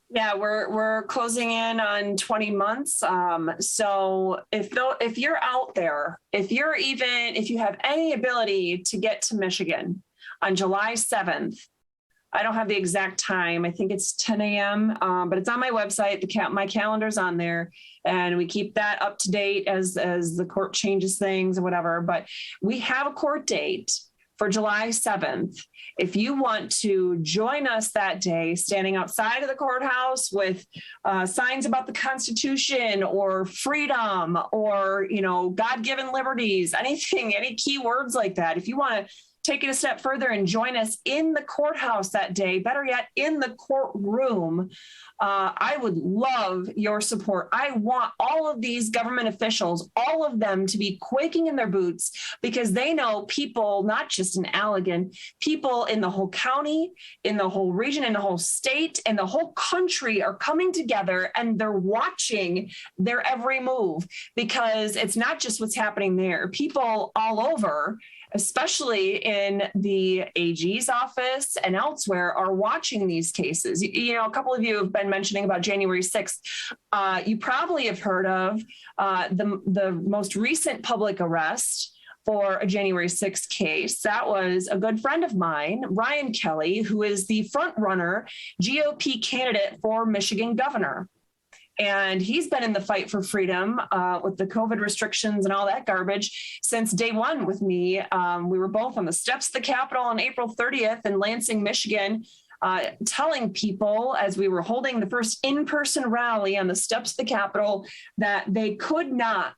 Yeah, we're closing in on 20 months. So if you're out there, if you have any ability to get to Michigan on July 7th, I don't have the exact time. I think it's 10 a.m., but it's on my website. My calendar's on there, and we keep that up to date as the court changes things or whatever. But we have a court date for July 7th. If you want to join us that day, standing outside of the courthouse with signs about the Constitution or freedom or, God-given liberties, anything, any key words like that. If you want to take it a step further and join us in the courthouse that day, better yet, in the courtroom, I would love your support. I want all of these government officials, all of them, to be quaking in their boots because they know people, not just in Allegan, people in the whole county, in the whole region, in the whole state, and the whole country are coming together and they're watching their every move because it's not just what's happening there. People all over, especially in the AG's office and elsewhere, are watching these cases. A couple of you have been mentioning about January 6th. You probably have heard of the most recent public arrest for a January 6th case. That was a good friend of mine, Ryan Kelly, who is the front-runner GOP candidate for Michigan governor. And he's been in the fight for freedom with the COVID restrictions and all that garbage since day one with me. We were both on the steps of the Capitol on April 30th in Lansing, Michigan, telling people as we were holding the first in-person rally on the steps of the Capitol that they could not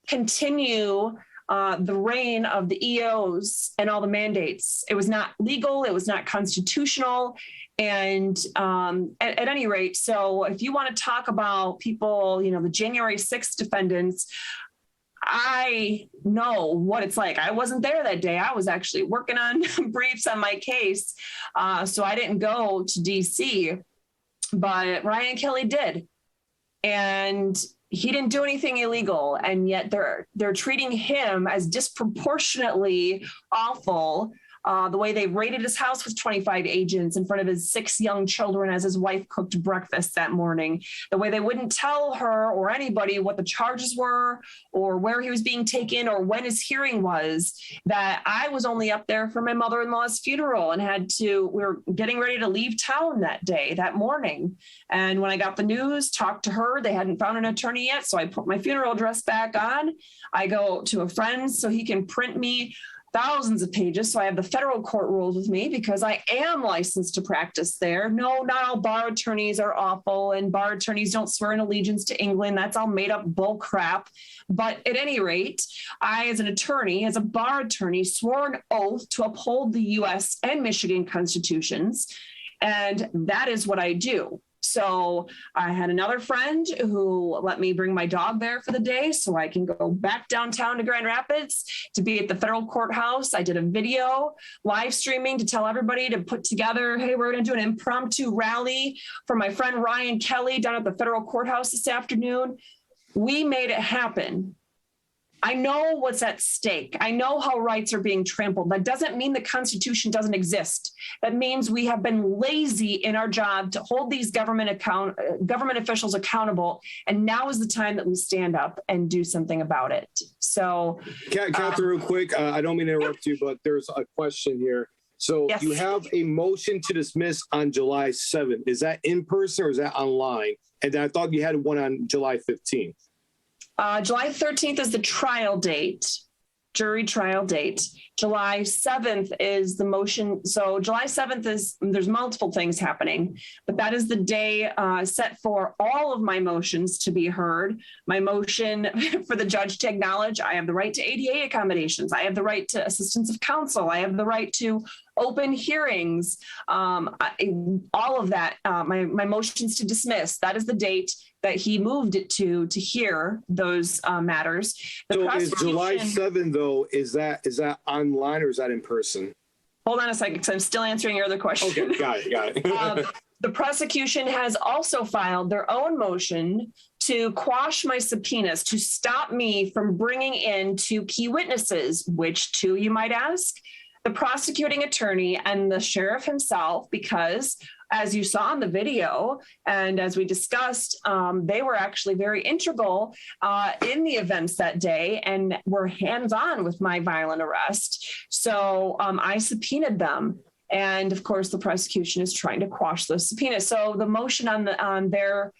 continue the reign of the EOs and all the mandates. It was not legal. It was not constitutional. And at any rate, so if you want to talk about people, the January 6th defendants, I know what it's like. I wasn't there that day. I was actually working on briefs on my case. So I didn't go to DC, but Ryan Kelly did. And he didn't do anything illegal. And yet they're treating him as disproportionately awful. The way they raided his house with 25 agents in front of his 6 young children as his wife cooked breakfast that morning. The way they wouldn't tell her or anybody what the charges were or where he was being taken or when his hearing was. That I was only up there for my mother-in-law's funeral and we were getting ready to leave town that morning. And when I got the news, talked to her, they hadn't found an attorney yet. So I put my funeral dress back on. I go to a friend so he can print me thousands of pages. So I have the federal court rules with me because I am licensed to practice there. No, not all bar attorneys are awful and bar attorneys don't swear an allegiance to England. That's all made up bull crap. But at any rate, I, as an attorney, as a bar attorney, swore an oath to uphold the US and Michigan constitutions. And that is what I do. So I had another friend who let me bring my dog there for the day so I can go back downtown to Grand Rapids to be at the federal courthouse. I did a video live streaming to tell everybody to put together, hey, we're going to do an impromptu rally for my friend Ryan Kelly down at the federal courthouse this afternoon. We made it happen. I know what's at stake. I know how rights are being trampled. That doesn't mean the Constitution doesn't exist. That means we have been lazy in our job to hold these government officials accountable. And now is the time that we stand up and do something about it. So,
Katherine, real quick, I don't mean to interrupt you, but there's a question here. So
yes.
You have a motion to dismiss on July 7th. Is that in person or is that online? And I thought you had one on July 15th.
July 13th is the trial date, jury trial date. July 7th is the motion. So July 7th there's multiple things happening, but that is the day set for all of my motions to be heard. My motion for the judge to acknowledge I have the right to ADA accommodations. I have the right to assistance of counsel. I have the right to open hearings, all of that, my motions to dismiss. That is the date that he moved it to hear those matters.
So is July 7th, though, is that online or is that in person?
Hold on a second, because I'm still answering your other question.
Okay, got it.
The prosecution has also filed their own motion to quash my subpoenas, to stop me from bringing in 2 key witnesses. Which 2, you might ask? The prosecuting attorney and the sheriff himself, because as you saw in the video and as we discussed, they were actually very integral in the events that day and were hands-on with my violent arrest. So I subpoenaed them. And of course, the prosecution is trying to quash those subpoenas. So the motion on their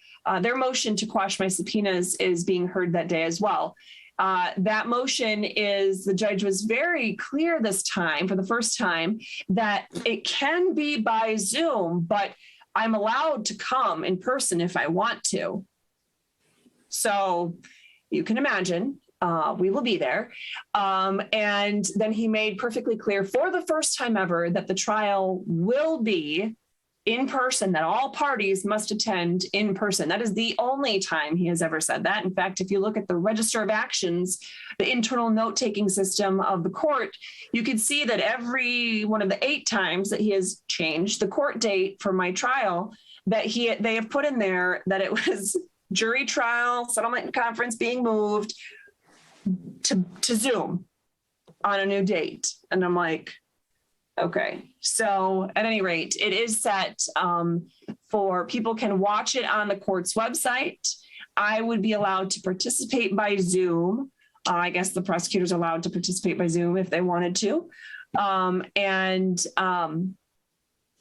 motion to quash my subpoenas is being heard that day as well. That motion is, the judge was very clear this time, for the first time, that it can be by Zoom, but I'm allowed to come in person if I want to. So you can imagine, we will be there. And then he made perfectly clear for the first time ever that the trial will be in person, that all parties must attend in person. That is the only time he has ever said that. In fact, if you look at the Register of Actions, the internal note-taking system of the court, you can see that every one of the 8 times that he has changed the court date for my trial, that they have put in there that it was jury trial, settlement and conference being moved to Zoom on a new date. And I'm like, okay. So at any rate, it is set for people can watch it on the court's website. I would be allowed to participate by Zoom. I guess the prosecutor's allowed to participate by Zoom if they wanted to.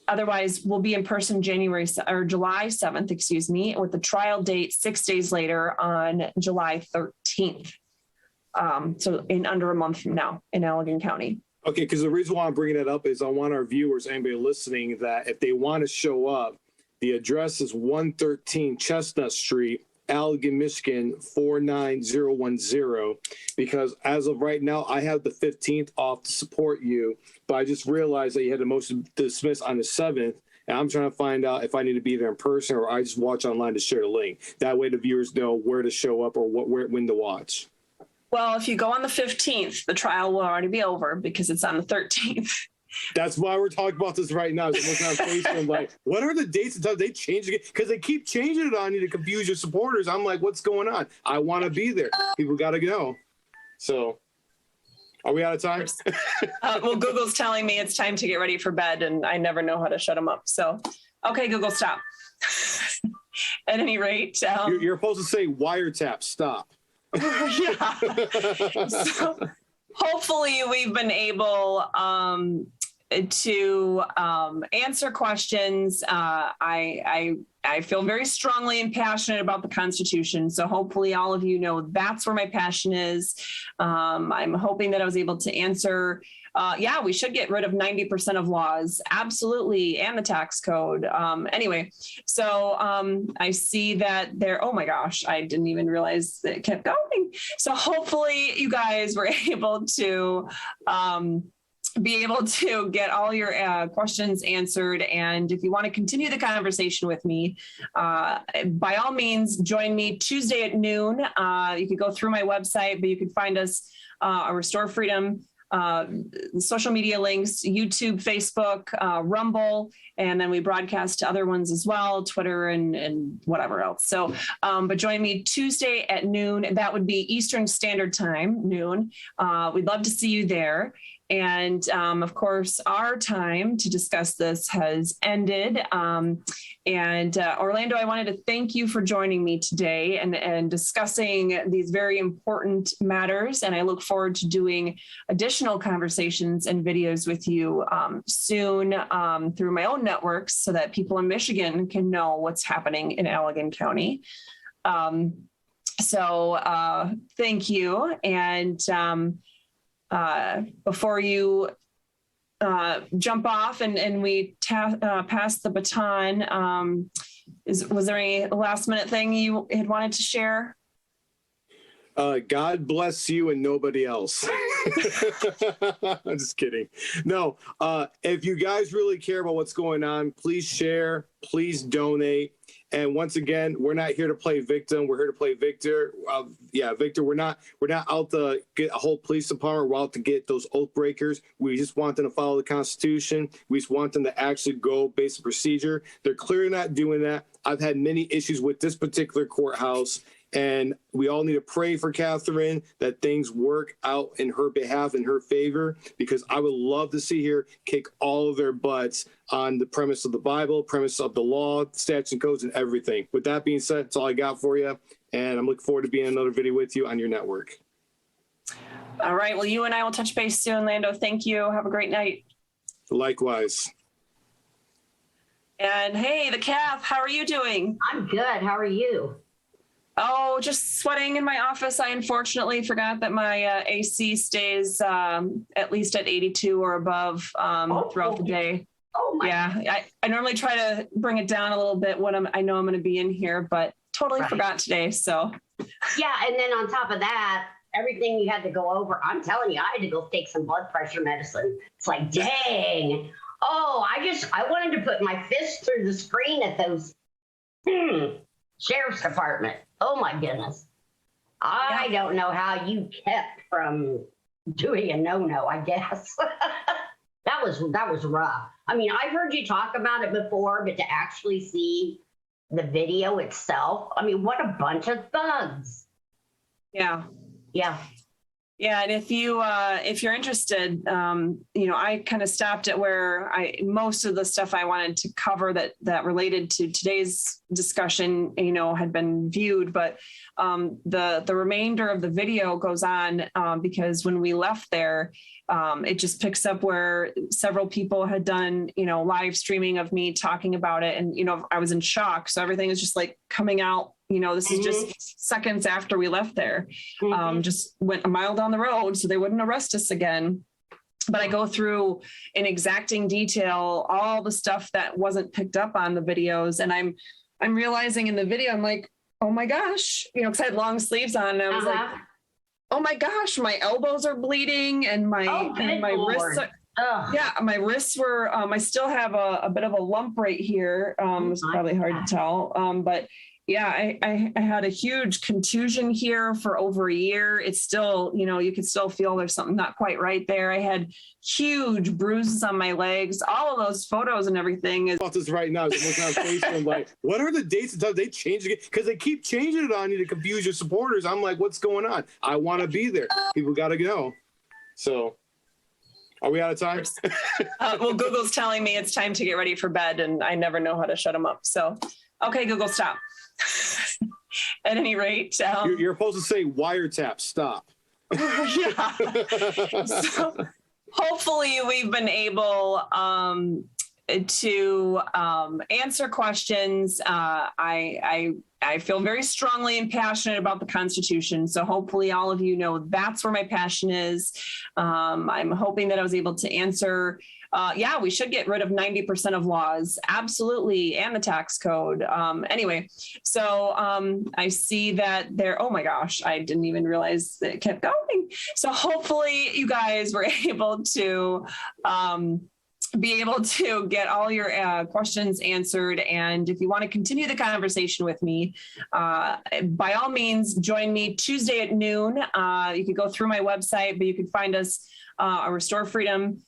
Otherwise, we'll be in person July 7th, with the trial date 6 days later on July 13th. So in under a month from now in Allegan County.
Okay, because the reason why I'm bringing it up is I want our viewers, anybody listening, that if they want to show up, the address is 113 Chestnut Street, Allegan, Michigan, 49010. Because as of right now, I have the 15th off to support you, but I just realized that you had a motion to dismiss on the 7th. And I'm trying to find out if I need to be there in person or I just watch online to share the link. That way the viewers know where to show up or when to watch.
Well, if you go on the 15th, the trial will already be over because it's on the 13th.
That's why we're talking about this right now. I'm looking on Facebook, I'm like, what are the dates and times they change it? Because they keep changing it on you to confuse your supporters. I'm like, what's going on? I want to be there. People got to go. So, are we out of time?
Well, Google's telling me it's time to get ready for bed, and I never know how to shut them up. So, okay, Google, stop. At any rate,
you're supposed to say wiretap, stop.
Yeah. So hopefully we've been able to answer questions. I feel very strongly and passionate about the Constitution. So hopefully all of you know that's where my passion is. I'm hoping that I was able to answer. Yeah, we should get rid of 90% of laws. Absolutely. And the tax code. Anyway, so I see that there, oh my gosh, I didn't even realize that it kept going. So hopefully you guys were able to be able to get all your questions answered. And if you want to continue the conversation with me, by all means, join me Tuesday at noon. You can go through my website, but you can find us Restore Freedom, social media links, YouTube, Facebook, Rumble, and then we broadcast to other ones as well, Twitter and whatever else. So, but join me Tuesday at noon. That would be Eastern Standard Time, noon. We'd love to see you there. And of course, our time to discuss this has ended. Orlando, I wanted to thank you for joining me today and discussing these very important matters. And I look forward to doing additional conversations and videos with you soon through my own networks so that people in Michigan can know what's happening in Allegan County. So thank you. And before you jump off and we pass the baton, was there any last minute thing you had wanted to share?
God bless you and nobody else. I'm just kidding. No, if you guys really care about what's going on, please share, please donate. And once again, we're not here to play victim. We're here to play victor. Victor, we're not out to get a whole police department. We're out to get those oath breakers. We just want them to follow the Constitution. We just want them to actually go based on procedure. They're clearly not doing that. I've had many issues with this particular courthouse. And we all need to pray for Katherine that things work out in her behalf, in her favor, because I would love to see her kick all of their butts on the premise of the Bible, premise of the law, statutes and codes, and everything. With that being said, that's all I got for you. And I'm looking forward to being in another video with you on your network.
All right. Well, you and I will touch base soon, Lando. Thank you. Have a great night.
Likewise.
And hey, the Kath, how are you doing?
I'm good. How are you?
Oh, just sweating in my office. I unfortunately forgot that my AC stays at least at 82 or above throughout the day.
Oh my.
Yeah, I normally try to bring it down a little bit when I know I'm going to be in here, but totally forgot today. So.
Yeah, and then on top of that, everything you had to go over, I'm telling you, I had to go take some blood pressure medicine. It's like, dang. Oh, I wanted to put my fist through the screen at those sheriff's department. Oh my goodness. I don't know how you kept from doing a no-no, I guess. That was rough. I mean, I've heard you talk about it before, but to actually see the video itself, I mean, what a bunch of thugs.
Yeah.
Yeah.
Yeah, and if you're interested, I kind of stopped at where most of the stuff I wanted to cover that related to today's discussion, had been viewed, but the remainder of the video goes on because when we left there, it just picks up where several people had done, live streaming of me talking about it, and I was in shock, so everything is just like coming out. This is just seconds after we left there. Just went a mile down the road so they wouldn't arrest us again. But I go through in exacting detail all the stuff that wasn't picked up on the videos. And I'm realizing in the video, I'm like, oh my gosh, because I had long sleeves on. And I was like, oh my gosh, my elbows are bleeding and my wrists are, yeah, my wrists were, I still have a bit of a lump right here. It's probably hard to tell. But yeah, I had a huge contusion here for over a year. It's still, you can still feel there's something not quite right there. I had huge bruises on my legs. All of those photos and everything is.
About this right now, I'm looking on Facebook. I'm like, what are the dates and times they change it? Because they keep changing it on you to confuse your supporters. I'm like, what's going on? I want to be there. People got to go. So. Are we out of time?
Well, Google's telling me it's time to get ready for bed, and I never know how to shut them up. So, okay, Google, stop. At any rate,
you're supposed to say wiretap, stop.
Yeah. So, hopefully, we've been able to answer questions. I feel very strongly and passionate about the Constitution. So hopefully all of you know that's where my passion is. I'm hoping that I was able to answer. We should get rid of 90% of laws. Absolutely. And the tax code. Anyway, so I see that there, oh my gosh, I didn't even realize that it kept going. So hopefully you guys were able to be able to get all your questions answered. And if you want to continue the conversation with me, by all means, join me Tuesday at noon. You could go through my website, but you can find us on Restore Freedom,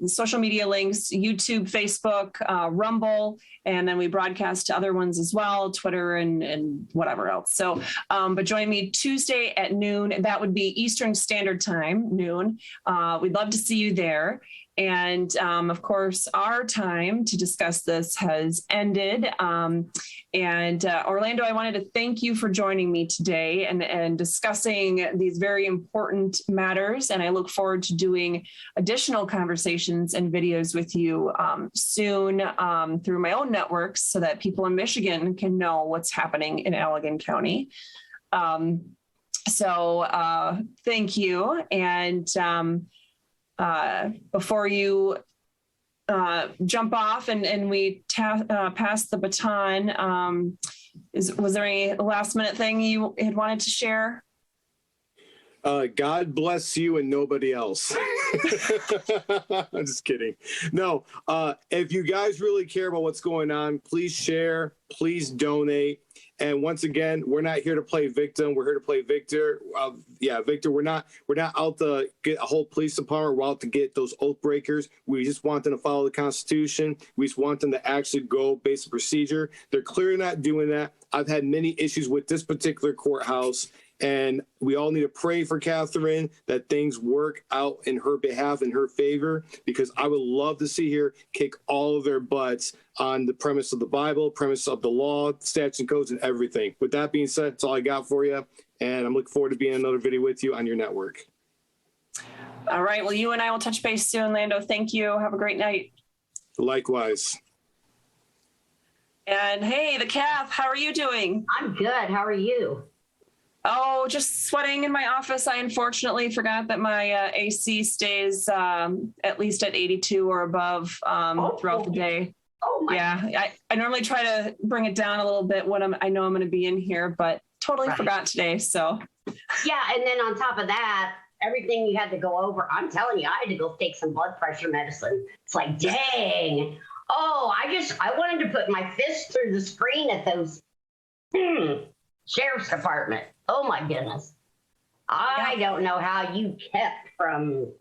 social media links, YouTube, Facebook, Rumble, and then we broadcast to other ones as well, Twitter and whatever else. So, but join me Tuesday at noon. That would be Eastern Standard Time, noon. We'd love to see you there. And of course, our time to discuss this has ended. Orlando, I wanted to thank you for joining me today and discussing these very important matters. And I look forward to doing additional conversations and videos with you soon through my own networks so that people in Michigan can know what's happening in Allegan County. So thank you. And before you jump off and we pass the baton, was there any last minute thing you had wanted to share?
God bless you and nobody else. I'm just kidding. No, if you guys really care about what's going on, please share, please donate. And once again, we're not here to play victim. We're here to play victor. Victor, we're not out to get a whole police department. We're out to get those oath breakers. We just want them to follow the Constitution. We just want them to actually go basic procedure. They're clearly not doing that. I've had many issues with this particular courthouse. And we all need to pray for Katherine that things work out in her behalf, in her favor, because I would love to see her kick all of their butts on the premise of the Bible, premise of the law, statutes and codes, and everything. With that being said, that's all I got for you. And I'm looking forward to being in another video with you on your network.
All right. Well, you and I will touch base soon, Lando. Thank you. Have a great night.
Likewise.
And hey, the Kath, how are you doing?
I'm good. How are you?
Oh, just sweating in my office. I unfortunately forgot that my AC stays at least at 82 or above throughout the day.
Oh my.
Yeah, I normally try to bring it down a little bit when I know I'm going to be in here, but totally forgot today. So
yeah, and then on top of that, everything you had to go over. I'm telling you, I had to go take some blood pressure medicine. It's like, dang. Oh, I wanted to put my fist through the screen at those sheriff's department. Oh my goodness. I don't know how you kept from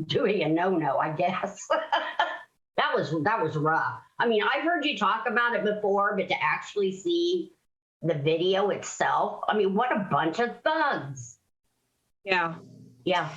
doing a no-no, I guess. That was rough. I mean, I've heard you talk about it before, but to actually see the video itself, I mean, what a bunch of thugs.
Yeah.
Yeah.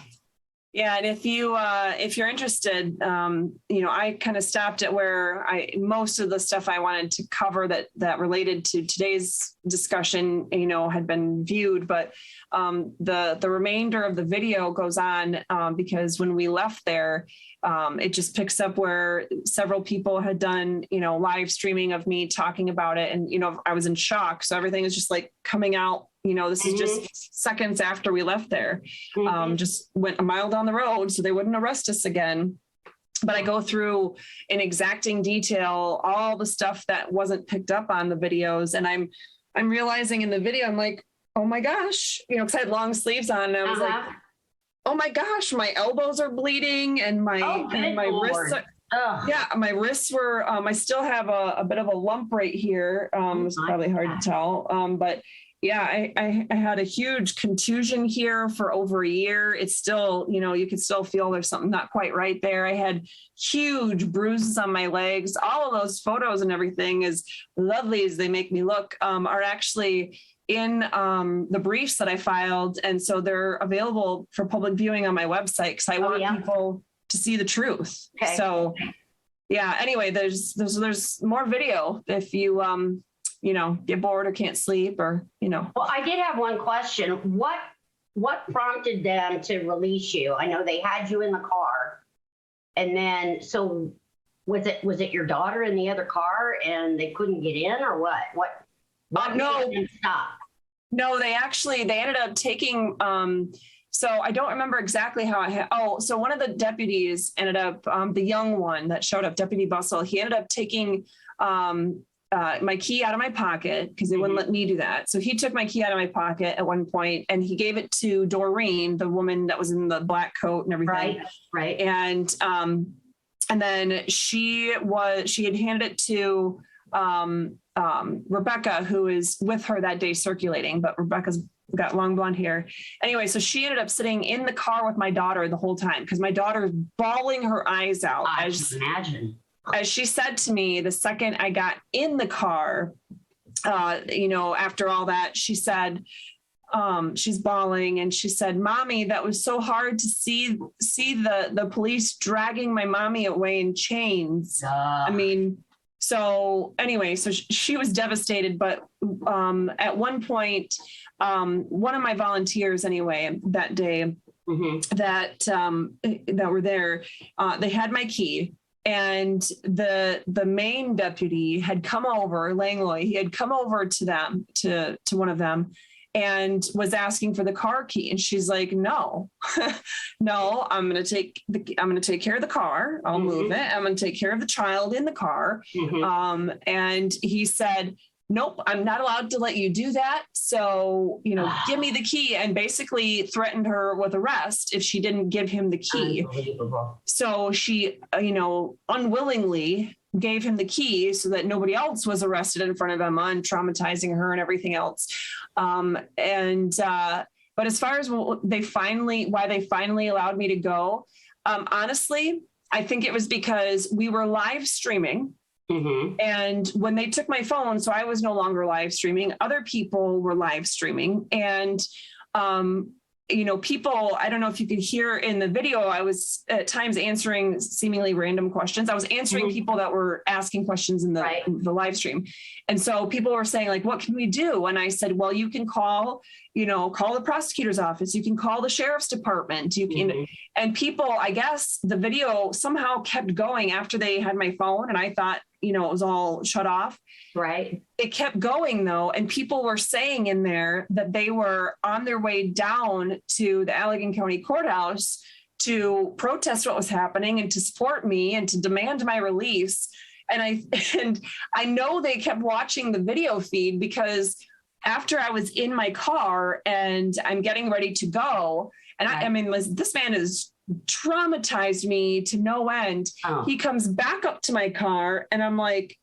Yeah, and if you're interested, I kind of stopped at where most of the stuff I wanted to cover that related to today's discussion, had been viewed, but the remainder of the video goes on because when we left there, it just picks up where several people had done, live streaming of me talking about it, and I was in shock, so everything is just like coming out. This is just seconds after we left there. Just went a mile down the road so they wouldn't arrest us again. But I go through in exacting detail all the stuff that wasn't picked up on the videos. And I'm realizing in the video, I'm like, oh my gosh, because I had long sleeves on. And I was like, oh my gosh, my elbows are bleeding and my wrists are, yeah, my wrists were, I still have a bit of a lump right here. It's probably hard to tell. But yeah, I had a huge contusion here for over a year. It's still, you can still feel there's something not quite right there. I had huge bruises on my legs. All of those photos and everything, as lovely as they make me look, are actually in the briefs that I filed. And so they're available for public viewing on my website because I want people to see the truth. Okay. So yeah, anyway, there's more video if you, get bored or can't sleep or,
Well, I did have one question. What prompted them to release you? I know they had you in the car, and then, so was it your daughter in the other car and they couldn't get in, or what? What
no,
made them stop?
No, they ended up taking, so I don't remember exactly how so one of the deputies ended up, the young one that showed up, Deputy Bustle, he ended up taking, my key out of my pocket because they wouldn't let me do that. So he took my key out of my pocket at one point and he gave it to Doreen, the woman that was in the black coat and everything.
Right.
And then she had handed it to Rebecca, who is with her that day circulating, but Rebecca's got long blonde hair. Anyway, so she ended up sitting in the car with my daughter the whole time because my daughter's bawling her eyes out.
I can imagine.
As she said to me, the second I got in the car, after all that, she said, she's bawling and she said, "Mommy, that was so hard to see the police dragging my mommy away in chains." I mean, so anyway, so she was devastated. But at one point, one of my volunteers anyway, that day that were there, they had my key. And the main deputy had come over, Langlois, he had come over to them, to one of them, and was asking for the car key. And she's like, no, I'm going to take care of the car. I'll move it. I'm going to take care of the child in the car. And he said, nope, I'm not allowed to let you do that. So, give me the key, and basically threatened her with arrest if she didn't give him the key. So she, unwillingly gave him the key so that nobody else was arrested in front of Emma, traumatizing her and everything else. But as far as why they finally allowed me to go, honestly, I think it was because we were live streaming. And when they took my phone, so I was no longer live streaming, other people were live streaming. And, people, I don't know if you could hear in the video, I was at times answering seemingly random questions. I was answering people that were asking questions in the live stream. And so people were saying, like, what can we do? And I said, well, you can call the prosecutor's office. You can call the sheriff's department. You can, and people, I guess the video somehow kept going after they had my phone. And I thought, it was all shut off.
Right.
It kept going though. And people were saying in there that they were on their way down to the Allegan County Courthouse to protest what was happening and to support me and to demand my release. And I know they kept watching the video feed, because after I was in my car and I'm getting ready to go, and I mean, this man has traumatized me to no end.
Oh.
He comes back up to my car and I'm like,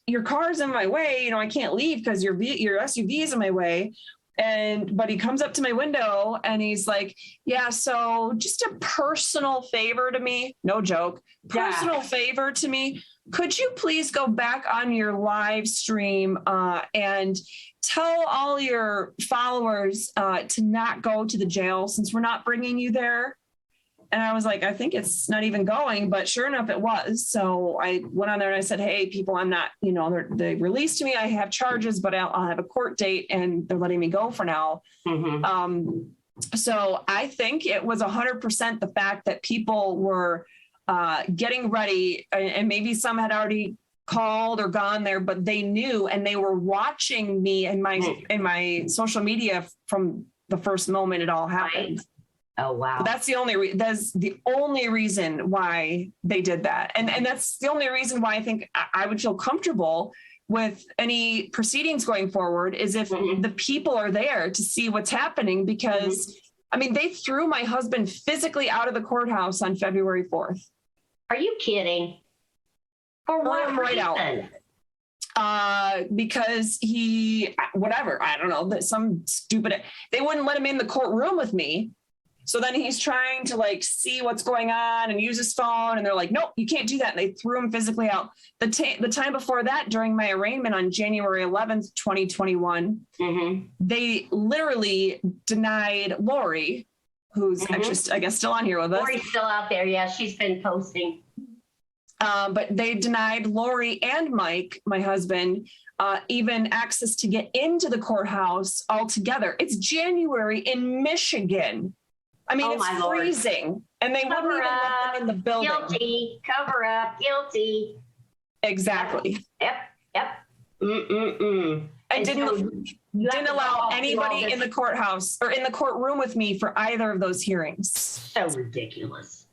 your car's in my way. I can't leave because your SUV is in my way. But he comes up to my window and he's like, yeah, so just a personal favor to me. No joke. Personal favor to me. Could you please go back on your live stream and tell all your followers to not go to the jail since we're not bringing you there? And I was like, I think it's not even going, but sure enough, it was. So I went on there and I said, hey, people, I'm not, they released me. I have charges, but I'll have a court date and they're letting me go for now.
Mm-hmm.
So I think it was 100% the fact that people were getting ready, and maybe some had already called or gone there, but they knew, and they were watching me in my social media from the first moment it all happened.
Right. Oh, wow.
So that's the only reason why they did that. And that's the only reason why I think I would feel comfortable with any proceedings going forward, is if the people are there to see what's happening, because I mean, they threw my husband physically out of the courthouse on February 4th.
Are you kidding? For what reason?
Because whatever, I don't know, that they wouldn't let him in the courtroom with me. So then he's trying to see what's going on and use his phone. And they're like, nope, you can't do that. And they threw him physically out. The time before that, during my arraignment on January 11th, 2021, they literally denied Lori, who's actually, I guess, still on here with us.
Lori's still out there. Yeah, she's been posting.
But they denied Lori and Mike, my husband, even access to get into the courthouse altogether. It's January in Michigan. I mean, it's freezing, and they wouldn't even let them in the building.
Guilty, cover up, guilty.
Exactly.
Yep. And
didn't allow anybody in the courthouse or in the courtroom with me for either of those hearings.
So ridiculous.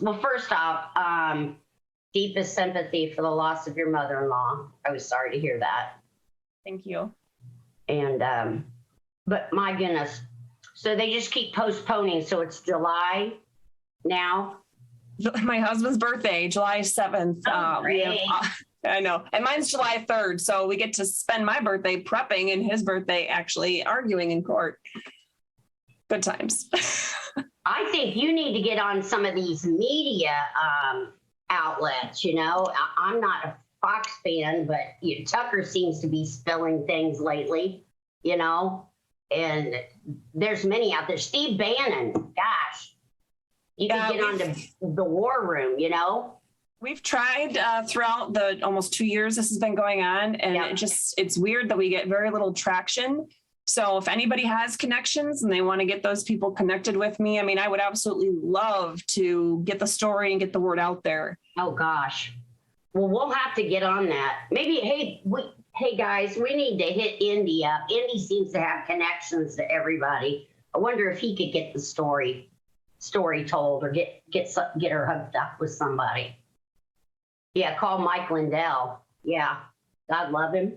Well, first off, deepest sympathy for the loss of your mother-in-law. I was sorry to hear that.
Thank you.
And, but my goodness. So they just keep postponing. So it's July now.
My husband's birthday, July 7th. I know. And mine's July 3rd. So we get to spend my birthday prepping and his birthday actually arguing in court. Good times.
I think you need to get on some of these media outlets. I'm not a Fox fan, but Tucker seems to be spilling things lately, and there's many out there. Steve Bannon, gosh, you can get on the war room,
We've tried throughout the almost 2 years this has been going on, and it's weird that we get very little traction. So if anybody has connections and they want to get those people connected with me, I mean, I would absolutely love to get the story and get the word out there.
Oh, gosh. Well, we'll have to get on that. Maybe, hey guys, we need to hit Indy up. Indy seems to have connections to everybody. I wonder if he could get the story told, or get her hooked up with somebody. Yeah, call Mike Lindell. Yeah, God love him.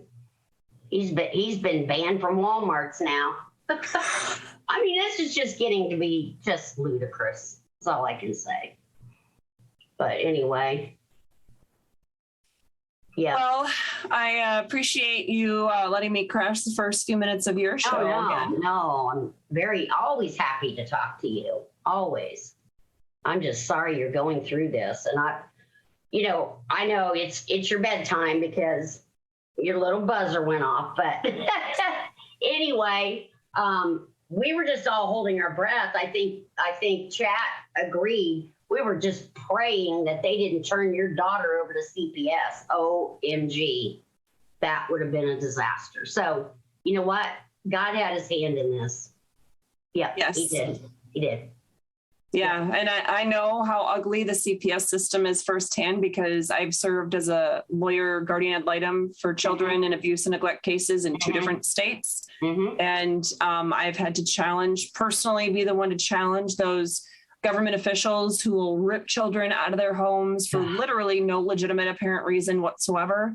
He's been banned from Walmarts now. I mean, this is just getting to be just ludicrous. That's all I can say. But anyway. Yeah.
Well, I appreciate you letting me crash the first few minutes of your show.
No, I'm always happy to talk to you. Always. I'm just sorry you're going through this. And I know it's your bedtime because your little buzzer went off, but anyway, we were just all holding our breath. I think chat agreed. We were just praying that they didn't turn your daughter over to CPS. OMG. That would have been a disaster. So, you know what? God had his hand in this. Yeah, yes. He did.
Yeah, and I know how ugly the CPS system is firsthand because I've served as a lawyer guardian ad litem for children in abuse and neglect cases in 2 different states. And I've had to personally be the one to challenge those government officials who will rip children out of their homes for literally no legitimate apparent reason whatsoever.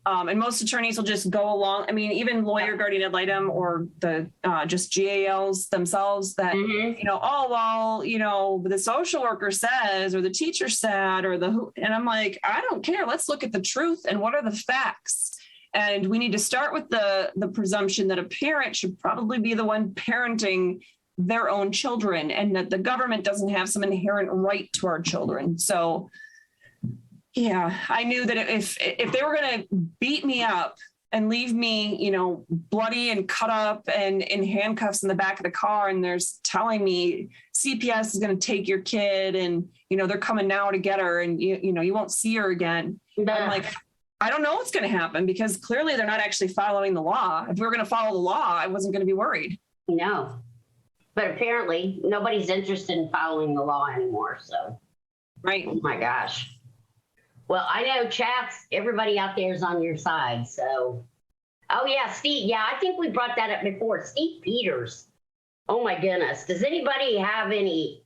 And most attorneys will just go along. I mean, even lawyer guardian ad litem or the just GALs themselves that, oh, well, the social worker says, or the teacher said, or and I'm like, I don't care. Let's look at the truth and what are the facts. And we need to start with the presumption that a parent should probably be the one parenting their own children and that the government doesn't have some inherent right to our children. So yeah, I knew that if they were going to beat me up and leave me, bloody and cut up and in handcuffs in the back of the car, and there's telling me CPS is going to take your kid and, they're coming now to get her and, you won't see her again. I'm like, I don't know what's going to happen because clearly they're not actually following the law. If we were going to follow the law, I wasn't going to be worried.
No, but apparently nobody's interested in following the law anymore. So,
right.
Oh my gosh. Well, I know chats, everybody out there is on your side. So, oh yeah, Steve. Yeah, I think we brought that up before. Steve Peters. Oh my goodness. Does anybody have any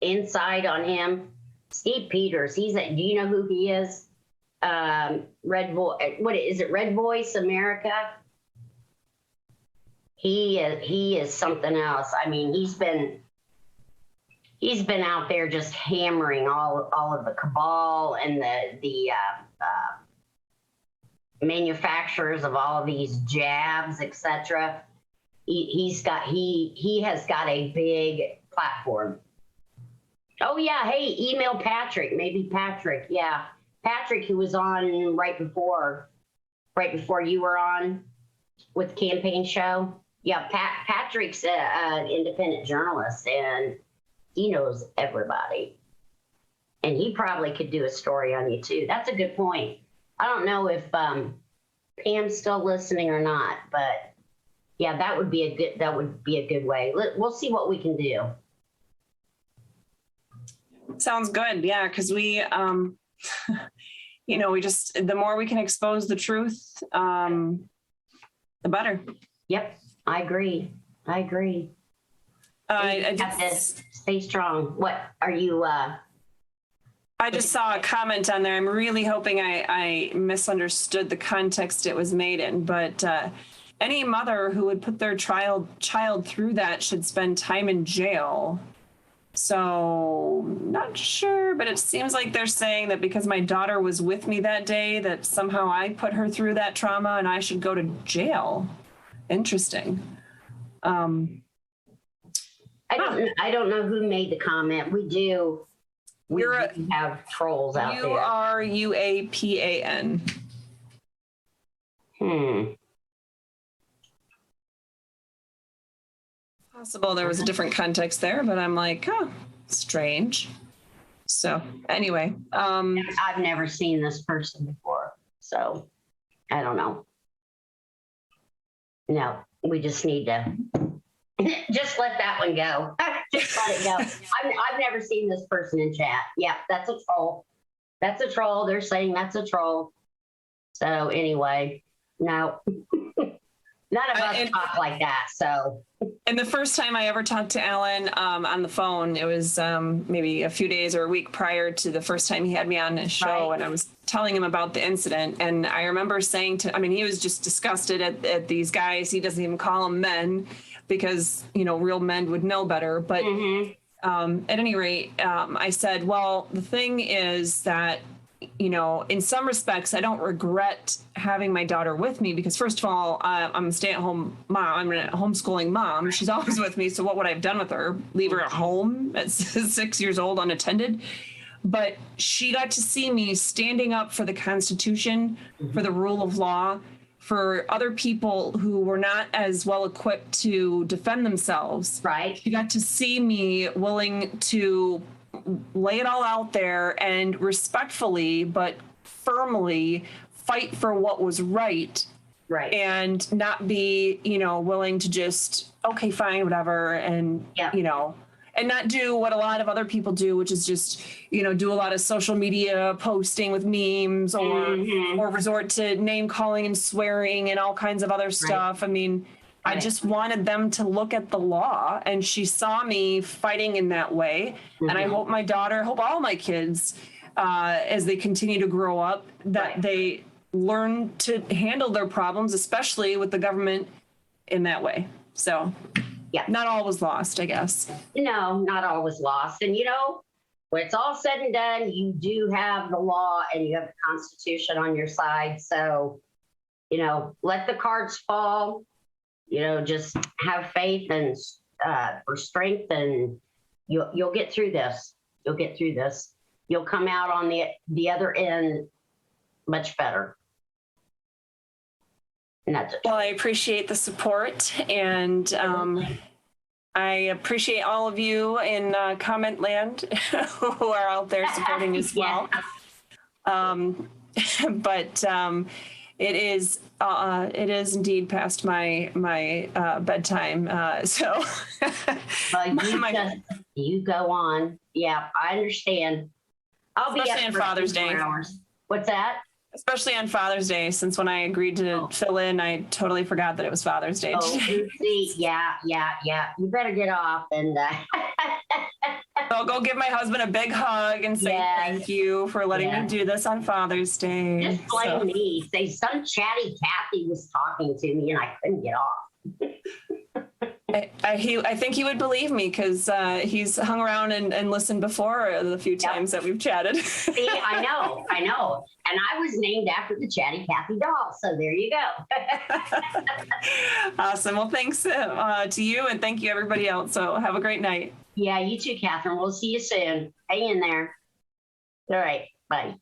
insight on him? Steve Peters. Do you know who he is? Red Voice. What is it? Red Voice America. He is something else. I mean, he's been out there just hammering all of the cabal and the manufacturers of all of these jabs, etc. He has got a big platform. Oh yeah, hey, email Patrick. Maybe Patrick. Yeah, Patrick, who was on right before you were on with the campaign show. Yeah, Patrick's an independent journalist and he knows everybody. And he probably could do a story on you too. That's a good point. I don't know if Pam's still listening or not, but yeah, that would be a good way. We'll see what we can do.
Sounds good. Yeah, because we we just, the more we can expose the truth, the better.
Yep, I agree. I have to stay strong. What are you?
I just saw a comment on there. I'm really hoping I misunderstood the context it was made in, but any mother who would put their child through that should spend time in jail. So not sure, but it seems like they're saying that because my daughter was with me that day, that somehow I put her through that trauma and I should go to jail. Interesting.
I don't know who made the comment. We do have trolls out there.
URUAPAN. Possible there was a different context there, but I'm like, strange. So anyway,
I've never seen this person before, so I don't know. No, we just need to just let that one go. Just let it go. I've never seen this person in chat. Yeah, that's a troll. That's a troll. They're saying that's a troll. So anyway, no. None of us talk like that, so.
And the first time I ever talked to Alan on the phone, it was maybe a few days or a week prior to the first time he had me on his show, right. And I was telling him about the incident. And I remember saying he was just disgusted at these guys. He doesn't even call them men because, real men would know better. But at any rate, I said, well, the thing is that, in some respects, I don't regret having my daughter with me because, first of all, I'm a stay-at-home mom. I'm a homeschooling mom. She's always with me. So what would I have done with her? Leave her at home at 6 years old unattended? But she got to see me standing up for the Constitution, for the rule of law, for other people who were not as well equipped to defend themselves.
Right.
She got to see me willing to lay it all out there and respectfully but firmly fight for what was right.
Right.
And not be, willing to just, okay, fine, whatever. And, and not do what a lot of other people do, which is just, do a lot of social media posting with memes or resort to name calling and swearing and all kinds of other stuff. I mean, I just wanted them to look at the law, and she saw me fighting in that way. And I hope my daughter, hope all my kids, as they continue to grow up, that they learn to handle their problems, especially with the government, in that way. So not all was lost, I guess.
No, not all was lost. And when it's all said and done, you do have the law and you have the Constitution on your side. So, let the cards fall. Just have faith and for strength, and you'll get through this. You'll get through this. You'll come out on the other end much better. And that's it.
Well, I appreciate the support, and I appreciate all of you in comment land who are out there supporting as well. But it is indeed past my bedtime. So
well, you go on. Yeah, I understand. I'll be
especially
up
on
for
Father's
2
Day.
hours. What's that?
Especially on Father's Day, since when I agreed to fill in, I totally forgot that it was Father's Day today.
See, yeah. You better get off and.
So I'll go give my husband a big hug and say thank you for letting me do this on Father's Day.
Just blame me. Say some chatty Kathy was talking to me and I couldn't get off.
I think he would believe me because he's hung around and listened before the few times that we've chatted.
See, I know. And I was named after the chatty Kathy doll. So there you go.
Awesome. Well, thanks to you, and thank you everybody else. So have a great night.
Yeah, you too, Catherine. We'll see you soon. Hang in there. All right. Bye.